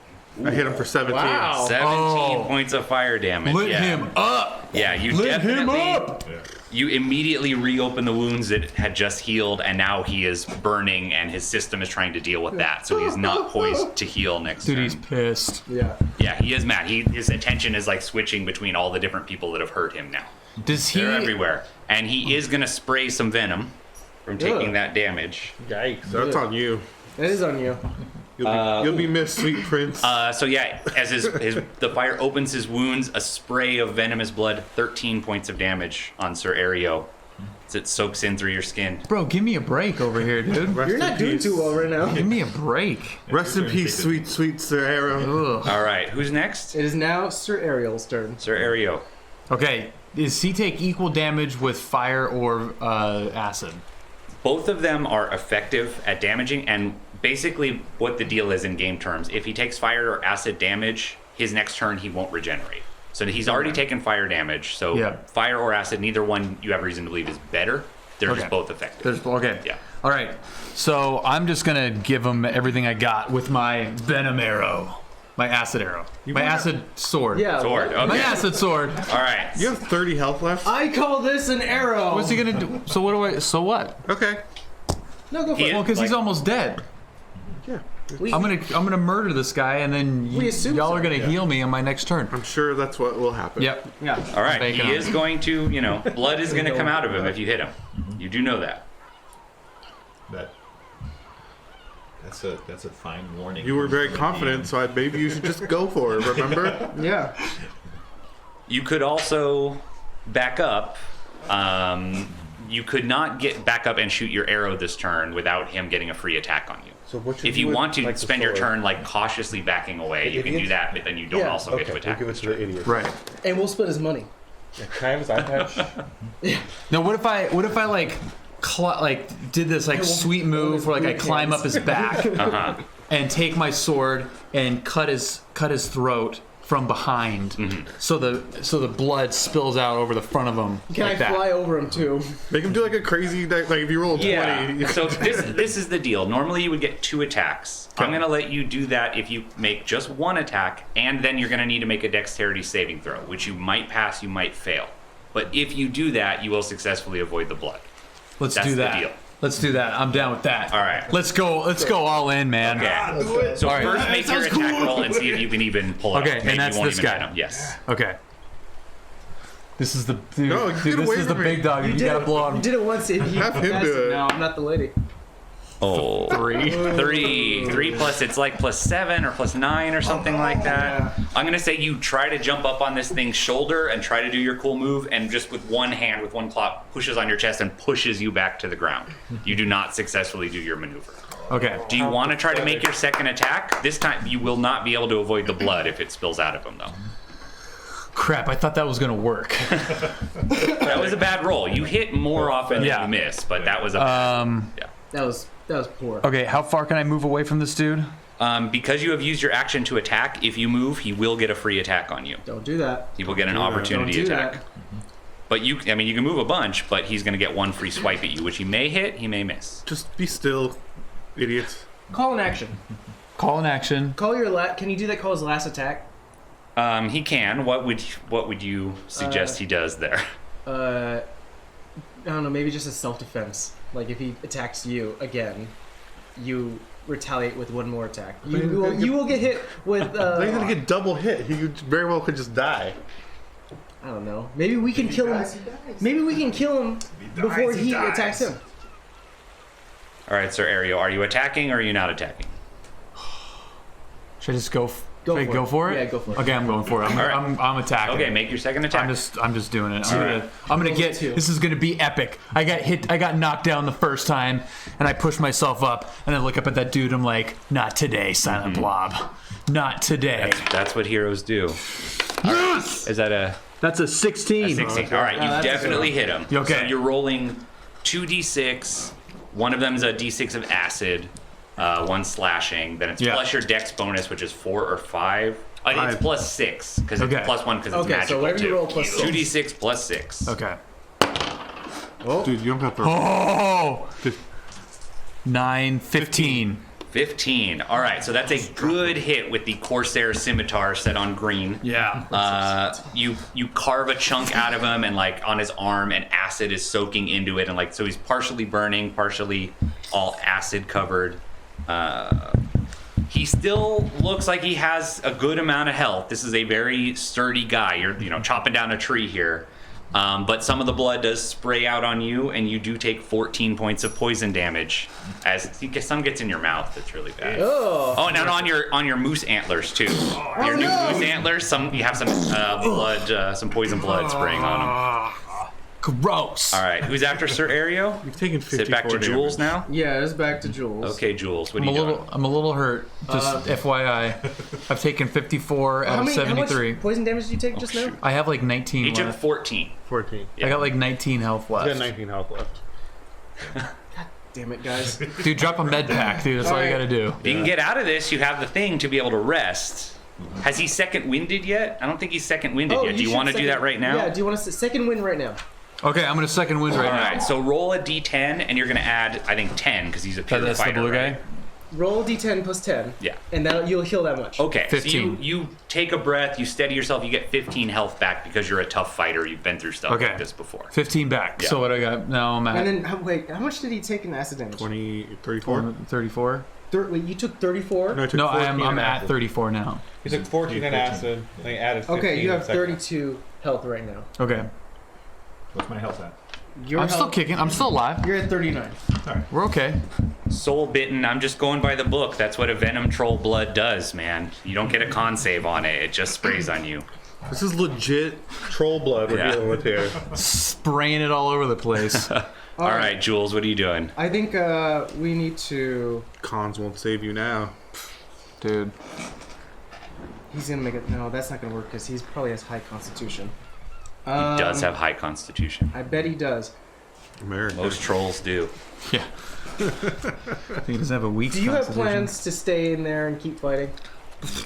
I hit him for 17. Wow. 17 Oh. points of fire damage. Lit yeah. him up. Yeah, you Lit him definitely. up. You immediately reopen the wounds that had just healed, and now he is burning, and his system is trying to deal with that. So he's not poised to heal next Dude, turn. he's pissed. Yeah. Yeah, he is mad. His attention is like switching between all the different people that have hurt him now. Does he? They're everywhere, and he is gonna spray some venom from taking that damage. Yikes. That's on you. That is on you. You'll be missed, sweet prince. So yeah, as the fire opens his wounds, a spray of venomous blood, 13 points of damage on Sir Aereo as it soaks in through your skin. Bro, give me a break over here, dude. Rest You're in not doing peace. too well right now. Give me a break. Rest in peace, sweet Sir Arrow. Ugh. All right, who's next? It is now Sir Ariel's turn. Sir Aereo. Okay, does he take equal damage with fire or acid? Both of them are effective at damaging, and basically what the deal is in game terms, if he takes fire or acid damage, his next turn he won't regenerate. So he's already taken fire damage, so Yeah. fire or acid, neither one you have reason to believe is better. They're Okay. just both effective. There's okay. Yeah. All right. So I'm just gonna give him everything I got with my venom arrow, my acid arrow, my acid sword. Yeah. Sword, what? My okay. acid sword. All right. You have 30 health left? I call this an arrow. What's he gonna do? So what do I? So what? Okay. No, go for He it. Well, because he's Like- almost dead. Yeah. I'm gonna murder this guy, and then We assume y'all so, are gonna heal me on my next turn. I'm sure that's what will happen. Yep. Yeah. All right. Banking He on is it. going to, blood is going to come out of him if you hit him. You do know that. That's a fine warning. You were very confident, so maybe you should just go for it, remember? Yeah. You could also back up. You could not get back up and shoot your arrow this turn without him getting a free attack on you. So what should If you do want to like the spend your sword? turn like causally backing away, you can do idiots? that, but then you don't Yeah, also get Okay, to we'll attack. give it to the idiot. Right. And we'll split his money. Can I have his eye patch? Now, what if I like did this like sweet move where like I climb up his back Uh-huh. and take my sword and cut his throat from behind, so the blood spills out over the front of him. Can like I that. fly over him too? Make him do like a crazy, like if you roll a 20. Yeah. So this is the deal. Normally you would get 2 attacks. I'm going to let you do that if you make just 1 attack, and then you're going to need to make a dexterity saving throw, which you might pass, you might fail. But if you do that, you will successfully avoid the blood. Let's That's do the that. deal. Let's do that. I'm down with that. All right. Let's go all in, man. Okay. So All right. first make your attack roll and see if you can even pull it Okay, off. and Maybe that's you won't this even guy. hit him. Yes. Okay. This is the dude. No, dude, get this away is the from me. big dog. You gotta blow You him. did it once. And he Have him passed do it. No, I'm not the lady. Oh. 3. 3 plus, it's like +7 or +9 or something like that. I'm gonna say you try to jump up on this thing's shoulder and try to do your cool move, and just with one hand, with one claw, pushes on your chest and pushes you back to the ground. You do not successfully do your maneuver. Okay. Do you want to try to make your second attack? This time you will not be able to avoid the blood if it spills out of him, though. Crap, I thought that was gonna work. That was a bad roll. You hit more often Yeah. than you miss, but that was a bad. Yeah. That was poor. Okay, how far can I move away from this dude? Because you have used your action to attack, if you move, he will get a free attack on you. Don't do that. He will get an Don't opportunity do attack. that. But you can move a bunch, but he's going to get 1 free swipe at you, which he may hit, he may miss. Just be still, idiots. Call an action. Call an action. Call your Can you do that? Call his last attack. He can. What would you suggest he does there? I don't know. Maybe just a self-defense. Like if he attacks you again, you retaliate with 1 more attack. You will get hit with. He's gonna get double hit. He very well could just die. I don't know. Maybe we can kill him. Maybe we can kill him before he attacks him. All right, Sir Aereo, are you attacking or are you not attacking? Should I just go? Go should I for go it. for it? Yeah, go for it. Okay, I'm going for it. All right. I'm attacking. Okay, make your second attack. I'm just doing it. right. I'm gonna Roll get. 2. This is gonna be epic. I got knocked down the first time, and I pushed myself up, and I look up at that dude. I'm like, not today, Silent Blob. Not today. That's what heroes do. Yes! Is that a That's a 16. 16? All right, you that's a definitely hit him. Okay. So you're rolling 2d6. One of them is a d6 of acid, 1 slashing. Then it's Yeah. plus your dex bonus, which is 4 or 5. I think it's Five. plus 6 because Okay. it's plus 1 because it's Okay, so magical whatever you too. roll plus 6. 2d6 plus 6. Okay. Dude, you don't have to. Oh. 9, 15. 15. All right, so that's a good hit with the Corsair scimitar set on green. Yeah. You carve a chunk out of him, and like on his arm, and acid is soaking into it, and like so he's partially burning, partially all acid covered. He still looks like he has a good amount of health. This is a very sturdy guy. You're chopping down a tree here. But some of the blood does spray out on you, and you do take 14 points of poison damage. As some gets in your mouth, that's really bad. Oh, and on your moose antlers too. Your new moose antlers. You have some blood, some poison blood spraying on them. Gross. All right, who's after Sir Aereo? You've taken 54 Is it back to Jules now? Yeah, it's back to Jules. Okay, Jules, what are you doing? I'm a little hurt. Just FYI, I've taken 54 out of 73. How much poison damage did you take just now? I have like 19 He took left. 14. 14. Yeah. I got like 19 health He's got left. 19 health left. Damn it, guys. Dude, drop a med pack, dude. That's all you gotta do. If you can get out of this, you have the thing to be able to rest. Has he second winded yet? I don't think he's second winded yet. Do you want to do that right now? Yeah, do you want to second win right now? Okay, I'm gonna second wind right All now. right, so roll a d10, and you're going to add, I think, 10, because he's a pure That's the fighter, blue right? guy? Roll d10 plus 10. Yeah. And you'll heal that much. Okay, 15. so you take a breath, you steady yourself, you get 15 health back because you're a tough fighter. You've been through stuff Okay. like this before. 15 back. Yeah. So what I got now? I'm at And then, wait, how much did he take in acid damage? 34? 34. Wait, you took 34? No, I took No, 14 I'm in at acid. 34 now. He took 14 in acid, and he added 15 Okay, you in have second. 32 health right now. Okay. What's my health at? Your I'm still health- kicking. I'm still alive. You're at 39. We're okay. Soul bitten, I'm just going by the book. That's what a venom troll blood does, man. You don't get a con save on it, it just sprays on you. This is legit troll blood we're Yeah. dealing with here. Spraying it all over the place. All right, Jules, what are you doing? I think we need to... Cons won't save you now. Dude. He's gonna make it... No, that's not gonna work because he probably has high constitution. He does have high constitution. I bet he does. America. Most trolls do. Yeah. I think he doesn't have a weak Do you have constitution. plans to stay in there and keep fighting?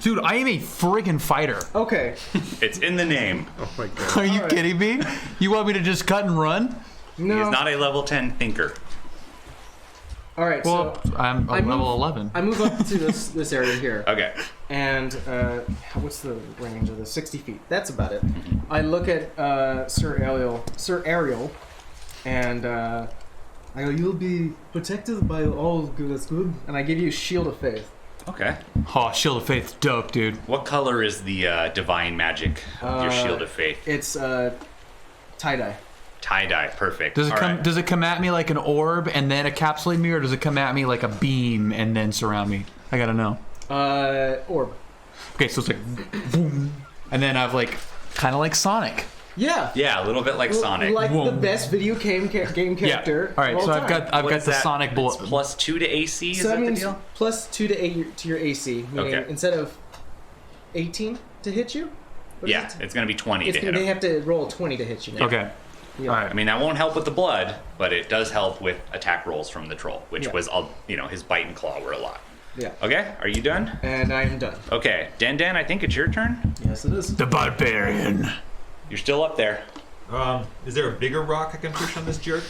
Dude, I am a friggin' fighter. Okay. It's in the name. Oh my god. Are you Alright. kidding me? You want me to just cut and run? No. He's not a level 10 thinker. All right. Well, so I'm I level move- 11. I move up to this area here, Okay. and what's the range of this? 60 feet. That's about it. I look at Sir Ariel, and I go, "You'll be protected by all good that's good," and I give you Shield of Faith. Okay. Oh, Shield of Faith's dope, dude. What color is the divine magic of your shield of faith? It's tie-dye. Tie-dye. Perfect. Does it All come? right. Does it come at me like an orb and then encapsulate me, or does it come at me like a beam and then surround me? I gotta know. Orb. Okay, so it's like boom, and then I've like kind of like Sonic. Yeah. Yeah, a little bit like Sonic. Like Whoa. the best video game character. All right, of all so I've time. got What is the that? Sonic It's bullet. plus 2 to AC. Is So that that the means deal? plus 2 to your AC, meaning Okay. instead of 18 to hit you. What is Yeah, it? it's going to be 20 It's to hit they him. have to roll 20 to hit you. Now. Okay. Yeah. All right. I mean, that won't help with the blood, but it does help with attack rolls from the troll, which Yeah. was, his bite and claw were a lot. Yeah. Okay, are you done? And I am done. Okay, Den, I think it's your turn. Yes, it is. The Barbarian. You're still up there. Is there a bigger rock I can push on this jerk?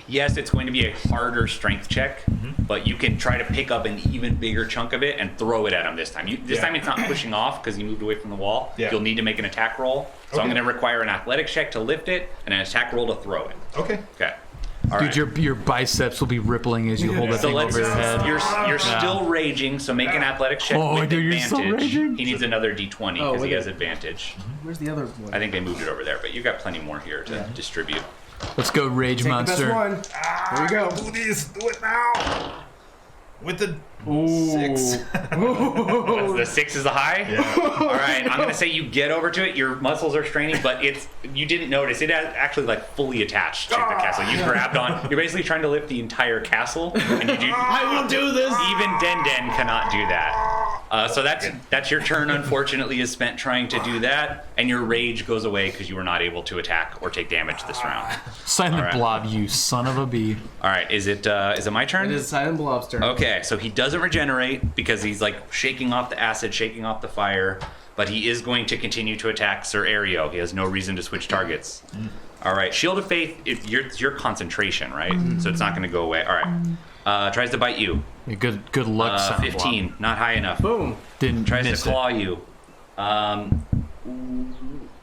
Yes, it's going to be a harder strength check, but you can try to pick up an even bigger chunk of it and throw it at him this time. This Yeah. time it's not pushing off because you moved away from the wall. Yeah. You'll need to make an attack roll. So I'm Okay. going to require an athletics check to lift it and an attack roll to throw it. Okay. Okay. All right. Dude, your biceps will be rippling as you hold that So thing let's. over your head. You're still raging, so make an athletics check Oh, with dude, you're advantage. still raging? He needs another D20 because with he has it. advantage. Where's the other one? I think they moved it over there, but you've got plenty more here to distribute. Let's go, Rage Take Monster. the best one. There you go. Do this. Do it now. With the Ooh. 6. The 6 is the high? All right, I'm going to say you get over to it. Your muscles are straining, but you didn't notice. It actually like fully attached to the castle. You grabbed on. You're basically trying to lift the entire castle, and you do. I will do this. Even Den cannot do that. So that's your turn. Unfortunately, is spent trying to do that, and your rage goes away because you were not able to attack or take damage this round. Silent All right. Blob, you son of a bee. All right, is it my turn? It is Silent Blob's turn. Okay, so he doesn't regenerate because he's like shaking off the acid, shaking off the fire, but he is going to continue to attack Sir Aereo. He has no reason to switch targets. All right, Shield of Faith, it's your concentration, right? So it's not going to go away. All right, tries to bite you. Hey, good luck, Silent 15, not high enough. Boom. Blob. Didn't Tries miss to claw you.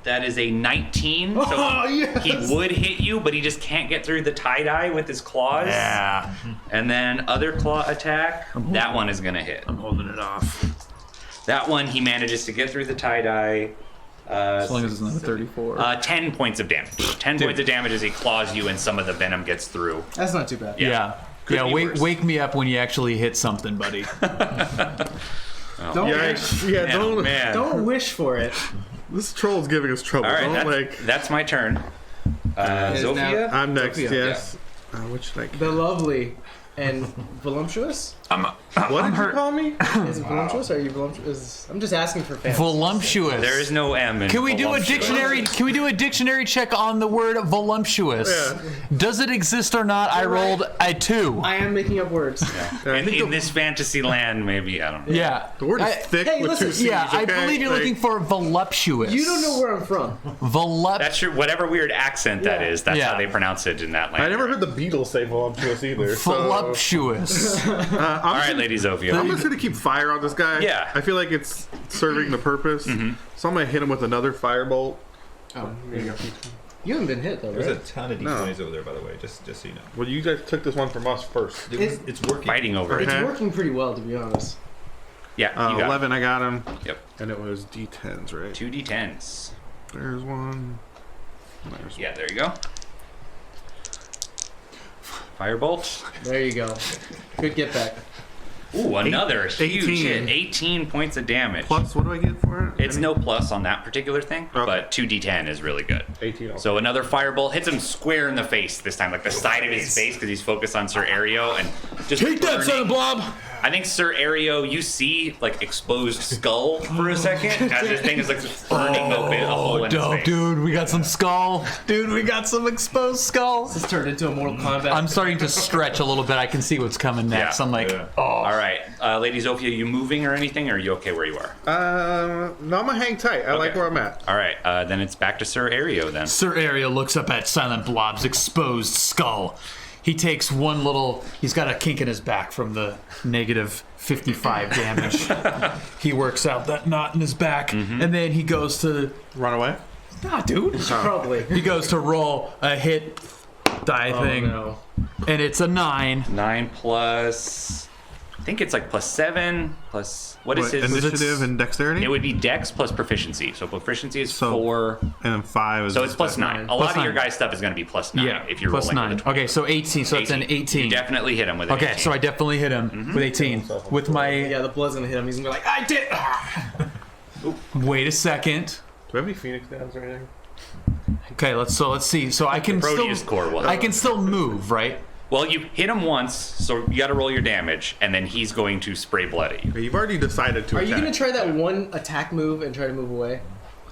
That is a 19. So Oh, yes. he would hit you, but he just can't get through the tie-dye with his claws. it. Yeah. And then other claw attack, that one is going to hit. I'm holding it off. That one, he manages to get through the tie-dye, As long as it's not a 34. 10 points of damage. 10 points of damage as he claws you and some of the venom gets through. That's not too bad. Yeah. Could be worse. Wake me up when you actually hit something, buddy. Don't Man. don't wish for it. This troll's giving us trouble. All right, Don't that's my turn. is Zofia? I'm next. Sophia. Yes. What should I? The lovely and voluptuous. What did you call me? Is it voluptuous? Or are you voluptuous? I'm just asking for fans. Voluptuous. There is no M in Can we do a voluptuous. dictionary? Can we do a dictionary check on the word voluptuous? Yeah. Does it exist or not? I rolled a 2. I am making up words. In this fantasy land, maybe, I don't know. Yeah. The word is thick hey, with listen, 2 C's. Yeah, I okay? believe you're Like, looking for voluptuous. You don't know where I'm from. That's your, whatever weird accent that Yeah. is, that's Yeah. how they pronounce it in that land. I never heard the Beatles say voluptuous either. So, voluptuous. All right, Lady Zofia. I'm just gonna keep fire on this guy. Yeah. I feel like it's serving the purpose. So I'm gonna hit him with another firebolt. Oh, you haven't been hit though, There's right? a ton of d20s over there, by the way, just so you know. Well, you guys took this one from us first. It's working. Fighting over it. It's Okay. working pretty well, to be honest. Yeah, you got 11, I got him. Yep. And it was D10s, right? 2d10s. There's one. There's Yeah, there you go. Firebolt. There you go. Good get back. Ooh, another huge 18. hit. 18 points of damage. Plus, what do I get for it? It's no plus on that particular thing, Okay. but 2d10 is really good. 18. Also. So another firebolt hits him square in the face this time, like the side of his face, because he's focused on Sir Aereo and just Take that, son of Blob! I think Sir Aereo, you see like exposed skull for a second as this thing is like burning open a hole in his Dope, face. dude. We got some skull. Dude, we got some exposed skull. This turned into a Mortal Kombat. I'm starting to stretch a little bit. I can see what's coming next. Yeah. I'm like, Yeah. All right, Lady Zofia, you moving or anything? Or are you okay where you are? No, I'm gonna hang tight. I like Okay. where I'm at. All right, then it's back to Sir Aereo then. Sir Aereo looks up at Silent Blob's exposed skull. He takes one little. He's got a kink in his back from the negative 55 damage. He works out that knot in his back, and then he goes to. Run away. Nah, dude. Probably. He goes to roll a hit die thing, No. and it's a 9. 9 plus, I think it's like plus 7 plus what is What, his initiative and dexterity? It would be Dex plus proficiency. So proficiency is So- 4. and then 5 is. So it's plus 9. A Plus lot of your 9. guys' stuff is going to be plus 9 Yeah, if you're plus rolling 9. with a 20. Okay, so 18. So it's an 18. You definitely hit him with an Okay, 18. so I definitely hit him with 18. With my. Yeah, the blood's gonna hit him. He's gonna be like, I did. Wait a second. Do we have any Phoenix downs or anything? Okay, let's see. So I can Proteus still. core will. I can still move, right? Well, you hit him once, so you got to roll your damage, and then he's going to spray blood at you. Okay, you've already decided to Are attack. you gonna try that one attack move and try to move away?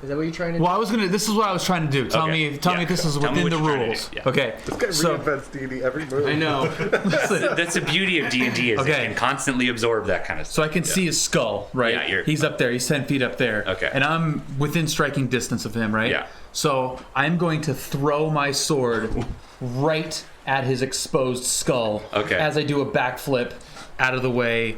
Is that what you're trying to do? Well, I was gonna. This is what I was trying to do. Tell Okay. me. Tell Yeah. me if this is Tell me within what the you're trying to rules. do. Yeah. Okay. This guy So reinvents D&D every move. I know. That's the beauty of D&D is Okay. it can constantly absorb that kind of stuff. so I can see his skull, right? Yeah, you're- He's up there. He's 10 feet up there. Okay. And I'm within striking distance of him, right? Yeah. So I'm going to throw my sword right at his exposed skull. Okay. As I do a backflip out of the way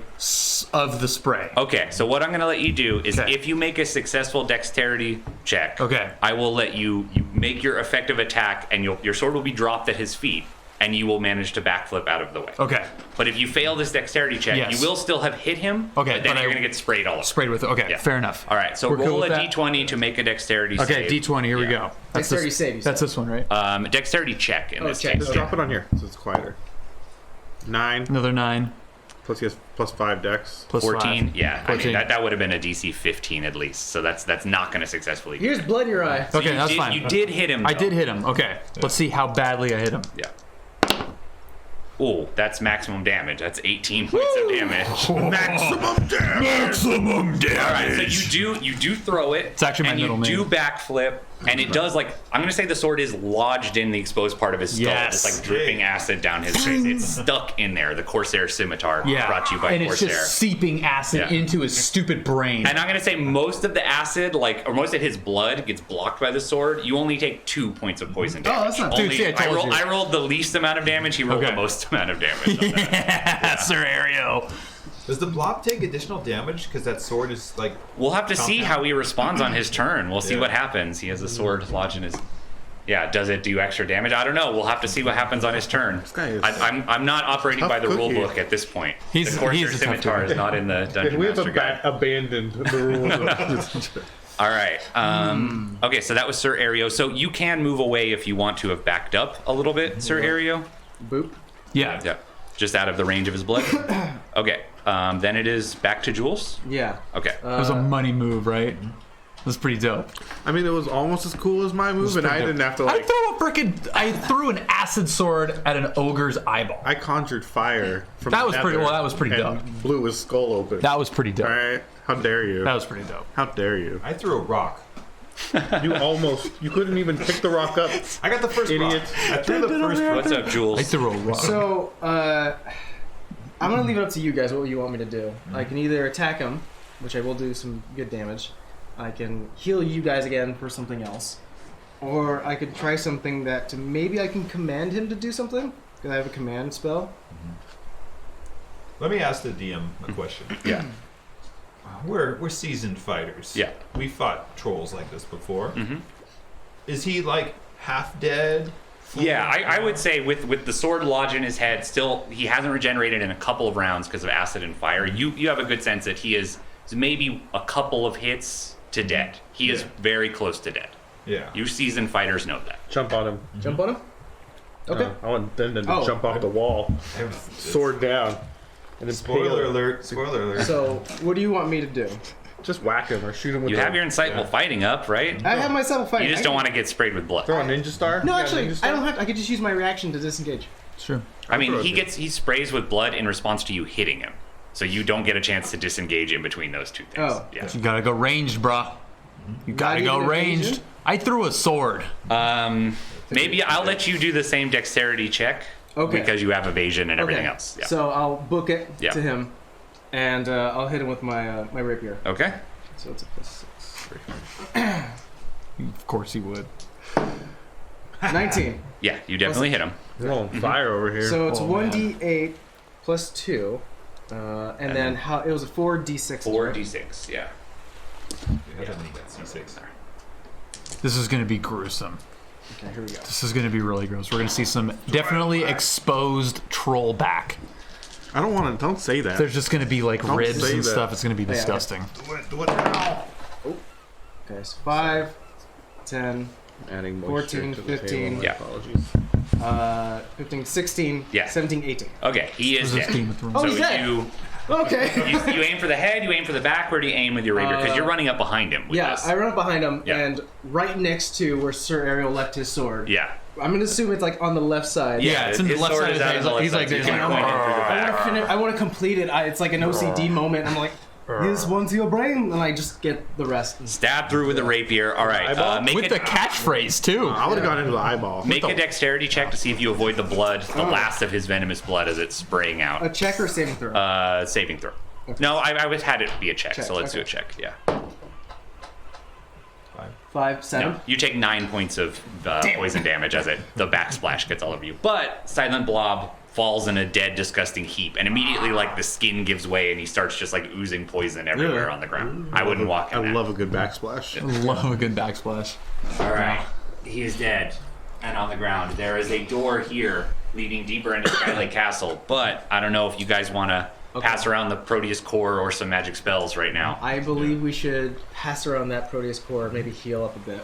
of the spray. Okay, so what I'm going to let you do is Okay. if you make a successful dexterity check, Okay. I will let you make your effective attack, and your sword will be dropped at his feet, and you will manage to backflip out of the way. Okay. But if you fail this dexterity check, Yes. you will still have hit him, Okay, but then but you're I- going to get sprayed all over. Sprayed with it. Okay. Yeah. Fair enough. All right, so We're cool roll a with that? d20 to make a dexterity Okay. save. D20. Here we Yeah. go. That's Dexterity this, save, you That's said. this one, right? Dexterity check in this check. case. Just drop it on here so it's quieter. 9 Another 9 plus he has plus 5 dex. plus 14. 5. Yeah, 14. I mean that would have been a DC 15 at least. So that's not going to successfully. Here's blood in your eye. Okay, you that's did, fine. You did hit him. I though. did hit him. Okay. Let's see how badly I hit him. Yeah. Oh, that's maximum damage. That's 18 points of damage. Maximum damage! Maximum damage. All right, so you do throw it. It's actually my and middle you name. do backflip, and it does like I'm gonna say the sword is lodged in the exposed part of his skull. Yes. It's like dripping acid down his face. It's stuck in there. The Corsair scimitar Yeah. brought to you by and Corsair. it's just seeping acid Yeah. into his stupid brain. And I'm gonna say most of the acid, or most of his blood, gets blocked by the sword. You only take 2 points of poison damage. that's not- Only, Dude, see, I told you. I rolled the least amount of damage. He rolled Okay. the most amount of damage. yeah, Sir Aereo. Does the blob take additional damage? Because that sword is like. We'll have to see how he responds on his turn. We'll see Yeah. what happens. He has a sword lodged in his. Yeah, does it do extra damage? I don't know. We'll have to see what happens on his turn. guy is I'm not operating tough by the rule cookie. book at this point. He's- the Corsair he's a tough scimitar guy. is not in the Dungeon We have Master Guide. abandoned the rules. All right. Okay, so that was Sir Aereo. So you can move away if you want to have backed up a little bit, Sir Aereo. Boop. Yeah. Yeah. Just out of the range of his blood. Okay. Then it is back to Jules. Yeah. Okay. That was a money move, right? That's pretty dope. I mean, it was almost as cool as my move, and I didn't have to like. I threw an acid sword at an ogre's eyeball. I conjured fire from. That the was pretty. nether Well, that was pretty and dope. Blew his skull open. That was pretty dope. All right. How dare you? That was pretty dope. How dare you? I threw a rock. You couldn't even pick the rock up. I got the first Idiot. rock. I threw the first rock. What's up, Jules? I threw a rock. So, I'm gonna leave it up to you guys what you want me to do. I can either attack him, which I will do some good damage. I can heal you guys again for something else. Or I could try something that maybe I can command him to do something, because I have a command spell. Let me ask the DM a question. Yeah. We're seasoned fighters. Yeah. We fought trolls like this before. Mhm. Is he like half dead? Yeah, I would say with the sword lodged in his head, still he hasn't regenerated in a couple of rounds because of acid and fire. You have a good sense that he is maybe a couple of hits to dead. He is very close to dead. Yeah. You seasoned fighters know that. Jump on him. Jump on him? Okay. I want them to Oh. jump off the wall, sword down, and then Spoiler pale. alert. Spoiler alert. So, what do you want me to do? Just whack him or shoot him with. You the- have your insightful fighting up, right? I have myself fighting. You just don't want to get sprayed with blood. Throw a ninja star. No, You got a actually, ninja I star? don't have. I could just use my reaction to disengage. Sure. I mean, throw he it. he sprays with blood in response to you hitting him. So you don't get a chance to disengage in between those two things. Oh. Yeah. You gotta go ranged, brah. You gotta Not go even ranged. evasion? I threw a sword. Maybe I'll let you do the same dexterity check. Okay. Because you have evasion and everything Okay. else. Yeah. So I'll book it Yeah. to him, and I'll hit him with my my rapier. Okay. So it's a +6. Of course you would. 19. Yeah, you definitely hit him. We're on fire over here. So it's Oh, 1d8 plus 2, and then how it was a 4d6. 4d6, yeah. You haven't got C6. This is gonna be gruesome. Okay, here we go. This is gonna be really gross. We're gonna see some definitely exposed troll back. I don't want to. Don't say that. There's just gonna be like Don't ribs say and that. stuff. It's gonna be yeah. disgusting. Do it now. Okay, so 5, 10, Adding 14, moisture to the 15. table. My Yeah. apologies. 15, 16, Yeah. 17, 18. Okay, he is This is dead. Game of Thrones. Oh, So he's dead. you Okay. you aim for the head, you aim for the back. Where do you aim with your rapier? Because you're running up behind him with Yeah, this. I run up behind him, Yeah. and right next to where Sir Ariel left his sword. Yeah. I'm gonna assume it's like on the left side. Yeah, it's in the his left sword side is of out his on the head. He's left like side, this, so you can like, point him through the back. I want to complete it. It's like an OCD moment. I'm like, here's one to your brain, and I just get the rest. Stab through with a rapier. All right, Eyeball? make with a the catchphrase too. I would have gone into the eyeball. make a dexterity check to see if you avoid the blood, the last of his venomous blood as it's spraying A out. check or saving throw? Saving throw. No, I would had it be a check, Check, so let's do a okay. check. Yeah. 5, 7. No, you take 9 points of poison damage as the backsplash gets all over you. But Silent Blob falls in a dead, disgusting heap, and immediately, like, the skin gives way, and he starts just, like, oozing poison everywhere on the ground. I wouldn't walk in I that. love a good backsplash. Love a good backsplash. All right, he is dead and on the ground. There is a door here leading deeper into Skylake Castle, but I don't know if you guys want to pass around the Proteus core or some magic spells right now. I believe we should pass around that Proteus core, maybe heal up a bit.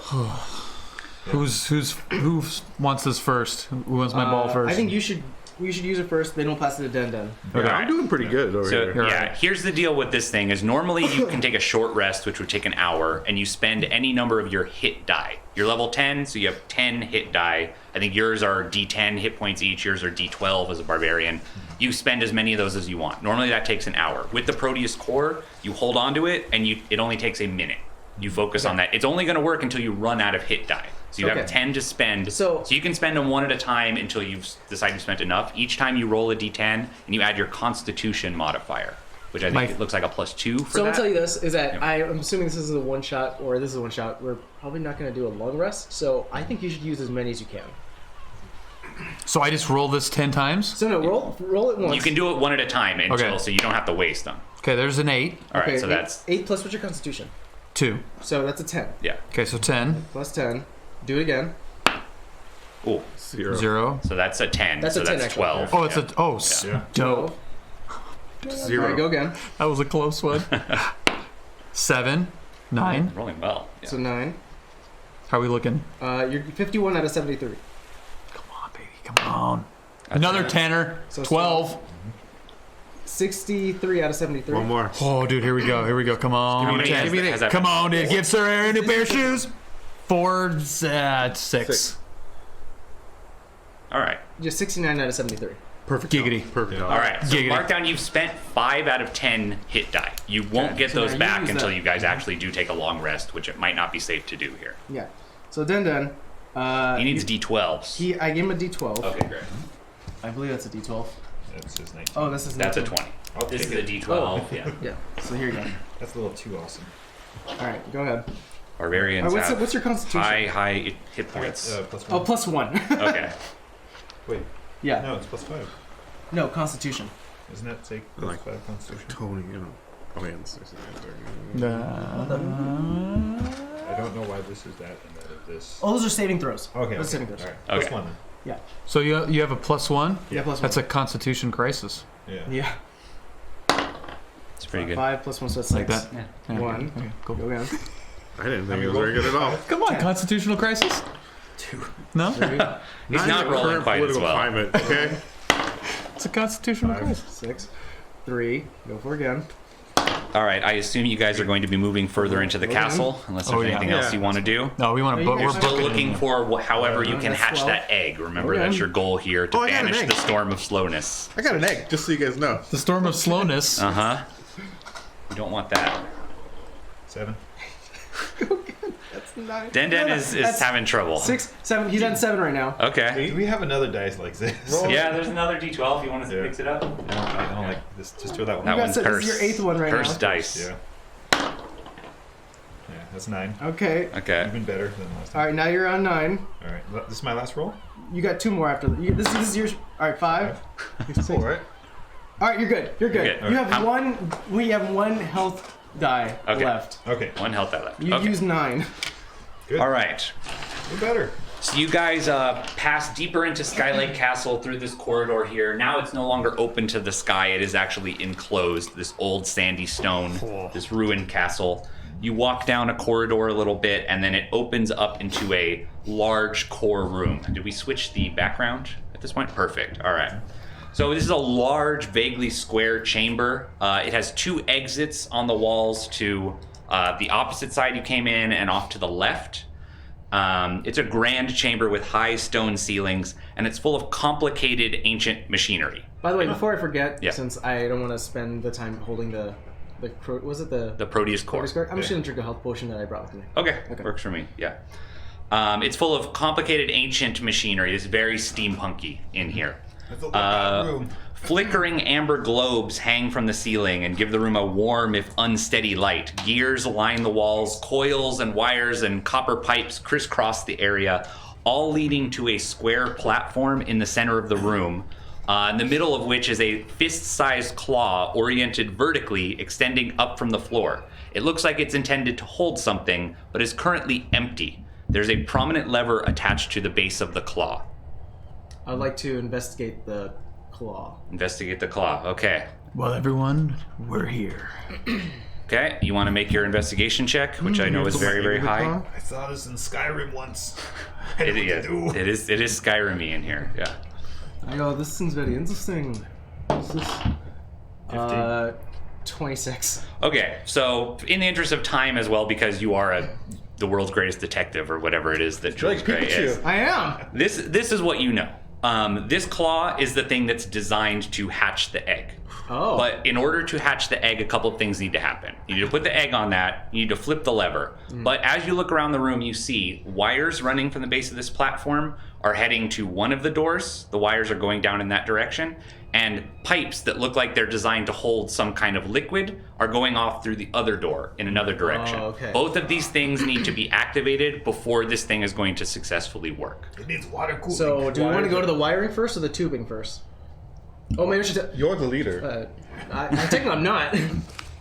Who wants this first? Who wants my ball first? I think you should use it first, then we'll pass it to Den Den. Yeah, I'm doing pretty good over So here. yeah, here's the deal with this thing: is normally you can take a short rest, which would take an hour, and you spend any number of your hit die. You're level 10, so you have 10 hit die. I think yours are D10 hit points each. Yours are D12 as a barbarian. You spend as many of those as you want. Normally that takes an hour. With the Proteus core, you hold on to it, and it only takes a minute. You focus on that. It's only going to work until you run out of hit die. So you have 10 to spend. So you can spend them one at a time until you decide you've spent enough. Each time you roll a D10, and you add your Constitution modifier, which I think it looks like a +2 for So that. I'll tell you this, is that Yeah. I'm assuming this is a one-shot, or this is a one-shot. We're probably not going to do a long rest, so I think you should use as many as you can. So I just roll this 10 times? So no, roll it once. You can do it one at a time until, so you don't have to waste them. Okay, there's an 8. All right, Okay, so that's 8 plus what's your Constitution? 2. So that's a 10. yeah. Okay, so 10. Plus 10. Do it again. Ooh, 0. so that's a 10. That's so a 10 that's actually. 12. Oh, it's Yeah. a dope. 12. 0. All right, go again. That was a close one. 7. 9. Rolling well. Yeah. So 9. How are we looking? You're 51 out of 73. Come on, baby. Come on. Another Tanner. So 12. 63 out of 73. One more. Oh, dude, here we go. Here we go. Come on. How many has- has that Come been? on, dude. Give Sir Aaron a new pair of shoes. 4, 6. All right. Just 69 out of 73. Perfect. Giggity. Perfect. All right. So Giggity. mark down you've spent 5 out of 10 hit die. You won't get So those now you back use until that. you guys actually do take a long rest, which it might not be safe to do here. Yeah. So Den. He needs D12s. I gave him a D12. Okay, great. I believe that's a D12. That's his 19. Oh, this is That's a 19. 20. I'll This is take a it. D12. Yeah. Yeah. So here you go. That's a little too awesome. All right, go ahead. Barbarians have What's your constitution? high hit I points. got +1. Oh, +1. Okay. Wait, Yeah. no, it's +5. No, Constitution. Isn't that say Like- +5 Constitution? Tony, you know. Oh, yeah. This is I don't know why this is that and that is this. Oh, those are saving throws. Okay, Those are okay. saving throws. All right. Okay. +1 then. Yeah. So you have a +1? Yeah, +1. That's a Constitution crisis. Yeah. Yeah. It's pretty good. 5 +1, so that's 6. Like that? Yeah. 1. Okay, cool. Go again. I didn't think it was very good at all. Come on, Constitutional crisis? 2. No? 3. He's Not not in the rolling current quite as political well. climate, okay? It's a Constitutional crisis. 6. 3. Go for again. All right. I assume you guys are going to be moving further into the Okay. castle, unless there's Oh, yeah. anything else Yeah. you want to do. No, we want to. No, you We're guys Still booking looking for however you can That's hatch 12. that egg. Remember, Okay. that's your goal here to Oh, I got an banish egg. the storm of slowness. I got an egg, just so you guys know. the storm of slowness. Uh huh. You don't want that. 7. That's 9. Den is That's having trouble. 6, 7. He's on 7 right now. Okay. Do we have another dice like this? Yeah, there's another D12. You want to Yeah. mix it up? I don't like this. Just throw that one. That got one's this is cursed. your 8th one right Cursed now. dice. Yeah. Yeah, that's 9. Okay. Okay. Even better than last All time. right, now you're on 9. All right. This is my last roll? You got 2 more after this is yours. All right, 5. Cool, right? All right, you're good. You're good. You're good. You have How- one. We have 1 health die Okay. left. Okay. One health die left. You Okay. use 9. Good. All right. We're better. So you guys pass deeper into Skylake Castle through this corridor here. Now it's no longer open to the sky. It is actually enclosed. This old sandy stone, this ruined castle. You walk down a corridor a little bit, and then it opens up into a large core room. Did we switch the background at this point? Perfect. All right. So this is a large, vaguely square chamber. It has 2 exits on the walls to the opposite side you came in and off to the left. It's a grand chamber with high stone ceilings, and it's full of complicated ancient machinery. By the way, before I forget, Yeah. since I don't want to spend the time holding the was it the The Proteus core. Proteus card? I'm just gonna drink a health potion that I brought with me. Okay, works for me. Yeah. It's full of complicated ancient machinery. It's very steampunky in here. It's a little room. Flickering amber globes hang from the ceiling and give the room a warm, if unsteady light. Gears line the walls, coils and wires and copper pipes crisscross the area, all leading to a square platform in the center of the room, in the middle of which is a fist-sized claw oriented vertically, extending up from the floor. It looks like it's intended to hold something, but is currently empty. There's a prominent lever attached to the base of the claw. I'd like to investigate the claw. Investigate the claw. Okay. Well, everyone, we're here. Okay, you want to make your investigation check, which I know is very, very high. I saw this in Skyrim once. I It, know yeah, what to do. it is Skyrim-y in here. Yeah. I go, this seems very interesting. What's this? 26. Okay, so in the interest of time as well, because you are the world's greatest detective or whatever it is that Jules like Gray is. Pikachu. I am. This is what you know. This claw is the thing that's designed to hatch the egg. Oh. But in order to hatch the egg, a couple of things need to happen. You need to put the egg on that, you need to flip the lever. But as you look around the room, you see wires running from the base of this platform are heading to one of the doors. The wires are going down in that direction. And pipes that look like they're designed to hold some kind of liquid are going off through the other door in another direction. Oh, okay. Both of these things need to be activated before this thing is going to successfully work. It needs water cooling. So, do we want to go to the wiring first or the tubing first? Oh, maybe I should. You're the leader. Technically, I'm not.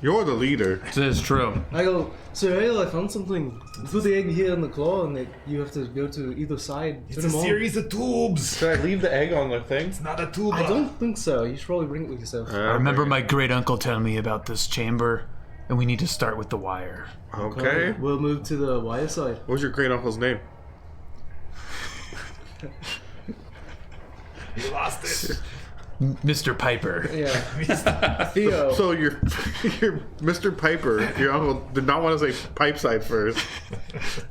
You're the leader. This is true. I go, Sir Ariel, I found something. Put the egg here in the claw, and you have to go to either side. It's Turn a them on. series of tubes. Should I leave the egg on the thing? It's not a tuba. I don't think so. You should probably bring it with yourself. I remember my great uncle telling me about this chamber. and we need to start with the wire. Okay. We'll move to the wire side. What was your great uncle's name? You lost it. Mr. Piper. Yeah. Theo. So your Mr. Piper, your uncle did not want to say pipe side first.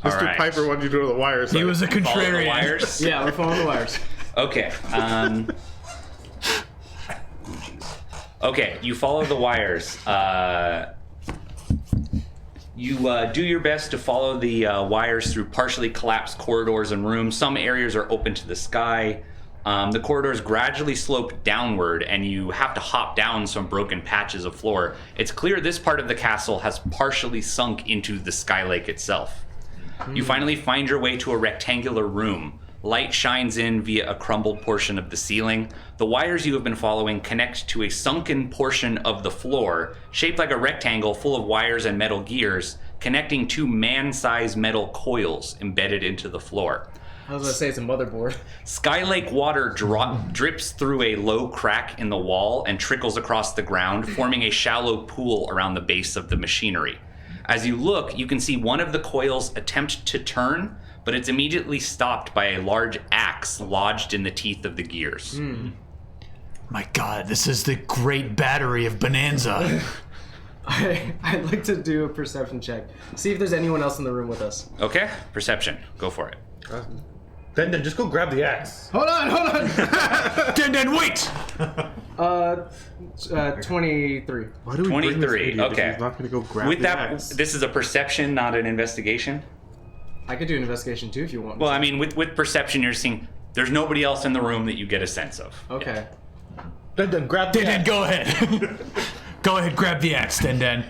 All Mr. right. Piper wanted you to go to the wire side. He was a Follow the contrarian. wires. Yeah, we're following the wires. Okay. Okay, you follow the wires. You do your best to follow the wires through partially collapsed corridors and rooms. Some areas are open to the sky. The corridors gradually slope downward, and you have to hop down some broken patches of floor. It's clear this part of the castle has partially sunk into the sky lake itself. You finally find your way to a rectangular room. Light shines in via a crumbled portion of the ceiling. The wires you have been following connect to a sunken portion of the floor, shaped like a rectangle full of wires and metal gears, connecting two man-sized metal coils embedded into the floor. I was gonna say it's a motherboard. Sky Lake water drips through a low crack in the wall and trickles across the ground, forming a shallow pool around the base of the machinery. As you look, you can see one of the coils attempt to turn, but it's immediately stopped by a large axe lodged in the teeth of the gears. My God, this is the great battery of Bonanza. I'd like to do a perception check. See if there's anyone else in the room with us. Okay, perception. Go for it. Then just go grab the axe. Hold on. Den, wait! 23. Why do we bring this 23, idiot if okay. He's not going to go grab With the that, axe? this is a perception, not an investigation. I could do an investigation too if you want. Well, I mean, with perception, you're seeing there's nobody else in the room that you get a sense of. Okay. Then grab the Den, axe. go ahead. Go ahead, grab the axe, Den.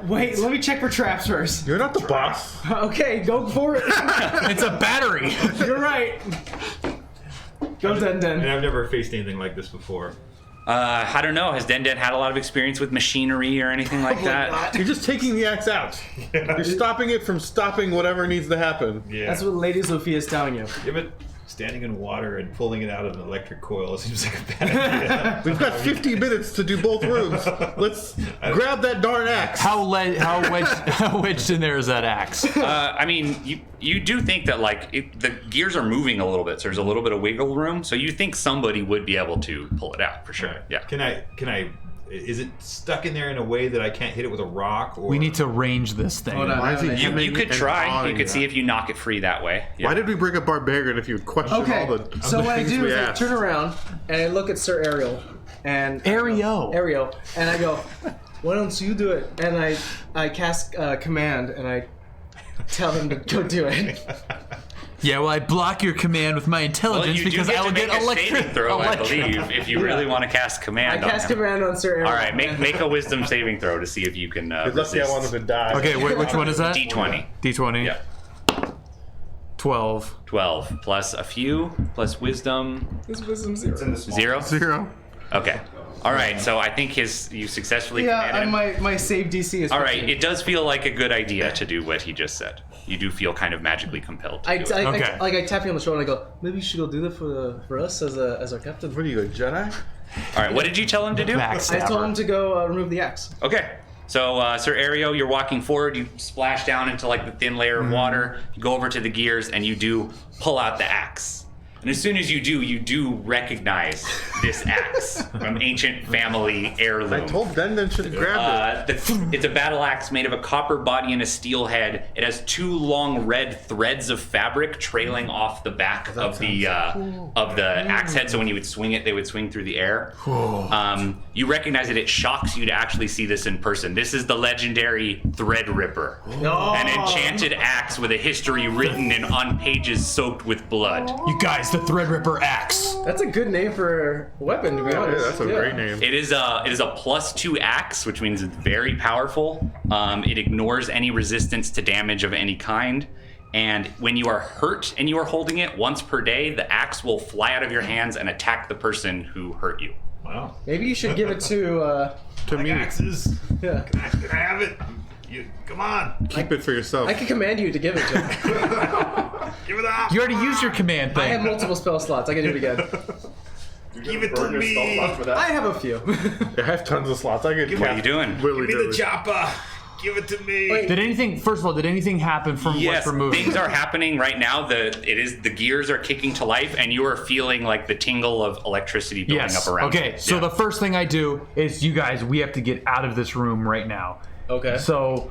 Wait. Let me check for traps first. You're not the boss. Okay, go for it. It's a battery. You're right. Go And Den. I've never faced anything like this before. I don't know. Has Den had a lot of experience with machinery or anything like that? You're just taking the axe out. You're stopping it from stopping whatever needs to happen. Yeah. That's what Lady Sophia is telling you. Yeah, but standing in water and pulling it out of an electric coil seems like a bad idea. We've got 50 minutes to do both rooms. Let's grab that darn axe. How wedged in there is that axe? I mean, you do think that the gears are moving a little bit, so there's a little bit of wiggle room. So you think somebody would be able to pull it out for sure. Yeah. Can I? Is it stuck in there in a way that I can't hit it with a rock? Or We need to range this thing. Hold on. Why is he You hemming could and try. You hawing could see that? if you knock it free that way. Yeah. Why did we bring a barbarian if you would question Okay. all the So what I things do we is I asked? turn around and I look at Sir Ariel and Ario. and I go, "Why don't you do it?" And I cast command and I tell him to go do it. Yeah, well, I block your command with my Well, intelligence you do because get I will to make get a saving throw, I believe, if you really want to cast I command cast on him. command on Sir Ariel. All right, make a wisdom saving throw to see if you can You're lucky I resist. wanted to die. Okay, which one is that? D20. D20. Yeah. 12. 12 plus a few plus wisdom This wisdom 0. It's in the small 0. 0. Okay. All right. So I think you successfully Yeah, commanded him. my save DC is 15. All right. It does feel like a good idea to do what he just said. You do feel kind of magically compelled to do it. Okay. I tap you on the shoulder and I go, maybe you should go do that for us as our captain. What are you, a Jedi? All right. What did you tell him to do? I told him to go remove the axe. Okay. So, Sir Ario, you're walking forward. You splash down into the thin layer of water. You go over to the gears, and you do pull out the axe. And as soon as you do recognize this axe from ancient family heirloom. I told Den should have grabbed it. It's a battle axe made of a copper body and a steel head. It has 2 long red threads of fabric trailing off the back of the axe head. So when you would swing it, they would swing through the air. You recognize it. It shocks you to actually see this in person. This is the legendary Threadripper, an enchanted axe with a history written on pages soaked with blood. You guys, the Threadripper axe. That's a good name for a weapon, to be Yeah, honest. that's a great name. It is a +2 axe, which means it's very powerful. It ignores any resistance to damage of any kind. And when you are hurt and you are holding it once per day, the axe will fly out of your hands and attack the person who hurt you. Wow. Maybe you should give it to To me, Axes. yeah. Can I have it? Come on. keep it for yourself. I can command you to give it to him. Give it up. You already used your command I have thing. multiple spell slots. I can do it again. Give it to me. I have a few. I have tons of slots. I could. What are you doing? Willy Give me the chopper. Give it to me. Did anything? First of all, did anything happen from Yes, what's removed? things are happening right now. The gears are kicking to life, and you are feeling like the tingle of electricity building Yes. up around you. Okay. So Yeah. the first thing I do is, you guys, we have to get out of this room right now. Okay. So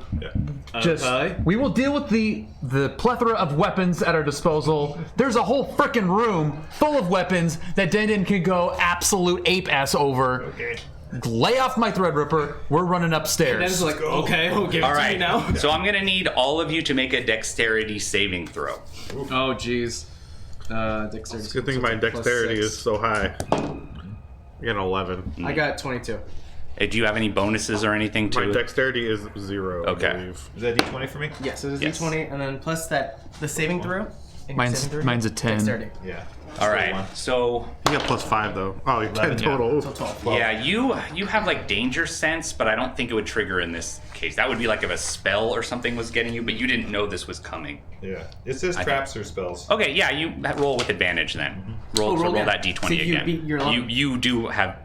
just Okay. we will deal with the plethora of weapons at our disposal. There's a whole frickin' room full of weapons that Denden can go absolute ape ass over. Okay. Lay off my Threadripper. We're running upstairs. And it's like, okay, we'll give it All to right. me now. So I'm gonna need all of you to make a dexterity saving throw. Oh, jeez. Dexterity. Good thing my dexterity is so high. I got an 11. I got 22. Do you have any bonuses or anything My to? dexterity is 0. Okay. I believe. Is that D20 for me? Yes, it is Yes. D20, and then plus the saving throw. And your saving throw? Mine's a 10. Dexterity. Yeah. All right. One. So You got +5 though. Oh, you're 10 11, yeah. total. So 12. yeah, you have like danger sense, but I don't think it would trigger in this case. That would be like if a spell or something was getting you, but you didn't know this was coming. Yeah. It says traps or spells. Okay, yeah, you roll with advantage then. Roll roll again. that d20 So you again. beat your luck? You do have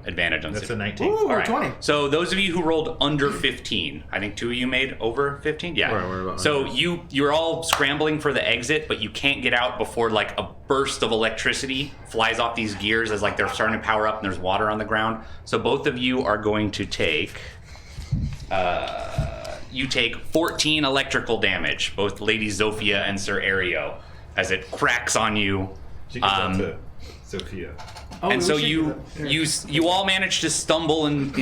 advantage on That's a saving. 19. Ooh, All right. 20. So those of you who rolled under 15, I think 2 of you made over 15. Yeah. Right, we're about So under. you're all scrambling for the exit, but you can't get out before like a burst of electricity flies off these gears as like they're starting to power up and there's water on the ground. So both of you are going to take. You take 14 electrical damage, both Lady Zofia and Sir Aereo, as it cracks on you. She gets up to Sophia. Oh, And we so should you do that. you all manage to stumble and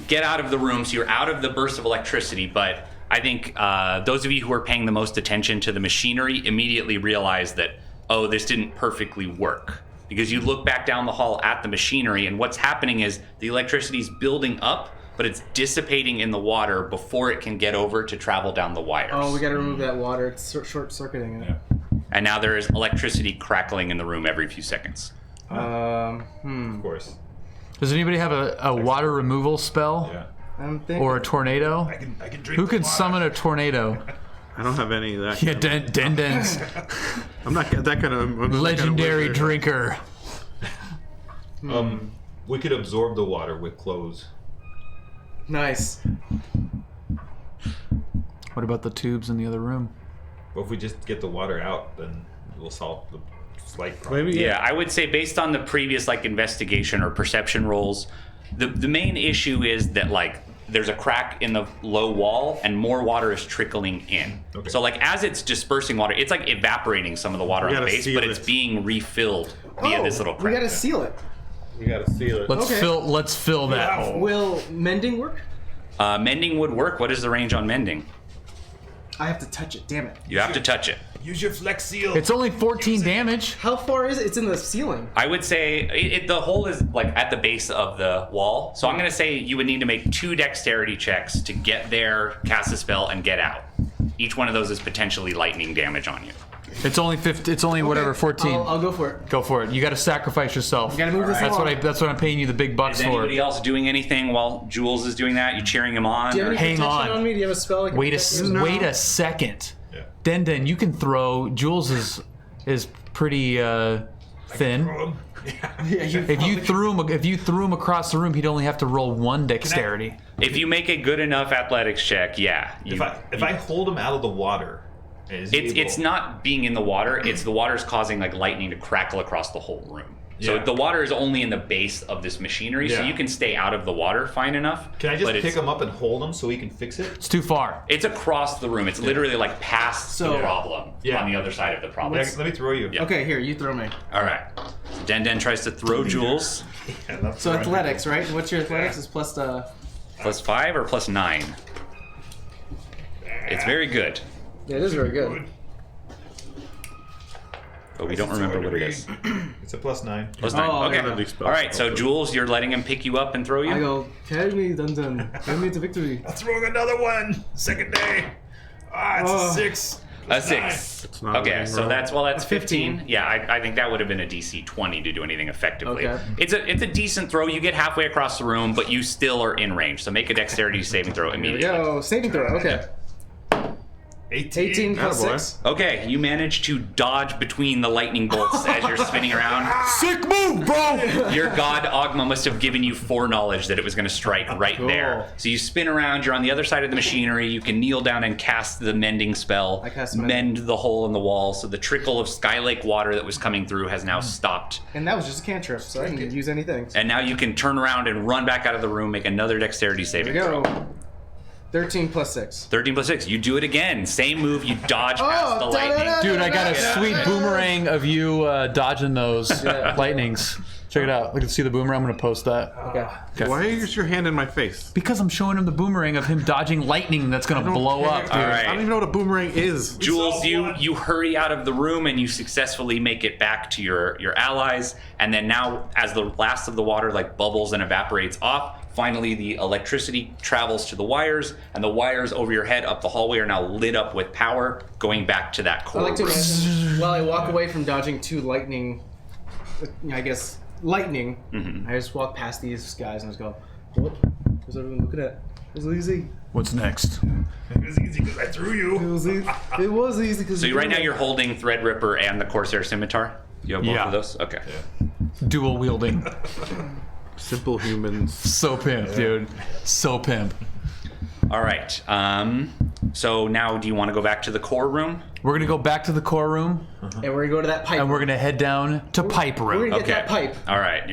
get out of the room. So you're out of the burst of electricity. But I think those of you who are paying the most attention to the machinery immediately realize that this didn't perfectly work, because you look back down the hall at the machinery, and what's happening is the electricity is building up, but it's dissipating in the water before it can get over to travel down the wires. Oh, we gotta remove that water. It's short circuiting it. And now there is electricity crackling in the room every few seconds. Of course. Does anybody have a water removal spell Yeah. I'm thinking. or a tornado? I can drink. Who the can water. summon a tornado? I don't have any of that. Yeah, Denden's I'm not that kind of legendary drinker. We could absorb the water with clothes. Nice. What about the tubes in the other room? But if we just get the water out, then we'll solve the slight problem. Maybe Yeah, I would say based on the previous like investigation or perception rolls, the main issue is that like there's a crack in the low wall and more water is trickling in. Okay. So like as it's dispersing water, it's like evaporating some of the water on the gotta base, seal but it. it's being refilled via this little We crack. gotta seal it. We gotta seal it. Let's Okay. fill that hole. Will mending work? Mending would work. What is the range on mending? I have to touch it. Damn it. You have to touch it. Use your flex seal. It's only 14 damage. How far is it? It's in the ceiling. I would say the hole is like at the base of the wall. So I'm going to say you would need to make 2 dexterity checks to get there, cast a spell, and get out. Each one of those is potentially lightning damage on you. It's only 50. It's only whatever 14. I'll go for it. Go for it. You got to sacrifice yourself. You gotta move this along. That's what I'm paying you the big bucks Is for. anybody else doing anything while Jules is doing that? You cheering him on? Do you have any Hang protection on. me? Do you have a spell? I can Wait protect you? wait a second. Yeah. Denden, you can throw. Jules is pretty thin. Yeah, you If you threw him across the room, he'd only have to roll 1 dexterity. If you make a good enough athletics check, yeah. If I hold him out of the water, It's not being in the water. It's the water's causing like lightning to crackle across the whole room. So Yeah. the water is only in the base of this machinery, so Yeah. you can stay out of the water fine enough. Can I just but pick it's, him up and hold him so he can fix it? It's too far. It's across the room. It's literally like past the So- problem Yeah. on the other side of the problem. Let me throw you. Yeah. Okay, here, you throw me. All right. So Den tries to throw Jules. Yeah, that's So throwing athletics, people. right? What's your athletics? Is plus Plus 5 or plus 9? It's very good, Yeah, it is very good. but we don't remember what it is. It's a +9. Plus 9. Oh, Okay. okay. At least spell All right. So spell. Jules, you're letting him pick you up and throw you. I go, carry me, Dun. Carry me to victory. I'm throwing another one. Second day. It's Oh. a 6. A 6. It's not a Okay, winning so roll. that's 15. 15. Yeah, I think that would have been a DC 20 to do anything effectively. Okay. It's a decent throw. You get halfway across the room, but you still are in range. So make a dexterity saving throw Here we immediately. go. Saving throw. Okay. 18 plus Attaboy. 6. Okay, you manage to dodge between the lightning bolts as you're spinning around. Sick move, bro! Your god Ogma must have given you foreknowledge that it was going to strike right there. So you spin around, you're on the other side of the machinery, you can kneel down and cast the mending spell. I cast mend the hole in the wall, so the trickle of Sky Lake water that was coming through has now stopped. And that was just a cantrip, so I didn't use anything. And now you can turn around and run back out of the room, make another dexterity saving Here we throw. go. 13 plus 6. 13 plus 6. You do it again. Same move, you dodge past the lightning. Dude, I got a sweet boomerang of you dodging those lightnings. Check it out. We can see the boomerang. I'm going to post that. Okay. Why is your hand in my face? Because I'm showing him the boomerang of him dodging lightning that's going to blow up, dude. All right. I don't even know what a boomerang is. Jules, you hurry out of the room and you successfully make it back to your allies. And then now, as the last of the water like bubbles and evaporates off, finally the electricity travels to the wires, and the wires over your head up the hallway are now lit up with power, going back to that I core like to room. imagine while I walk away from dodging 2 lightning, lightning, I just walk past these guys and just go, what? What's everyone looking at? It was easy. What's next? It was easy because I threw you. It was easy. It was easy because. So right now you're holding Threadripper and the Corsair Scimitar. You have both Yeah. of those? Okay. Dual wielding. Simple humans. So pimp, dude. So pimp. All right. So now do you want to go back to the core room? We're going to go back to the core room, And we're gonna go to that pipe. and we're going to head down to pipe We're room. gonna get that pipe. All right.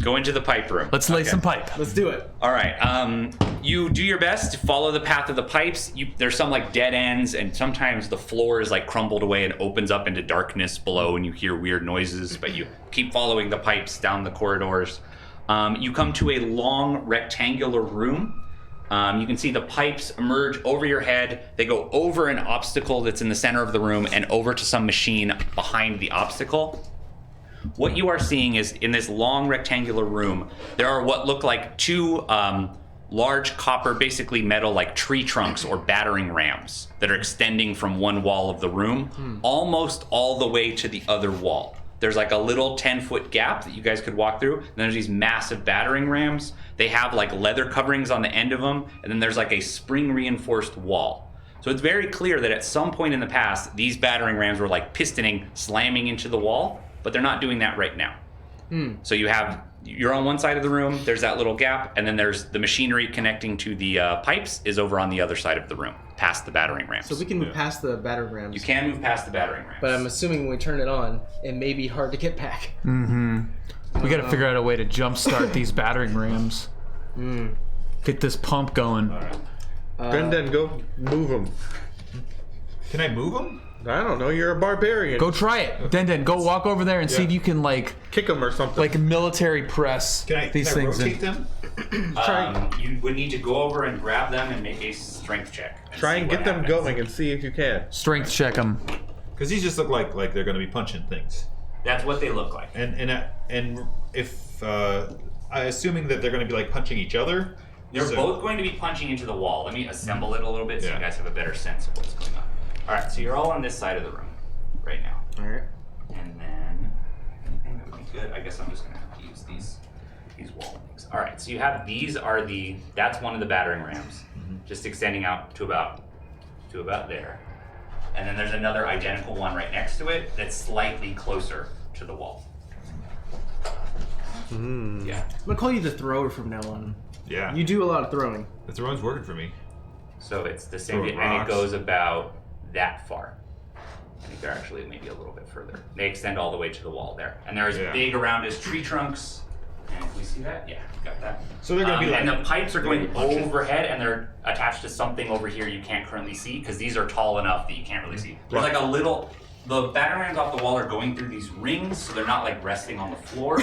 Go into the pipe room. Let's lay Okay. some pipe. Let's do it. All right. You do your best to follow the path of the pipes. There's some like dead ends, and sometimes the floor is like crumbled away and opens up into darkness below, and you hear weird noises. But you keep following the pipes down the corridors. You come to a long rectangular room. You can see the pipes emerge over your head. They go over an obstacle that's in the center of the room and over to some machine behind the obstacle. What you are seeing is in this long rectangular room, there are what look like 2 large copper, basically metal, like tree trunks or battering rams that are extending from one wall of the room almost all the way to the other wall. There's like a little 10-foot gap that you guys could walk through. And there's these massive battering rams. They have like leather coverings on the end of them. And then there's like a spring reinforced wall. So it's very clear that at some point in the past, these battering rams were like pistoning, slamming into the wall, but they're not doing that right now. So you're on one side of the room, there's that little gap, and then there's the machinery connecting to the pipes is over on the other side of the room, past the battering rams. So we can move past the battering rams. You can move past the battering rams. But I'm assuming when we turn it on, it may be hard to get back. We got to figure out a way to jumpstart these battering rams. Get this pump going. Then go move them. Can I move them? I don't know. You're a barbarian. Go try it. Den, go walk over there and see if you can kick them or something. like military press these Can I things. rotate them? You would need to go over and grab them and make a strength check. Try and get them going and see if you can. Strength check them. Because these just look like they're going to be punching things. That's what they look like. And if assuming that they're going to be like punching each other, They're both going to be punching into the wall. Let me assemble it a little bit so you guys have a better sense of what's going on. All right, so you're all on this side of the room right now. All right. And then anything that would be good, I guess I'm just going to have to use these wall things. All right, so you have that's one of the battering rams, just extending out to about there. And then there's another identical one right next to it that's slightly closer to the wall. Yeah. I'm gonna call you the thrower from now on. yeah, You do a lot of throwing. the throne's working for me. So it's the same, Throwing and it rocks. goes about that far. I think they're actually maybe a little bit further. They extend all the way to the wall there. And they're as big around as tree trunks. And can we see that? Yeah, we got that. So they're going to be like. and the pipes are going they're gonna be punching. overhead, and they're attached to something over here you can't currently see, because these are tall enough that you can't really see. There's like a little, the battering rams off the wall are going through these rings, so they're not like resting on the floor.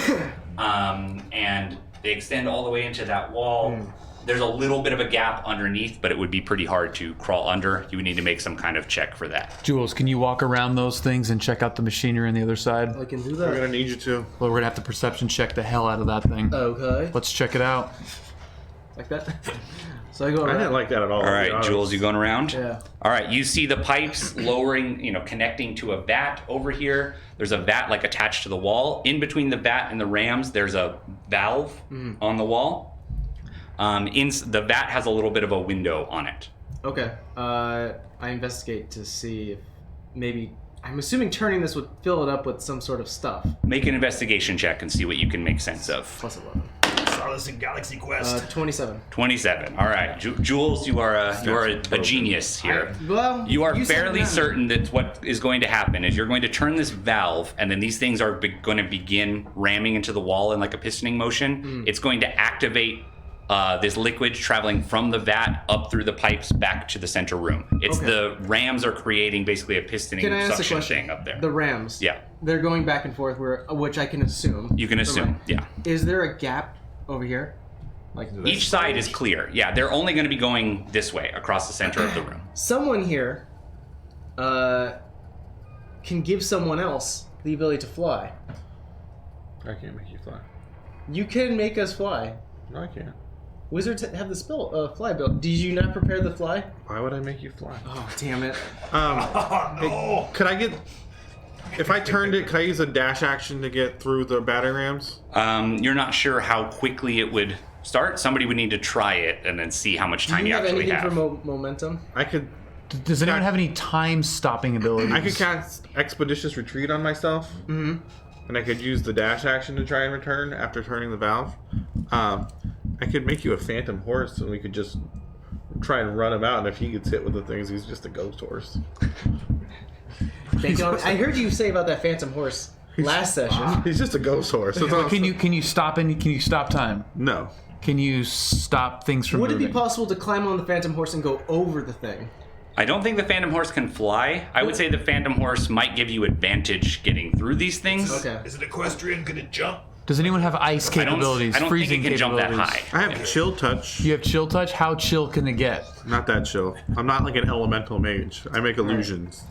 And they extend all the way into that wall. There's a little bit of a gap underneath, but it would be pretty hard to crawl under. You would need to make some kind of check for that. Jules, can you walk around those things and check out the machinery on the other side? I can do We're that. gonna need you to. Well, we're gonna have to perception check the hell out of that thing. Okay. Let's check it out. Like that. So I go I around. didn't like that at all. All right, Jules, you going around? Yeah. All right, you see the pipes lowering, connecting to a vat over here. There's a vat like attached to the wall. In between the vat and the rams, there's a valve on the wall. The vat has a little bit of a window on it. Okay. I investigate to see if maybe... I'm assuming turning this would fill it up with some sort of stuff. Make an investigation check and see what you can make sense of. Plus 11. Saw this in Galaxy Quest. 27. 27. All right, Jules, you are a genius here. You are fairly certain that what is going to happen is you're going to turn this valve, and then these things are going to begin ramming into the wall in like a pistoning motion. It's going to activate this liquid traveling from the vat up through the pipes back to the center room. It's the rams are creating basically a pistoning suction thing up there. The rams. Yeah. They're going back and forth, which I can assume. You can assume, yeah. Is there a gap over here? Like each side is clear. Yeah, they're only going to be going this way across the center of the room. Someone here can give someone else the ability to fly. I can't make you fly. You can make us fly. No, I can't. Wizards have the spell fly built. Did you not prepare the fly? Why would I make you fly? Oh, damn it. No. Could I get... If I turned it, could I use a dash action to get through the battering rams? You're not sure how quickly it would start. Somebody would need to try it and then see how much time Do you have actually anything have. for momentum? I could... Does anyone have any time-stopping abilities? I could cast Expeditious Retreat on myself. Mm-hmm. And I could use the dash action to try and return after turning the valve. I could make you a phantom horse and we could just try and run him out. And if he gets hit with the things, he's just a ghost horse. I heard you say about that phantom horse last session. He's just a ghost horse. Can you stop time? No. Can you stop things from Would it moving? be possible to climb on the phantom horse and go over the thing? I don't think the Phantom Horse can fly. I would say the Phantom Horse might give you advantage getting through these things. Okay. Is it equestrian? Can it jump? Does anyone have ice capabilities? I don't freezing think it can jump that capabilities? high. I have chill touch. You have chill touch? How chill can it get? Not that chill. I'm not like an elemental mage. I make illusions.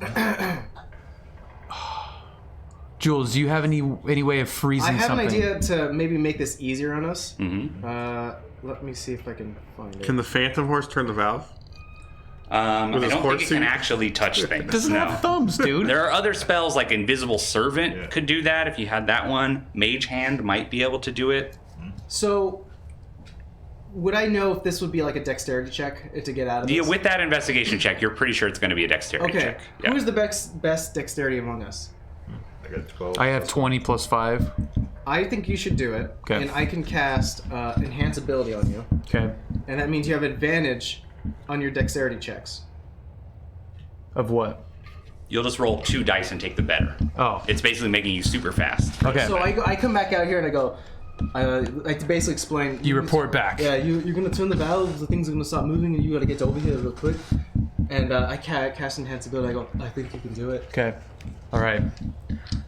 Jules, do you have any way of freezing I have something? an idea to maybe make this easier on us. Mm-hmm. Let me see if I can find it. Can the phantom horse turn the valve? I don't his think horse it can suit? actually touch things. It doesn't no. have thumbs, dude. There are other spells like Invisible Servant could do that if you had that one. Mage Hand might be able to do it. So, would I know if this would be like a dexterity check to get out of this? Yeah, with that investigation check, you're pretty sure it's going to be a dexterity Okay. check. Yeah. Who is the best dexterity among us? I got 12. I have 20 plus 5. I think you should do it. Okay. And I can cast Enhance Ability on you. Okay. And that means you have advantage on your dexterity checks. Of what? You'll just roll 2 dice and take the better. Oh. It's basically making you super fast. Okay. So I come back out here and I go, like to basically explain. You report back. Yeah, you're gonna turn the valves, the things are gonna stop moving, and you gotta get over here real quick. And I cast Enhance Ability. I go, I think you can do it. Okay. All right.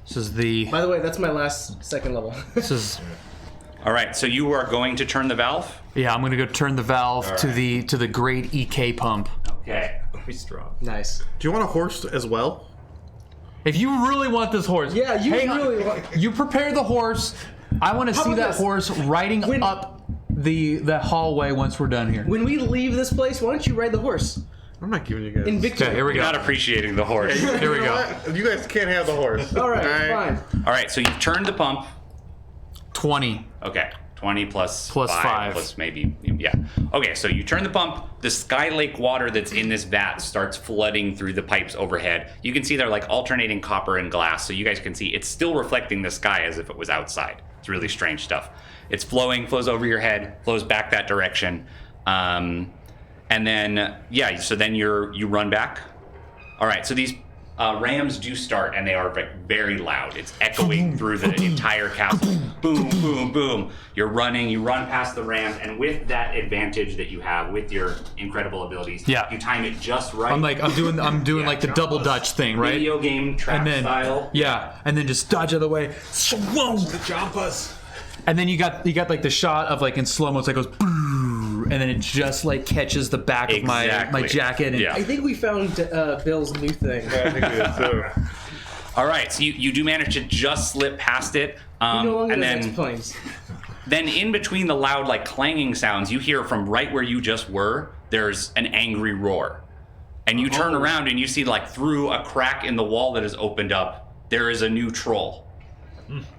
This is the. By the way, that's my last second level. This is. All right, so you are going to turn the valve? Yeah, I'm gonna go turn the valve to the great EK pump. Okay. Be strong. Nice. Do you want a horse as well? If you really want this horse, Yeah, you hang on. really want. You prepare the horse. I want to see about that this? horse riding up the hallway once we're done here. When we leave this place, why don't you ride the horse I'm not giving you guys. in victory? Okay, here we You're go. not appreciating the horse. Here we You know go. what? You guys can't have the horse. All right, Alright? fine. All right, so you've turned the pump. 20. Okay, 20 plus Plus 5. plus maybe, yeah. Okay, so you turn the pump. The Sky Lake water that's in this vat starts flooding through the pipes overhead. You can see they're like alternating copper and glass, so you guys can see it's still reflecting the sky as if it was outside. It's really strange stuff. It's flowing, flows over your head, flows back that direction. And then, yeah, so then you run back. All right, so these rams do start, and they are very loud. It's echoing through the entire castle. Boom, boom, boom. You're running, you run past the rams, and with that advantage that you have with your incredible abilities, Yeah. you time it just right. I'm doing like the double dutch thing, right? Video game trap And then style. yeah, and then just dodge out of the way. Whoa! The Jumpas. And then you got like the shot of like in slow mo, it's like goes, and then it just like catches the back of my Exactly. jacket. And Yeah. I think we found Bill's new thing. I think it is too. All right, so you do manage to just slip past it. He no longer and has then planes. Then in between the loud, like, clanging sounds, you hear from right where you just were, there's an angry roar. And you turn around and you see, like, through a crack in the wall that has opened up, there is a new troll.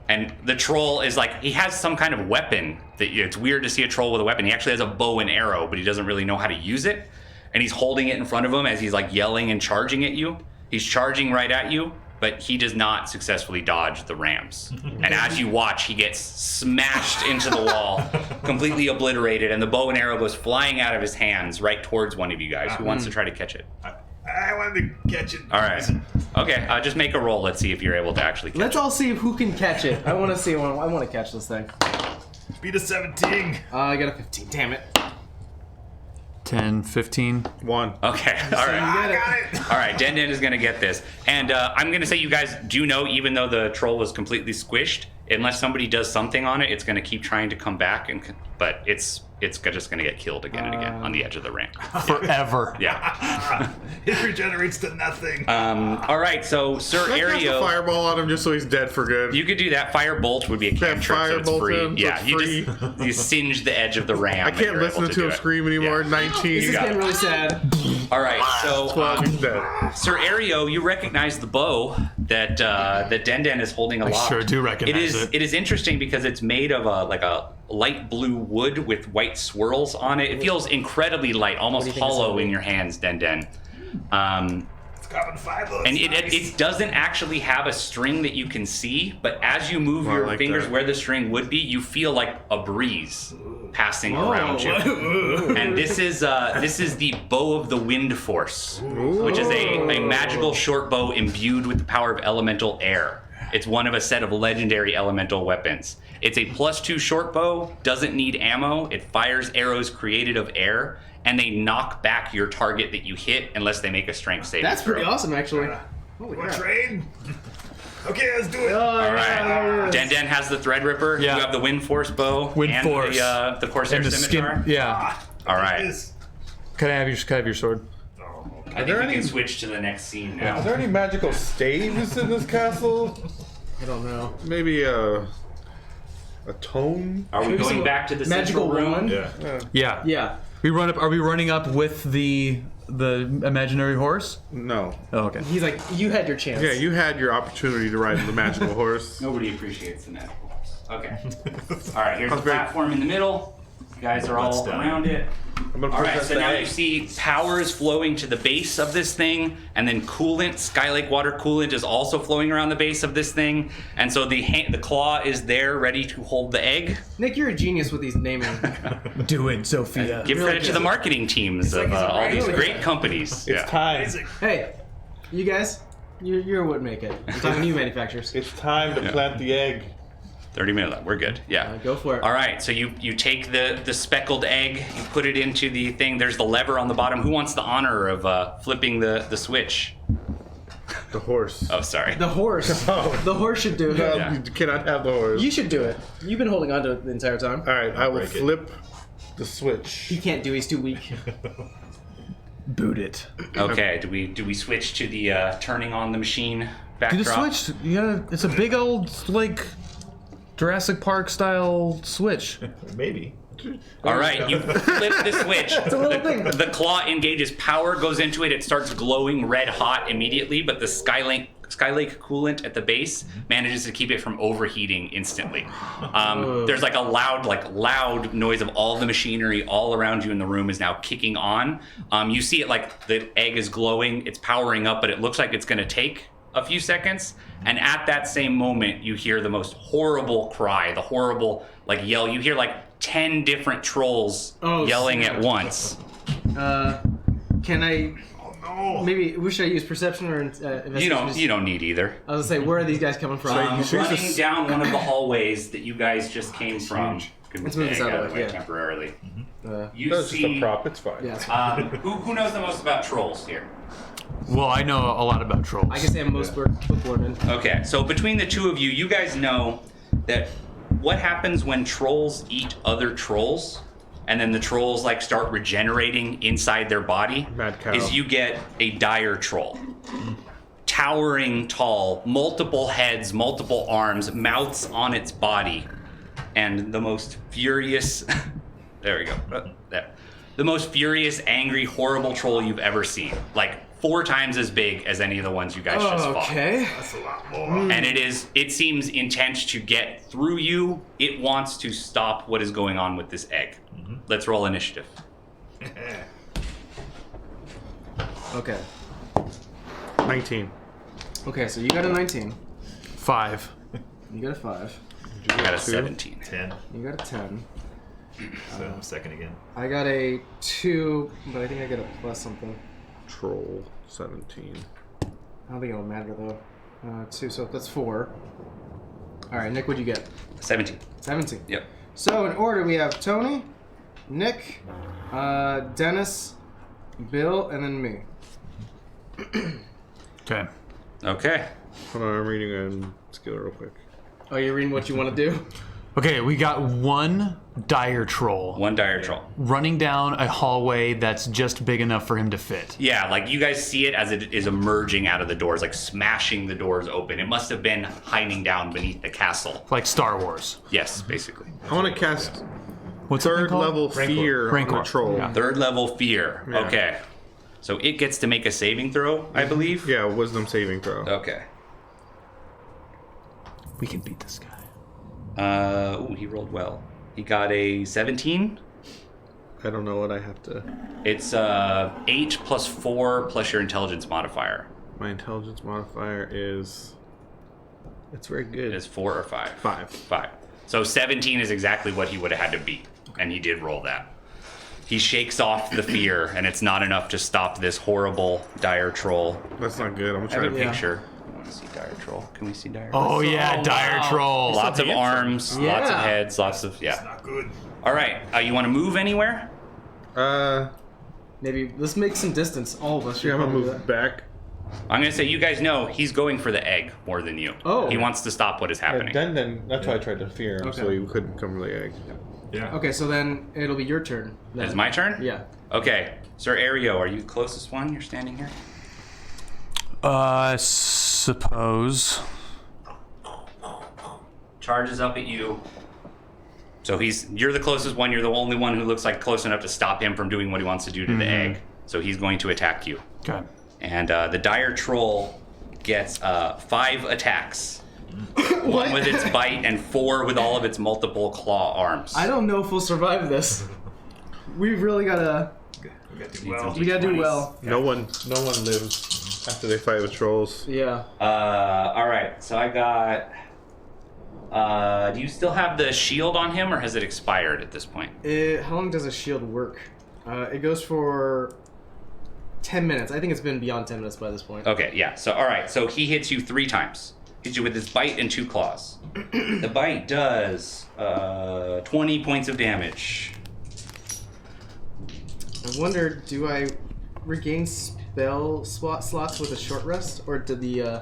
And the troll is like, he has some kind of weapon. It's weird to see a troll with a weapon. He actually has a bow and arrow, but he doesn't really know how to use it. and he's holding it in front of him as he's like yelling and charging at you. He's charging right at you, but he does not successfully dodge the rams. And as you watch, he gets smashed into the wall, completely obliterated, and the bow and arrow goes flying out of his hands right towards one of you guys. Who wants to try to catch it? I wanted to catch it. All right. Okay, just make a roll. Let's see if you're able to actually catch Let's all see who can catch it. I want to see. I want to catch this thing. Beat a 17. I got a 15. Damn it. 10, 15. 1. Okay, all right. I got it. All right, Den is going to get this. And I'm going to say you guys do know, even though the troll was completely squished, unless somebody does something on it, it's going to keep trying to come back. But it's just going to get killed again and again on the edge of the ramp. Forever. Yeah. It regenerates to nothing. All right, so Sir Can I cast a Aereo, fireball on him just so he's dead for good? you could do that. Fire Bolt would be a cantrip, so it's Firebolt free. him, so Yeah, it's you free. just you singe the edge of the ramp. I can't listen to him scream anymore. Yeah. 19. This is getting really sad. All right, so 12, he's dead. Sir Aereo, you recognize the bow that that Den is holding aloft. sure do recognize it. It is interesting because it's made of a light blue wood with white swirls on it. It feels incredibly light, almost hollow in your hands, Den. It's carbon fiber. And Nice. it doesn't actually have a string that you can see, but as you move Oh, I your like fingers that. where the string would be, you feel like a breeze passing around you. And this is the Bow of the Wind Force, which is a magical short bow imbued with the power of elemental air. It's one of a set of legendary elemental weapons. It's a +2 short bow, doesn't need ammo, it fires arrows created of air, and they knock back your target that you hit unless they make a strength saving That's throw. pretty awesome, actually. Holy Want to crap. trade? Okay, let's do it. All right. Den has the Threadripper. Yeah. You have the Wind Force bow. Wind and Force. the Corsair And the Scimitar. skin. Yeah. All right. This. Can I have your sword? Oh, okay. I think there we any- can switch to the next scene now. Are there any magical staves in this castle? I don't know. Maybe a tome? Are we Maybe going some back to the magical central room? wand? Yeah. Yeah. Yeah. We run up. Are we running up with the imaginary horse? No. Oh, okay. He's like, you had your chance. Yeah, you had your opportunity to ride the magical horse. Nobody appreciates the magical horse. Okay. All right, here's the That's great. platform in the middle. You guys are all Butts down. around it. I'm gonna All right, press so the now egg. you see power is flowing to the base of this thing, and then coolant, Sky Lake water coolant, is also flowing around the base of this thing, and so the claw is there, ready to hold the egg. Nick, you're a genius with these naming. Do it, Sophia. Give credit to the marketing teams of all these great companies. It's time. Amazing. Hey, you guys, you're what make it. I'm talking to you manufacturers. It's time to plant the egg. 30 minutes left. We're good. Yeah. Go for it. All right. So you take the speckled egg, you put it into the thing. There's the lever on the bottom. Who wants the honor of flipping the switch? The horse. Oh, sorry. The horse. Oh. The horse should do it. No, Yeah. you cannot have the horse. You should do it. You've been holding on to it the entire time. All right, I will break it. flip the switch. He can't do. He's too weak. Boot it. Okay. Do we switch to the turning on the machine Do backdrop? the switch. You gotta. It's a big old Jurassic Park style switch. Maybe. All right, you flip the switch. a little thing. The claw engages, power goes into it. It starts glowing red hot immediately, but the Sky Lake coolant at the base manages to keep it from overheating instantly. There's like a loud noise of all the machinery all around you in the room is now kicking on. You see it like the egg is glowing, it's powering up, but it looks like it's going to take a few seconds. And at that same moment, you hear the most horrible cry, the horrible yell. You hear 10 different trolls yelling snap. at once. Can I? Oh no. Maybe should I use perception or investigation? You don't need either. I was gonna say, where are these guys coming from? Running down one of the hallways that you guys just came from. Can Let's move this out of the way, yeah. temporarily. You That's just a see. prop. It's fine. Yeah, Who knows the most about trolls here? Well, I know a lot about trolls. I can say I'm most book learned. Okay, so between the two of you, you guys know that what happens when trolls eat other trolls, and then the trolls start regenerating inside their body, Mad cow. is you get a dire troll. Towering tall, multiple heads, multiple arms, mouths on its body, and the most furious there we go. There. The most furious, angry, horrible troll you've ever seen. 4 times as big as any of the ones you guys just fought. Okay. That's a lot more. And it seems intent to get through you. It wants to stop what is going on with this egg. Let's roll initiative. Okay. 19. Okay, so you got a 19. 5. You got a 5. I got a 17. 10. You got a 10. So I'm second again. I got a 2, but I think I get a plus something. Troll 17. I don't think it'll matter though. 2, so that's 4. Alright, Nick, what'd you get? 17. 17. Yep. So in order, we have Tony, Nick, Dennis, Bill, and then me. Okay. Okay. Hold on, I'm reading a skill real quick. Oh, you're reading what you want to do? Okay, we got one dire troll One dire troll. running down a hallway that's just big enough for him to fit. Yeah, like you guys see it as it is emerging out of the doors, like smashing the doors open. It must have been hiding down beneath the castle. Like Star Wars. Yes, basically. I want to cast What's that thing third called? level fear Rancor. on the troll. Yeah. Third level fear. Yeah. Okay. So it gets to make a saving throw, I believe? Yeah, wisdom saving throw. Okay. We can beat this guy. Ooh, he rolled well. He got a 17. I don't know what I have to. It's 8 plus 4 plus your intelligence modifier. My intelligence modifier is. It's very good. It's 4 or 5? 5. 5. So 17 is exactly what he would have had to beat, and he did roll that. He shakes off the fear, and it's not enough to stop this horrible dire troll. That's not good. I'm gonna I have try a to. Yeah. picture. I want to see dire troll. Can we see dire troll? Oh yeah, dire troll. Lots of arms, lots of Yeah. heads, lots of yeah. Not good. All right, you want to move anywhere? Maybe let's make some distance. All of us. Yeah, should I'm gonna probably do move that. back. I'm gonna say you guys know he's going for the egg more than you. Oh. He wants to stop what is happening. Then that's why I tried to fear him, Okay. so he couldn't come for the egg. Yeah. Okay, so then it'll be your turn. then. It's my turn? Yeah. Okay. Sir Ario, are you the closest one? You're standing here? Suppose. Charges up at you. So you're the closest one. You're the only one who looks like close enough to stop him from doing what he wants to do to the egg. So he's going to attack you. Okay. And the dire troll gets 5 attacks. 1 with its bite and 4 with all of its multiple claw arms. I don't know if we'll survive this. We've really gotta. We gotta do well. No one lives after they fight with trolls. Yeah. All right. So I got. Do you still have the shield on him, or has it expired at this point? How long does a shield work? It goes for 10 minutes. I think it's been beyond 10 minutes by this point. Okay. Yeah. So all right. So he hits you 3 times. Hits you with his bite and 2 claws. The bite does 20 points of damage. I wonder, do I regain spell slots with a short rest, or did the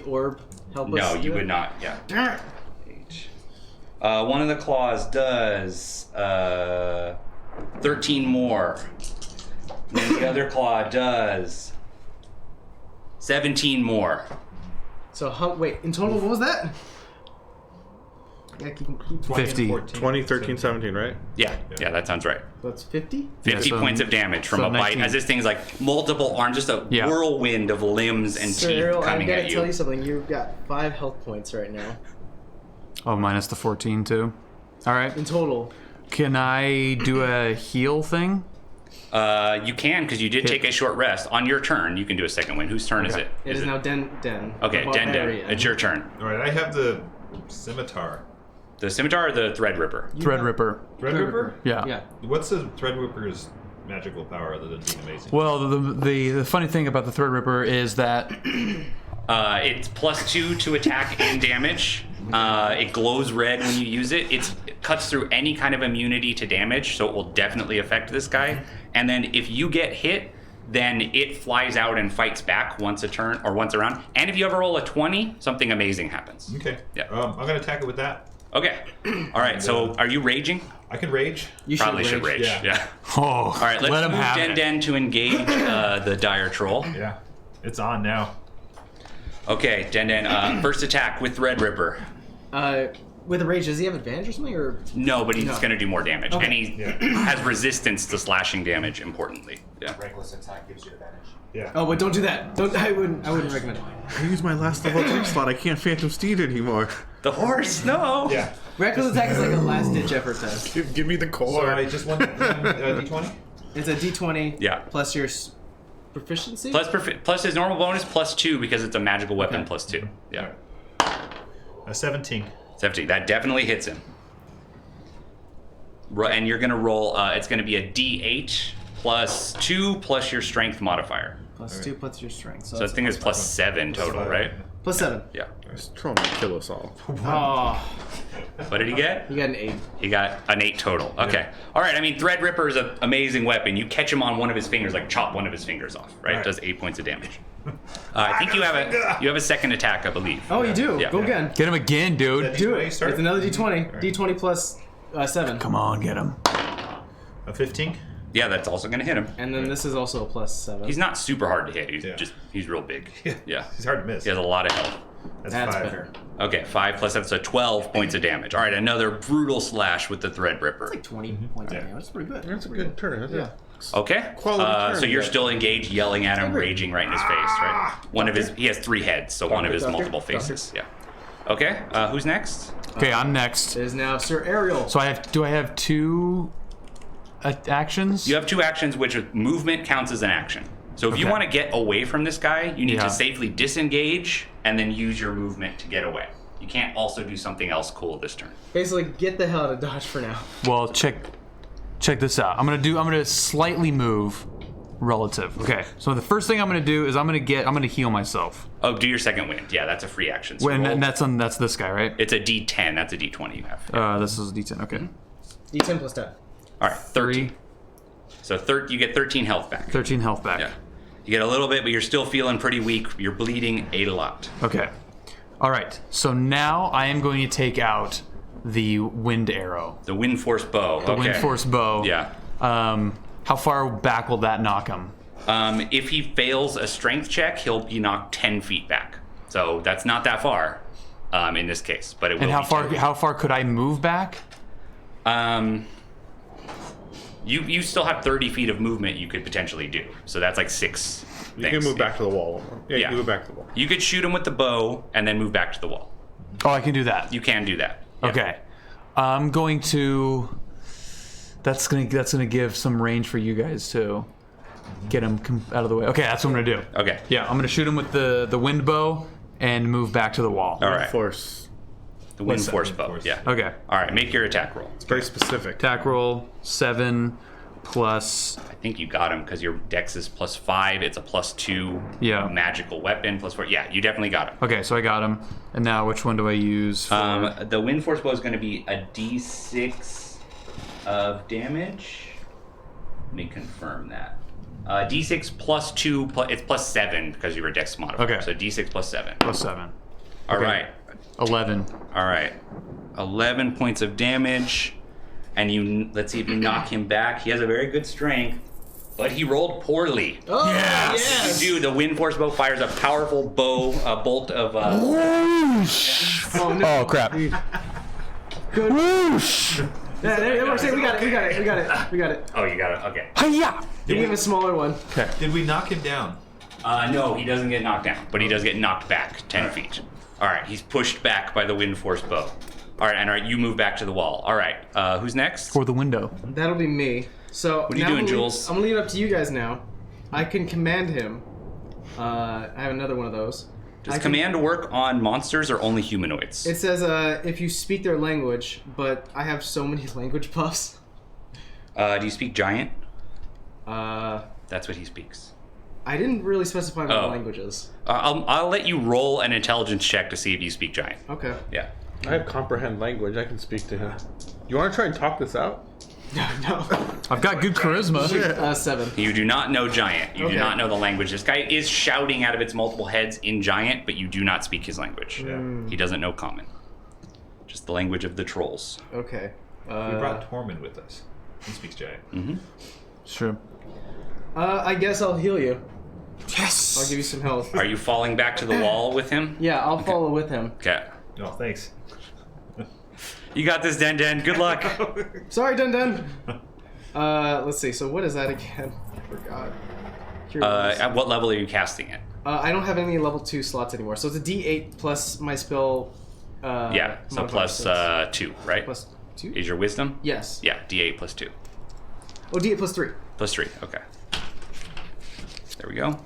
orb help us? No, do you it? would not. Yeah. Darn it. One of the claws does 13 more. And then the other claw does 17 more. So, wait, in total, what was that? Yeah, keep 50. 20, 13, 17, right? Yeah, that sounds right. That's 50? 50 so- points of damage from so a bite, 19. as this thing is like multiple arms, just a Yeah. whirlwind of limbs and Cyril, teeth I'm coming gonna at tell you you. something. You've got 5 health points right now. Oh, minus the 14 too. All right. In total. Can I do a heal thing? You can, because you did take a short rest. On your turn, you can do a second win. Whose turn is Okay. it? It is now Den. Okay, Den. Barbarian. It's your turn. All right, I have the scimitar. The scimitar or the threadripper? Threadripper. Threadripper? Yeah. Yeah. What's the Threadripper's magical power other than being amazing? Well, the funny thing about the Threadripper is that It's +2 to attack and damage. It glows red when you use it. It cuts through any kind of immunity to damage, so it will definitely affect this guy. And then if you get hit, then it flies out and fights back once a turn or once around. And if you ever roll a 20, something amazing happens. Okay. Yeah. I'm gonna attack it with that. Okay. All right. So are you raging? I can rage. You Probably should rage. yeah. Yeah. oh, All right. Let's let him move have Den it. Den to engage the dire troll. Yeah. It's on now. Okay, Den Den. First attack with Threadripper. With a rage, does he have advantage or something? Or No, but he's No. going to do more damage. Okay. And he has resistance to slashing damage, importantly. Yeah. Reckless attack gives you advantage. Yeah. oh, but don't do that. Don't. I wouldn't recommend it. I used my last level 3 slot. I can't Phantom Steed anymore. The horse, no! Yeah. Reckless attack is like a last ditch effort test. Give me the So core. I just won D20. It's a D20. Yeah. Plus your proficiency? Plus his normal bonus plus 2 because it's a magical weapon plus 2. Yeah. A 17. 17. That definitely hits him. And you're going to roll, it's going to be a D8 plus 2 plus your strength modifier. Plus 2 plus your strength. So I think it's plus 7 total, right? Plus 7. Yeah. He's trying to kill us all. Oh, What did he get? you got an 8. He got an 8 total. Okay. All right. I mean, Threadripper is an amazing weapon. You catch him on one of his fingers, like chop one of his fingers off, right? It does 8 points of damage. I think you have a second attack, I believe. Oh, you do? Yeah. Go again. Get him again, dude. Do D20 it. start? It's another D20. D20 plus 7. Come on, get him. A 15. Yeah, that's also going to hit him. And then this is also a plus 7. He's not super hard to hit. Yeah. He's real big. Yeah. He's hard to miss. He has a lot of health. That's That's 5. better. Okay, 5 plus 7, so 12 points of damage. All right, another brutal slash with the Threadripper. Like 20 points of damage. That's pretty good. That's a good turn. Yeah. Okay. Quality turn, So you're yeah. still engaged, yelling at him, raging right in his face, right? He has 3 heads, so one of his multiple faces. Yeah. Okay. Who's next? Okay, I'm next. It is now Sir Ariel. So do I have 2 actions? You have 2 actions, which movement counts as an action. So if you Okay. want to get away from this guy, you need Yeah. to safely disengage and then use your movement to get away. You can't also do something else cool this turn. Basically, get the hell out of Dodge for now. Well, check this out. I'm gonna slightly move relative. Okay. So the first thing I'm gonna do is I'm gonna heal myself. Oh, do your second wind. Yeah, that's a free action. So roll- And that's this guy, right? it's a D10. That's a D20 you have. This is a D10. Okay. D10 plus 10. All right, 13. So you get 13 health back. 13 health back. Yeah. You get a little bit, but you're still feeling pretty weak. You're bleeding a lot. Okay. All right. So now I am going to take out the wind arrow, The wind force bow. the wind force bow. Yeah. How far back will that knock him? If he fails a strength check, he'll be knocked 10 feet back. So that's not that far in this case, but it will And how be far 10 feet. how far could I move back? You still have 30 feet of movement you could potentially do. So that's like 6 You things. can move back to the wall. Yeah, you Yeah. can move back to the wall. You could shoot him with the bow and then move back to the wall. Oh, I can do that. You can do that. Yeah. Okay. I'm going to. That's gonna give some range for you guys to get him out of the way. Okay, that's what I'm gonna do. Okay. Yeah, I'm gonna shoot him with the wind bow and move back to the wall. All right. Force. The wind What's that? force Wind bow. force. Yeah. Okay. All right. Make your attack roll. It's very specific. Attack roll 7 plus. I think you got him because your dex is plus 5. It's a plus 2 Yeah. magical weapon. Plus 4. Yeah, you definitely got him. Okay, so I got him. And now which one do I use? For... The wind force bow is going to be a d6 of damage. Let me confirm that. D6 plus 2. It's plus 7 because you were dex modifier. Okay. So d6 plus 7. plus 7. All Okay. right. 11. All right. 11 points of damage. And let's see if you knock him back. He has a very good strength, but he rolled poorly. Oh, Yes! You do. The wind force bow fires a powerful bolt of. Oh, no. Oh crap! Good. Whoosh! Yeah, there, we got it. Oh, you got it. Okay. Hiya! Give him a smaller one. Did we knock him down? No, he doesn't get knocked down, but he does get knocked back 10 feet. All right, he's pushed back by the wind force bow. All right, you move back to the wall. All right, who's next? For the window. That'll be me. So What are you now doing, I'm gonna Jules? I'm gonna leave it up to you guys now. I can command him. I have another one of those. Does I can- command work on monsters or only humanoids? It says if you speak their language, but I have so many language buffs. Do you speak giant? I That's what he speaks. didn't really specify my Oh. languages. I'll let you roll an intelligence check to see if you speak giant. Okay. Yeah. I have comprehend language. I can speak to him. You want to try and talk this out? No. I've got good charisma. 7. You do not know giant. You Okay. do not know the language. This guy is shouting out of its multiple heads in giant, but you do not speak his language. He doesn't know common. Just the language of the trolls. Okay. We brought Tormund with us. He speaks giant. Sure. I guess I'll heal you. Yes. I'll give you some health. Are you falling back to the wall with him? Yeah, I'll follow with him. Okay. No, thanks. You got this, Den Den. Good luck. Sorry, Dun Dun. Let's see. So what is that again? I forgot. Here it is. At what level are you casting it? I don't have any level 2 slots anymore, so it's a D8 plus my spell. Yeah, so modifier, plus so it's 2, right? plus 2. Is your wisdom? Yes. Yeah, D8 plus 2. Oh, D8 plus 3. Plus 3, okay. There we go.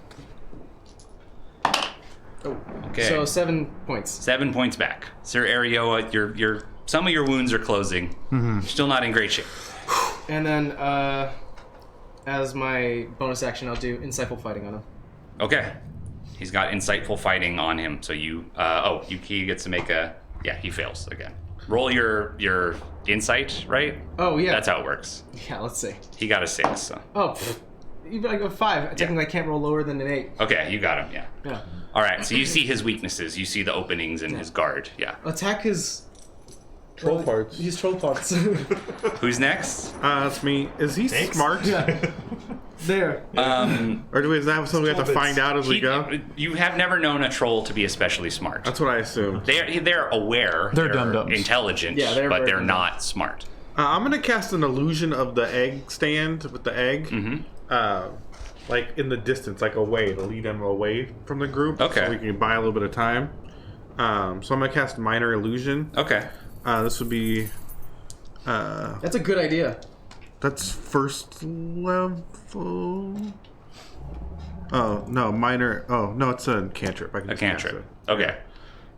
Okay. So 7 points. 7 points back. Sir Arioa, your some of your wounds are closing. You're still not in great shape. And then, as my bonus action, I'll do insightful fighting on him. Okay. He's got insightful fighting on him, so he gets to make a... Yeah, he fails again. Roll your insight, right? Oh, yeah. That's how it works. Yeah, let's see. He got a 6, so... Oh, even like a 5. Technically, I can't roll lower than an 8. Okay, you got him, yeah. Yeah. All right, so you see his weaknesses. You see the openings in his guard, yeah. Attack his... Troll parts. His troll parts. Who's next? That's me. Is he smart? Yeah. There. Or do we have something we have to find out as we go? You have never known a troll to be especially smart. That's what I assumed. They're aware. They're dum-dums. Intelligent, Yeah, they're but very they're dumb. not smart. I'm gonna cast an illusion of the egg stand with the egg. Like in the distance, like away, to lead them away from the group. Okay. So we can buy a little bit of time. So I'm gonna cast minor illusion. Okay. This would be. That's a good idea. That's first level. Oh no, minor. Oh no, it's a cantrip. I can A just cast cantrip. it. Okay.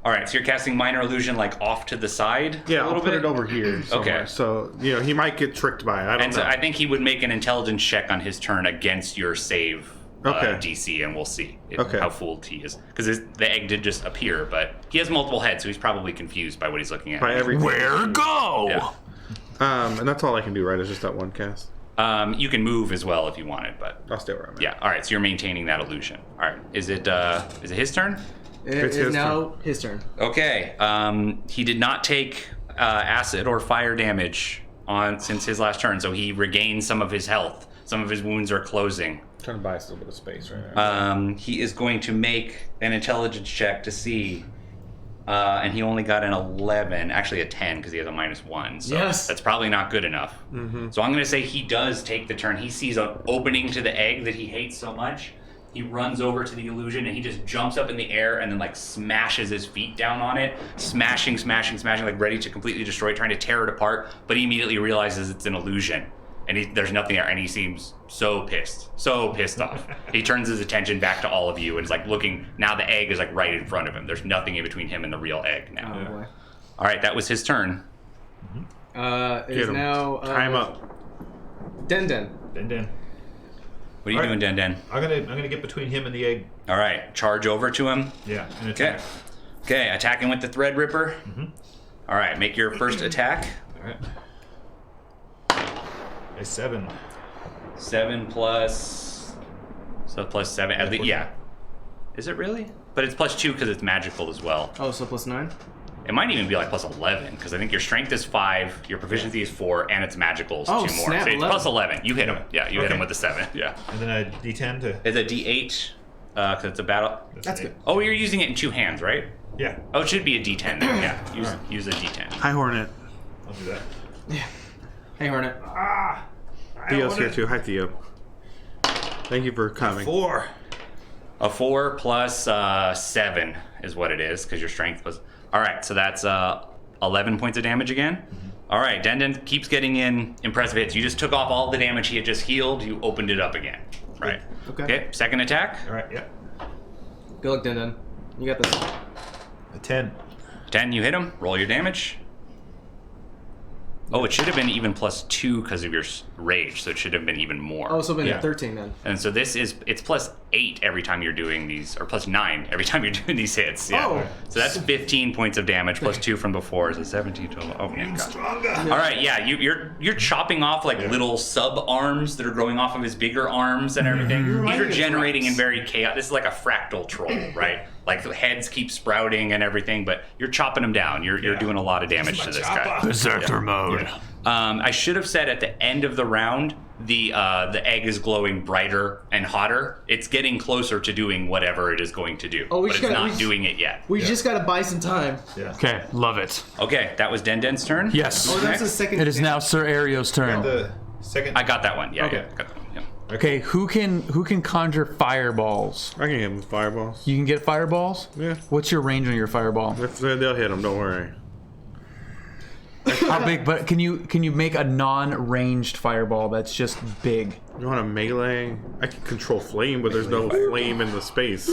All right, so you're casting minor illusion like off to the side. Yeah, a I'll little put bit it over here. Somewhere. Okay. So he might get tricked by it. I don't And so know. I think he would make an intelligence check on his turn against your save Okay. DC, and we'll see Okay. how fooled he is. Because the egg did just appear, but he has multiple heads, so he's probably confused by what he's looking at. By everything. Where go? Yeah. And that's all I can do, right? It's just that one cast. You can move as well if you wanted, but I'll stay where I'm at. yeah. All right, so you're maintaining that illusion. All right, is it his turn? It It's is his now his turn. Okay. He did not take acid or fire damage since his last turn, so he regained some of his health. Some of his wounds are closing. Trying to buy us a little bit of space right now. He is going to make an intelligence check to see, and he only got an 11, actually a 10 because he has a -1. So Yes. that's probably not good enough. So I'm going to say he does take the turn. He sees an opening to the egg that he hates so much. He runs over to the illusion and he just jumps up in the air and then like smashes his feet down on it, smashing, like ready to completely destroy it, trying to tear it apart. But he immediately realizes it's an illusion. And there's nothing there, and he seems so pissed off. He turns his attention back to all of you and is like looking. Now the egg is like right in front of him. There's nothing in between him and the real egg now. Oh boy. All right, that was his turn. It is Get him. now Time up. Den. Den. What are you All right. doing, Den? I'm gonna get between him and the egg. All right, charge over to him. Yeah. And Okay. attack. Okay, attacking with the Threadripper. All right, make your first attack. All right. A 7. 7 plus... So plus 7. At least, yeah. Is it really? But it's plus 2 because it's magical as well. Oh, so plus 9? It might even be like plus 11 because I think your strength is 5, your proficiency is 4, and it's magical is 2 Oh, more. snap, So it's 11. plus 11. You hit him. Yeah, you hit Okay. him with the 7. Yeah. And then a D10 to. It's a D8 because it's a battle. That's an good. eight. Oh, you're using it in 2 hands, right? Yeah. Oh, it should be a D10 then. Yeah, use a D10. Hi, Hornet. I'll do that. Hey, Hornet. Theo's here too. Hi, Theo. Thank you for coming. 4. A 4 plus 7 is what it is because your strength was. All right, so that's 11 points of damage again. All right, Den keeps getting in impressive hits. You just took off all the damage he had just healed. You opened it up again. Right. Okay. Second attack. All right. Yeah. Good luck, Den. You got this. A 10. 10, you hit him. Roll your damage. Oh, it should have been even plus 2 because of your rage, so it should have been even more. Oh, so it'll be Yeah. 13 then. And so it's plus 8 every time you're doing these, or plus 9 every time you're doing these hits. Yeah. Oh. So that's 15 points of damage plus 2 from before, so 17 total. Oh my god. Stronger. All right, yeah, you're chopping off like little sub arms that are growing off of his bigger arms and everything. These reminding are me of generating in rats. very chaos. This is like a fractal troll, right? Like the heads keep sprouting and everything, but you're chopping them down. You're doing a lot of damage to this guy. Berserker mode. I should have said at the end of the round, the egg is glowing brighter and hotter. It's getting closer to doing whatever it is going to do, Oh, we but just it's gotta- not doing it yet. We just gotta buy some time. Yeah. Okay, love it. Okay, that was Den's turn. Yes. Oh, that's Next. the second. It is now Sir Ario's turn. The second. I got that one. Yeah, Okay. yeah, got that one. Yeah. Okay, who can conjure fireballs? I can hit him with fireballs. You can get fireballs? Yeah. What's your range on your fireball? They'll hit him. Don't worry. How big? But can you make a non-ranged fireball that's just big? You want a melee? I can control flame, but there's no flame in the space.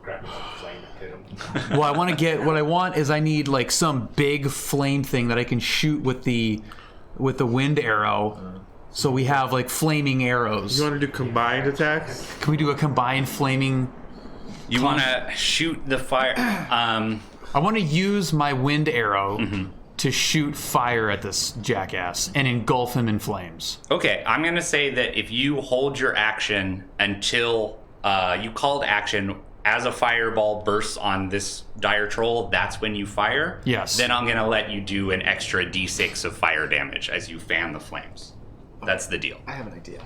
Grab the flame and hit him. Well, I want to get. What I want is I need like some big flame thing that I can shoot with the wind arrow. So we have like flaming arrows. You want to do combined attacks? Can we do a combined flaming? You want to shoot the fire. I want to use my wind arrow to shoot fire at this jackass and engulf him in flames. Okay, I'm going to say that if you hold your action until you called action as a fireball bursts on this dire troll, that's when you fire. Yes. Then I'm going to let you do an extra d6 of fire damage as you fan the flames. That's the deal. I have an idea.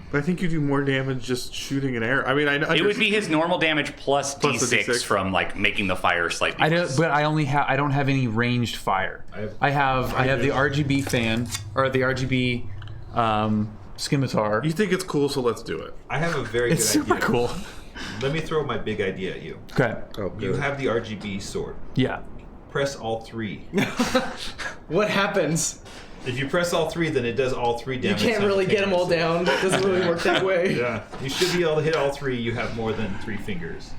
But I think you do more damage just shooting an arrow. I mean, It would be his normal damage plus Plus the d6 D6. from like making the fire slightly. I don't, but I only have. I don't have any ranged fire. I have the RGB fan or the RGB scimitar. You think it's cool, so let's do it. I have a very It's good super idea. cool. Let me throw my big idea at you. Okay. Oh, You good. have the RGB sword. Yeah. Press all 3. What happens? If you press all 3, then it does all 3 You damage. can't really get them all down. It doesn't really work that way. Yeah, you should be able to hit all 3. You have more than 3 fingers.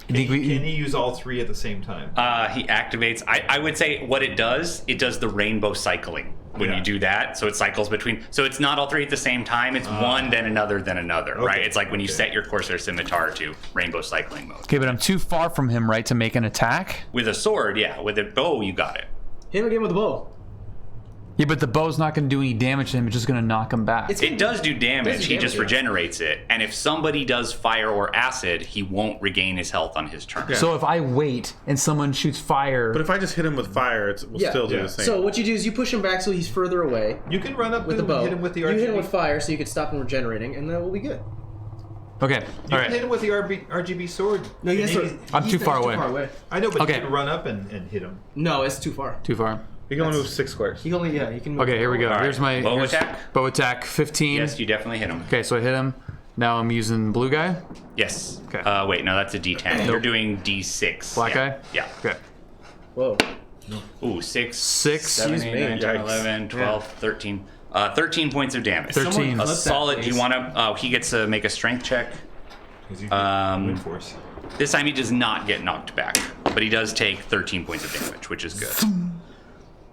You think Can we? you use all 3 at the same time? He activates. I would say what it does the rainbow cycling when Yeah. you do that. So it cycles between. So it's not all 3 at the same time. It's one, then another, right? It's like when you set your Corsair Scimitar to rainbow cycling mode. Okay, but I'm too far from him, right, to make an attack. With a sword, yeah. With a bow, you got it. Hit him again with a bow. Yeah, but the bow's not going to do any damage to him. It's just going to knock him back. It does do damage. do He just damage, yeah. regenerates it. And if somebody does fire or acid, he won't regain his health on his turn. Yeah. So if I wait and someone shoots fire, But if I just hit him with fire, it will Yeah. still do Yeah. the same. So what you do is you push him back so he's further away You can run up with the and bow. hit him with the you RGB. hit him with fire so you can stop him regenerating, and then we'll be good. okay, You all can right. hit him with the RGB sword. No, And he has he- to. I'm too far away. I know, but Okay. you can run up and hit him. No, it's too far. Too far. you can only move 6 squares. You can only you can. Move Okay, here we go. All right. Here's my Bow here's- attack? Bow attack, 15. Yes, you definitely hit him. Okay, so I hit him. Now I'm using blue guy. Yes. Okay. Wait, no, that's a D10. You're doing D6. Black yeah. guy? Yeah. Okay. Whoa. Ooh, 6, 6, 7, 8, 9, 10, Yikes. 11, 12, 13. 13 points of damage. 13. A Flip that, solid. Do you please. want to? He gets to make a strength check. 'Cause you get wind force. This time he does not get knocked back, but he does take 13 points of damage, which is good.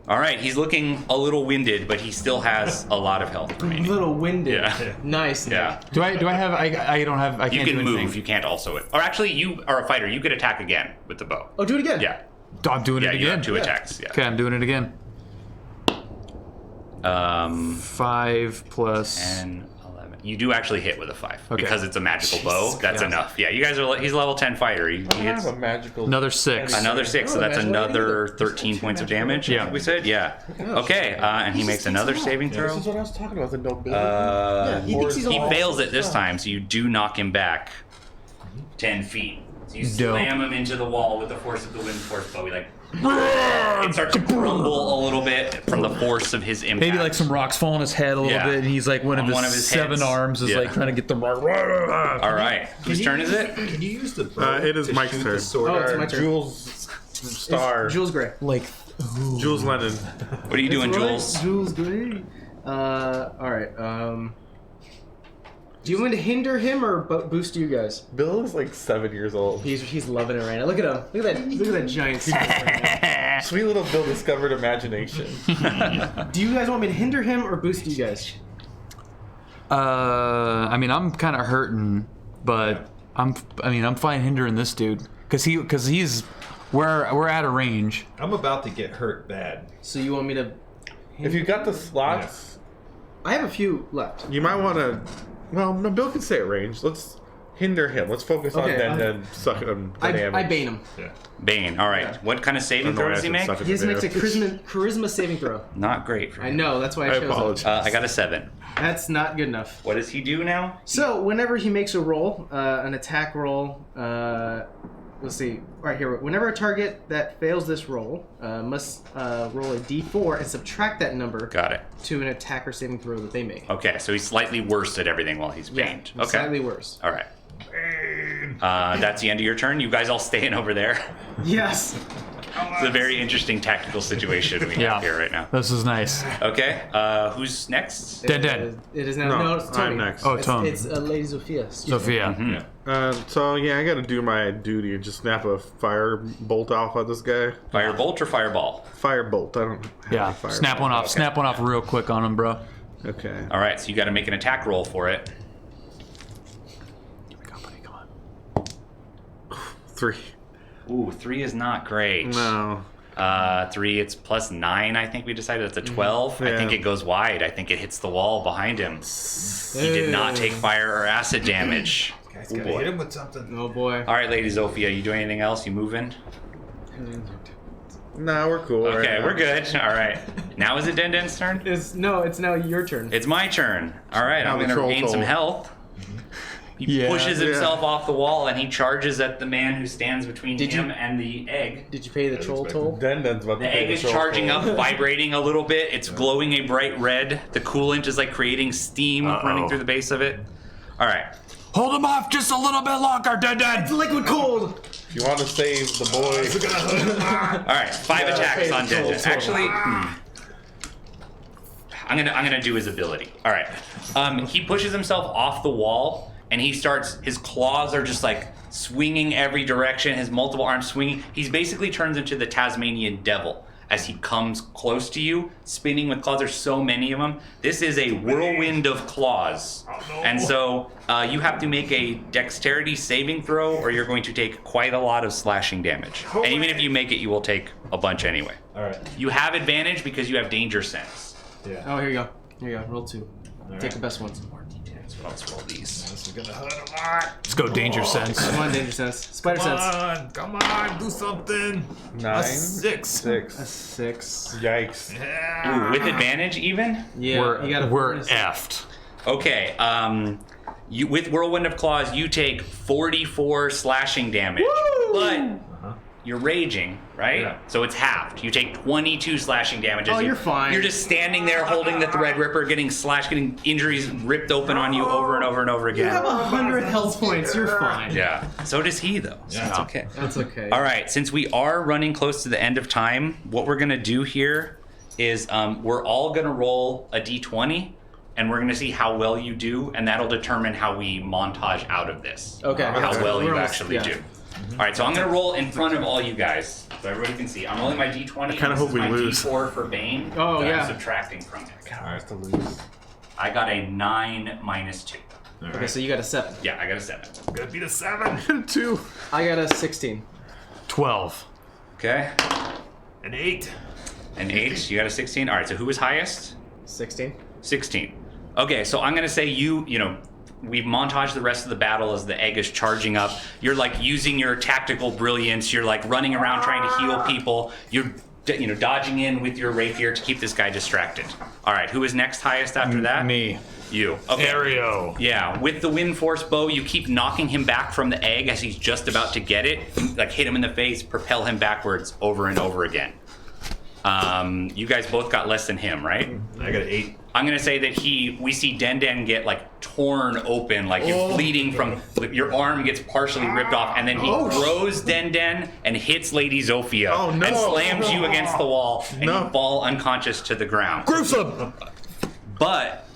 All right, he's looking a little winded, but he still has a lot of health A remaining. little winded. Yeah. Nice. Yeah. Do I have I don't have I You can't can do move. anything. You can't also. Or actually, you are a fighter. You could attack again with the bow. Oh, do it again. Yeah. I'm doing Yeah. it You again. have 2 attacks. Yeah. Okay, I'm doing it again. 5 plus 10, 11. You do actually hit with a 5 Okay. because it's a magical bow. That's enough. Yeah, you guys are. He's level 10 fighter. He I hits have a magical. another 6. another 6, so Oh, that's magical another either. 13 points of damage. Yeah. We said, yeah. Okay, and he makes another saving This throw. is what I was talking about. The nobility. Yeah, he thinks he's He all- fails it this time, so you do knock him back 10 feet. So you Dope. slam him into the wall with the force of the wind force bow. He it starts to crumble a little bit from the force of his impact. Maybe like some rocks fall on his head a little Yeah. bit, and he's like one of On his 7 heads. arms is Yeah. like trying to get the rock. All right, whose turn is it? Can you use the bow It is to Mike's shoot turn. the sword? Oh, it's my turn. Jules Star. Jules Gray. Like Jules Lennon. What are you doing, Jules? Jules Gray. All right. Do you want me to hinder him or boost you guys? Bill is like 7 years old. He's loving it right now. Look at him. Look at that giant. Stick right Sweet little Bill discovered imagination. now. Do you guys want me to hinder him or boost you guys? I mean, I'm kind of hurting, but I'm fine hindering this dude because he's we're at a range. I'm about to get hurt bad. So you want me to? If you got the slots, I have a few left. you might want to. Well, no, Bill can stay at range. Let's hinder him. Let's focus on Okay, then suck him the damage. I bane him. Yeah. Bane. All right. What kind of saving throw does he make? He has to make a charisma saving throw. Not great. For I him. know. That's why I I chose apologize. it. I got a 7. That's not good enough. What does he do now? So whenever he makes a roll, an attack roll, let's see. Right here. Whenever a target that fails this roll must roll a d4 and subtract that number Got it. to an attack or saving throw that they make. Okay, so he's slightly worse at everything while he's baned. Okay. Slightly worse. All right. That's the end of your turn. You guys all staying over there. Yes. It's a very interesting tactical situation we have here right now. This is nice. Okay, who's next? Den. It is now. No, No, it's Tony. I'm next. Oh, Tom. It's Lady Sophia. Excuse me. Sophia. So yeah, I gotta do my duty and just snap a fire bolt off at this guy. Firebolt or fireball? Fire bolt. I don't have Yeah. any fire Snap one off. Snap one off real quick on him, bro. Okay. All right, so you got to make an attack roll for it. Here we go, buddy. Come on. 3. Ooh, 3 is not great. No. 3, it's plus 9. I think we decided it's a 12. I think Yeah. it goes wide. I think it hits the wall behind him. He did not take fire or acid damage. Guys, Oh, gotta boy. hit him with something. Oh boy. All right, Lady Zofia, you doing anything else? You moving? No, we're cool. right Okay, now. we're good. All right. Now is it Denden's turn? It's now your turn. It's my turn. All right, Now I'm the going to troll gain some toll. health. He pushes himself off the wall and he charges at the man who stands between him and the egg. Did you pay the troll toll? Denden's about to The pay egg is troll charging toll. up, vibrating a little bit. It's glowing a bright red. The coolant is like creating steam running through the base of it. All right. Hold him off just a little bit longer, Den. Liquid cold. If you want to save the boy, All right. 5 attacks on Denden. Actually, I'm gonna do his ability. All right. He pushes himself off the wall, and he starts. His claws are just like swinging every direction. His multiple arms swinging. He's basically turns into the Tasmanian devil as he comes close to you, spinning with claws. There's so many of them. This is a whirlwind of claws, and so you have to make a dexterity saving throw, or you're going to take quite a lot of slashing damage. And even if you make it, you will take a bunch anyway. All right. You have advantage because you have danger sense. Yeah. Oh, here you go. Here you go. Roll 2. Take the best ones. Let's roll these. This is gonna hurt a lot. Let's go, Danger Sense. Come on, danger sense. Spider sense. Come on, do something. 9, 6. 6. 6. Yikes. Ooh, with advantage even? Yeah, you got We're effed. Okay, you with Whirlwind of Claws, you take 44 slashing damage. But you're raging, right? Yeah. So it's halved. You take 22 slashing damage. Oh, you're fine. You're just standing there holding the Threadripper, getting slashed, getting injuries ripped open on you over and over and over You have again. 100 health points. You're fine. Yeah. So does he, though. So Yeah. it's okay. That's okay. All right, since we are running close to the end of time, what we're gonna do here is we're all gonna roll a d20, and we're gonna see how well you do, and that'll determine how we montage out of this. Okay. How Okay. well We're you almost- actually yeah. do. All right, so I'm gonna roll in front of all you guys, so everybody can see. I'm rolling my d20. I kinda hope we my lose. d4 for Bane. Oh, that yeah. I'm subtracting from it. I have to lose. I got a 9 minus 2. Okay, so you got a 7. Yeah, I got a 7. Gonna beat a 7. 2. I got a 16. 12. Okay, An 8. an 8. You got a 16. All right, so who was highest? 16. 16. Okay, so I'm gonna say you know, we've montaged the rest of the battle as the egg is charging up. You're like using your tactical brilliance. You're like running around trying to heal people. You're dodging in with your rapier to keep this guy distracted. All right, who is next highest after that? Me. You. Okay. Aereo. Yeah, with the wind force bow, you keep knocking him back from the egg as he's just about to get it. Like hit him in the face, propel him backwards over and over again. You guys both got less than him, right? I got an 8. I'm gonna say that we see Den get like torn open, like you're bleeding from your arm gets partially ripped off, and then he throws Den and hits Lady Zofia Oh, no. and slams you against the wall, and No. you fall unconscious to the ground. Gruesome. But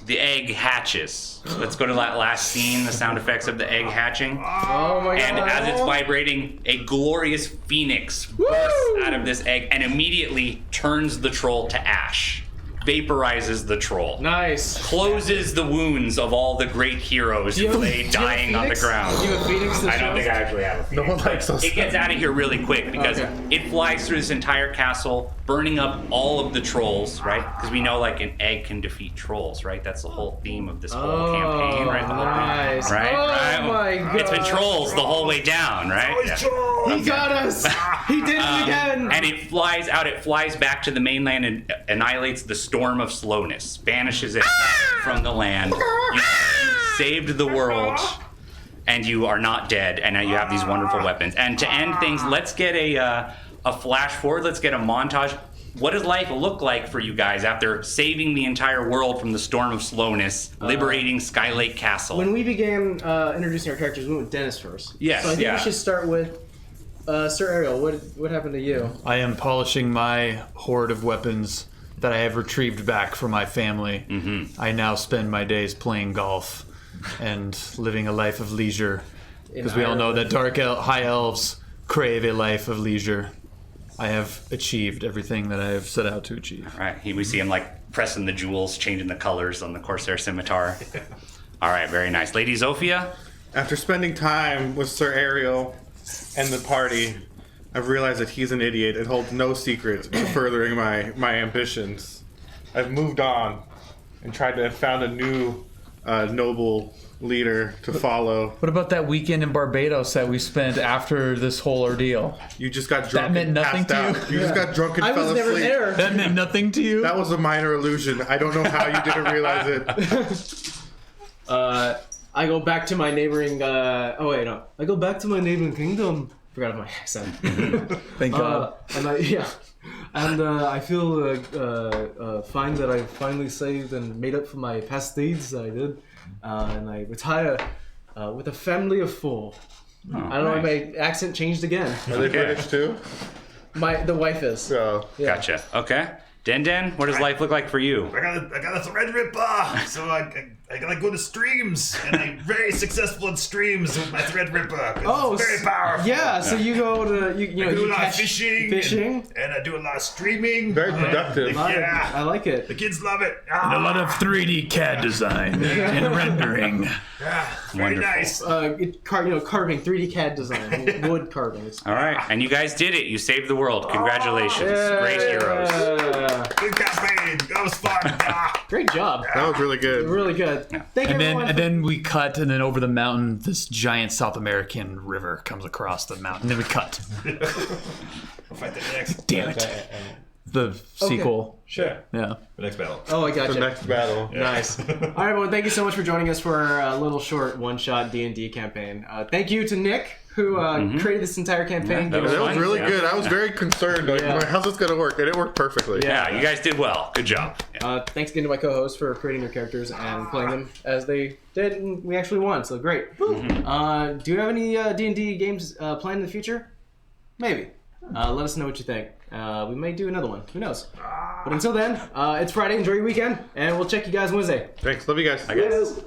the egg hatches. Let's go to that last scene, the sound effects of the egg hatching. Oh my god. And as it's vibrating, a glorious phoenix bursts out of this egg and immediately turns the troll to ash, vaporizes the troll, Nice. closes the wounds of all the great heroes who lay dying on the ground. Do you have a phoenix? I don't think I actually have a phoenix. No one likes us. It gets out of here really quick because Okay. it flies through this entire castle, burning up all of the trolls, right? Because we know like an egg can defeat trolls, right? That's the whole theme of this whole campaign, right? The whole nice. thing, right? Oh right? my god. It's been trolls the whole way down, right? Yeah. He got us. He did it again. And it flies out, it flies back to the mainland and annihilates the storm of slowness, banishes it from the land. You saved the world, and you are not dead, and now you have these wonderful weapons. And to end things, let's get a flash forward, let's get a montage. What does life look like for you guys after saving the entire world from the storm of slowness, liberating Skylake Castle? When we began introducing our characters, we went with Dennis first. Yes, So I think yeah. we should start with Sir Ariel, what happened to you? I am polishing my hoard of weapons that I have retrieved back from my family. Mm-hmm. I now spend my days playing golf and living a life of leisure. Because we all know that high elves crave a life of leisure. I have achieved everything that I have set out to achieve. All right, we see him like pressing the jewels, changing the colors on the Corsair scimitar. All right, very nice. Lady Zofia? After spending time with Sir Ariel and the party, I've realized that he's an idiot and holds no secrets to furthering my ambitions. I've moved on and found a new noble leader to follow. What about that weekend in Barbados that we spent after this whole ordeal? You just got drunk. That meant and nothing passed to you? out. You just got drunk and I fell was never asleep. there. That meant nothing to you? That was a minor illusion. I don't know how you didn't realize it. I go back to my neighboring. I go back to my neighboring kingdom. forgot my accent. Thank God. I feel fine that I finally saved and made up for my past deeds that I did, and I retire with a family of 4. Oh, I don't know if my accent changed again. Are they British too? The wife is. So Yeah. Gotcha. Okay. Den, what does life look like for you? I got a Threadripper, so I gotta go to streams, and I'm very successful in streams with my Threadripper. Oh, it's very powerful. Yeah, so you go to I do a you lot of catch fishing, and I do a lot of streaming. very productive. Yeah, I like it. the kids love it. And a lot of 3D CAD design and rendering. Yeah, very Wonderful. nice. carving, 3D CAD design, wood carving. It's All right, and you guys did it. You saved the world. Congratulations. Great heroes. Good campaign. That was fun. Great job. That was really good. Really good. Thank you, everyone. And then we cut, and then over the mountain, this giant South American river comes across the mountain. And then we cut. We'll fight the next. Damn it. The sequel. Sure. Yeah. The next battle. Oh, I got The you. next battle. Nice. All right, everyone. Thank you so much for joining us for our little short one-shot D&D campaign. Thank you to Nick, who created this entire campaign. that was That was fun. really Yeah. good. I was very concerned. Like, Yeah. how's this gonna work? And it worked perfectly. Yeah, you guys did well. Good job. Yeah. Thanks again to my co-hosts for creating their characters and playing them as they did, and we actually won. So great. Do you have any D&D games planned in the future? Maybe. Let us know what you think. We may do another one. Who knows? But until then, it's Friday. Enjoy your weekend, and we'll check you guys Wednesday. Thanks. Love you guys. I guess.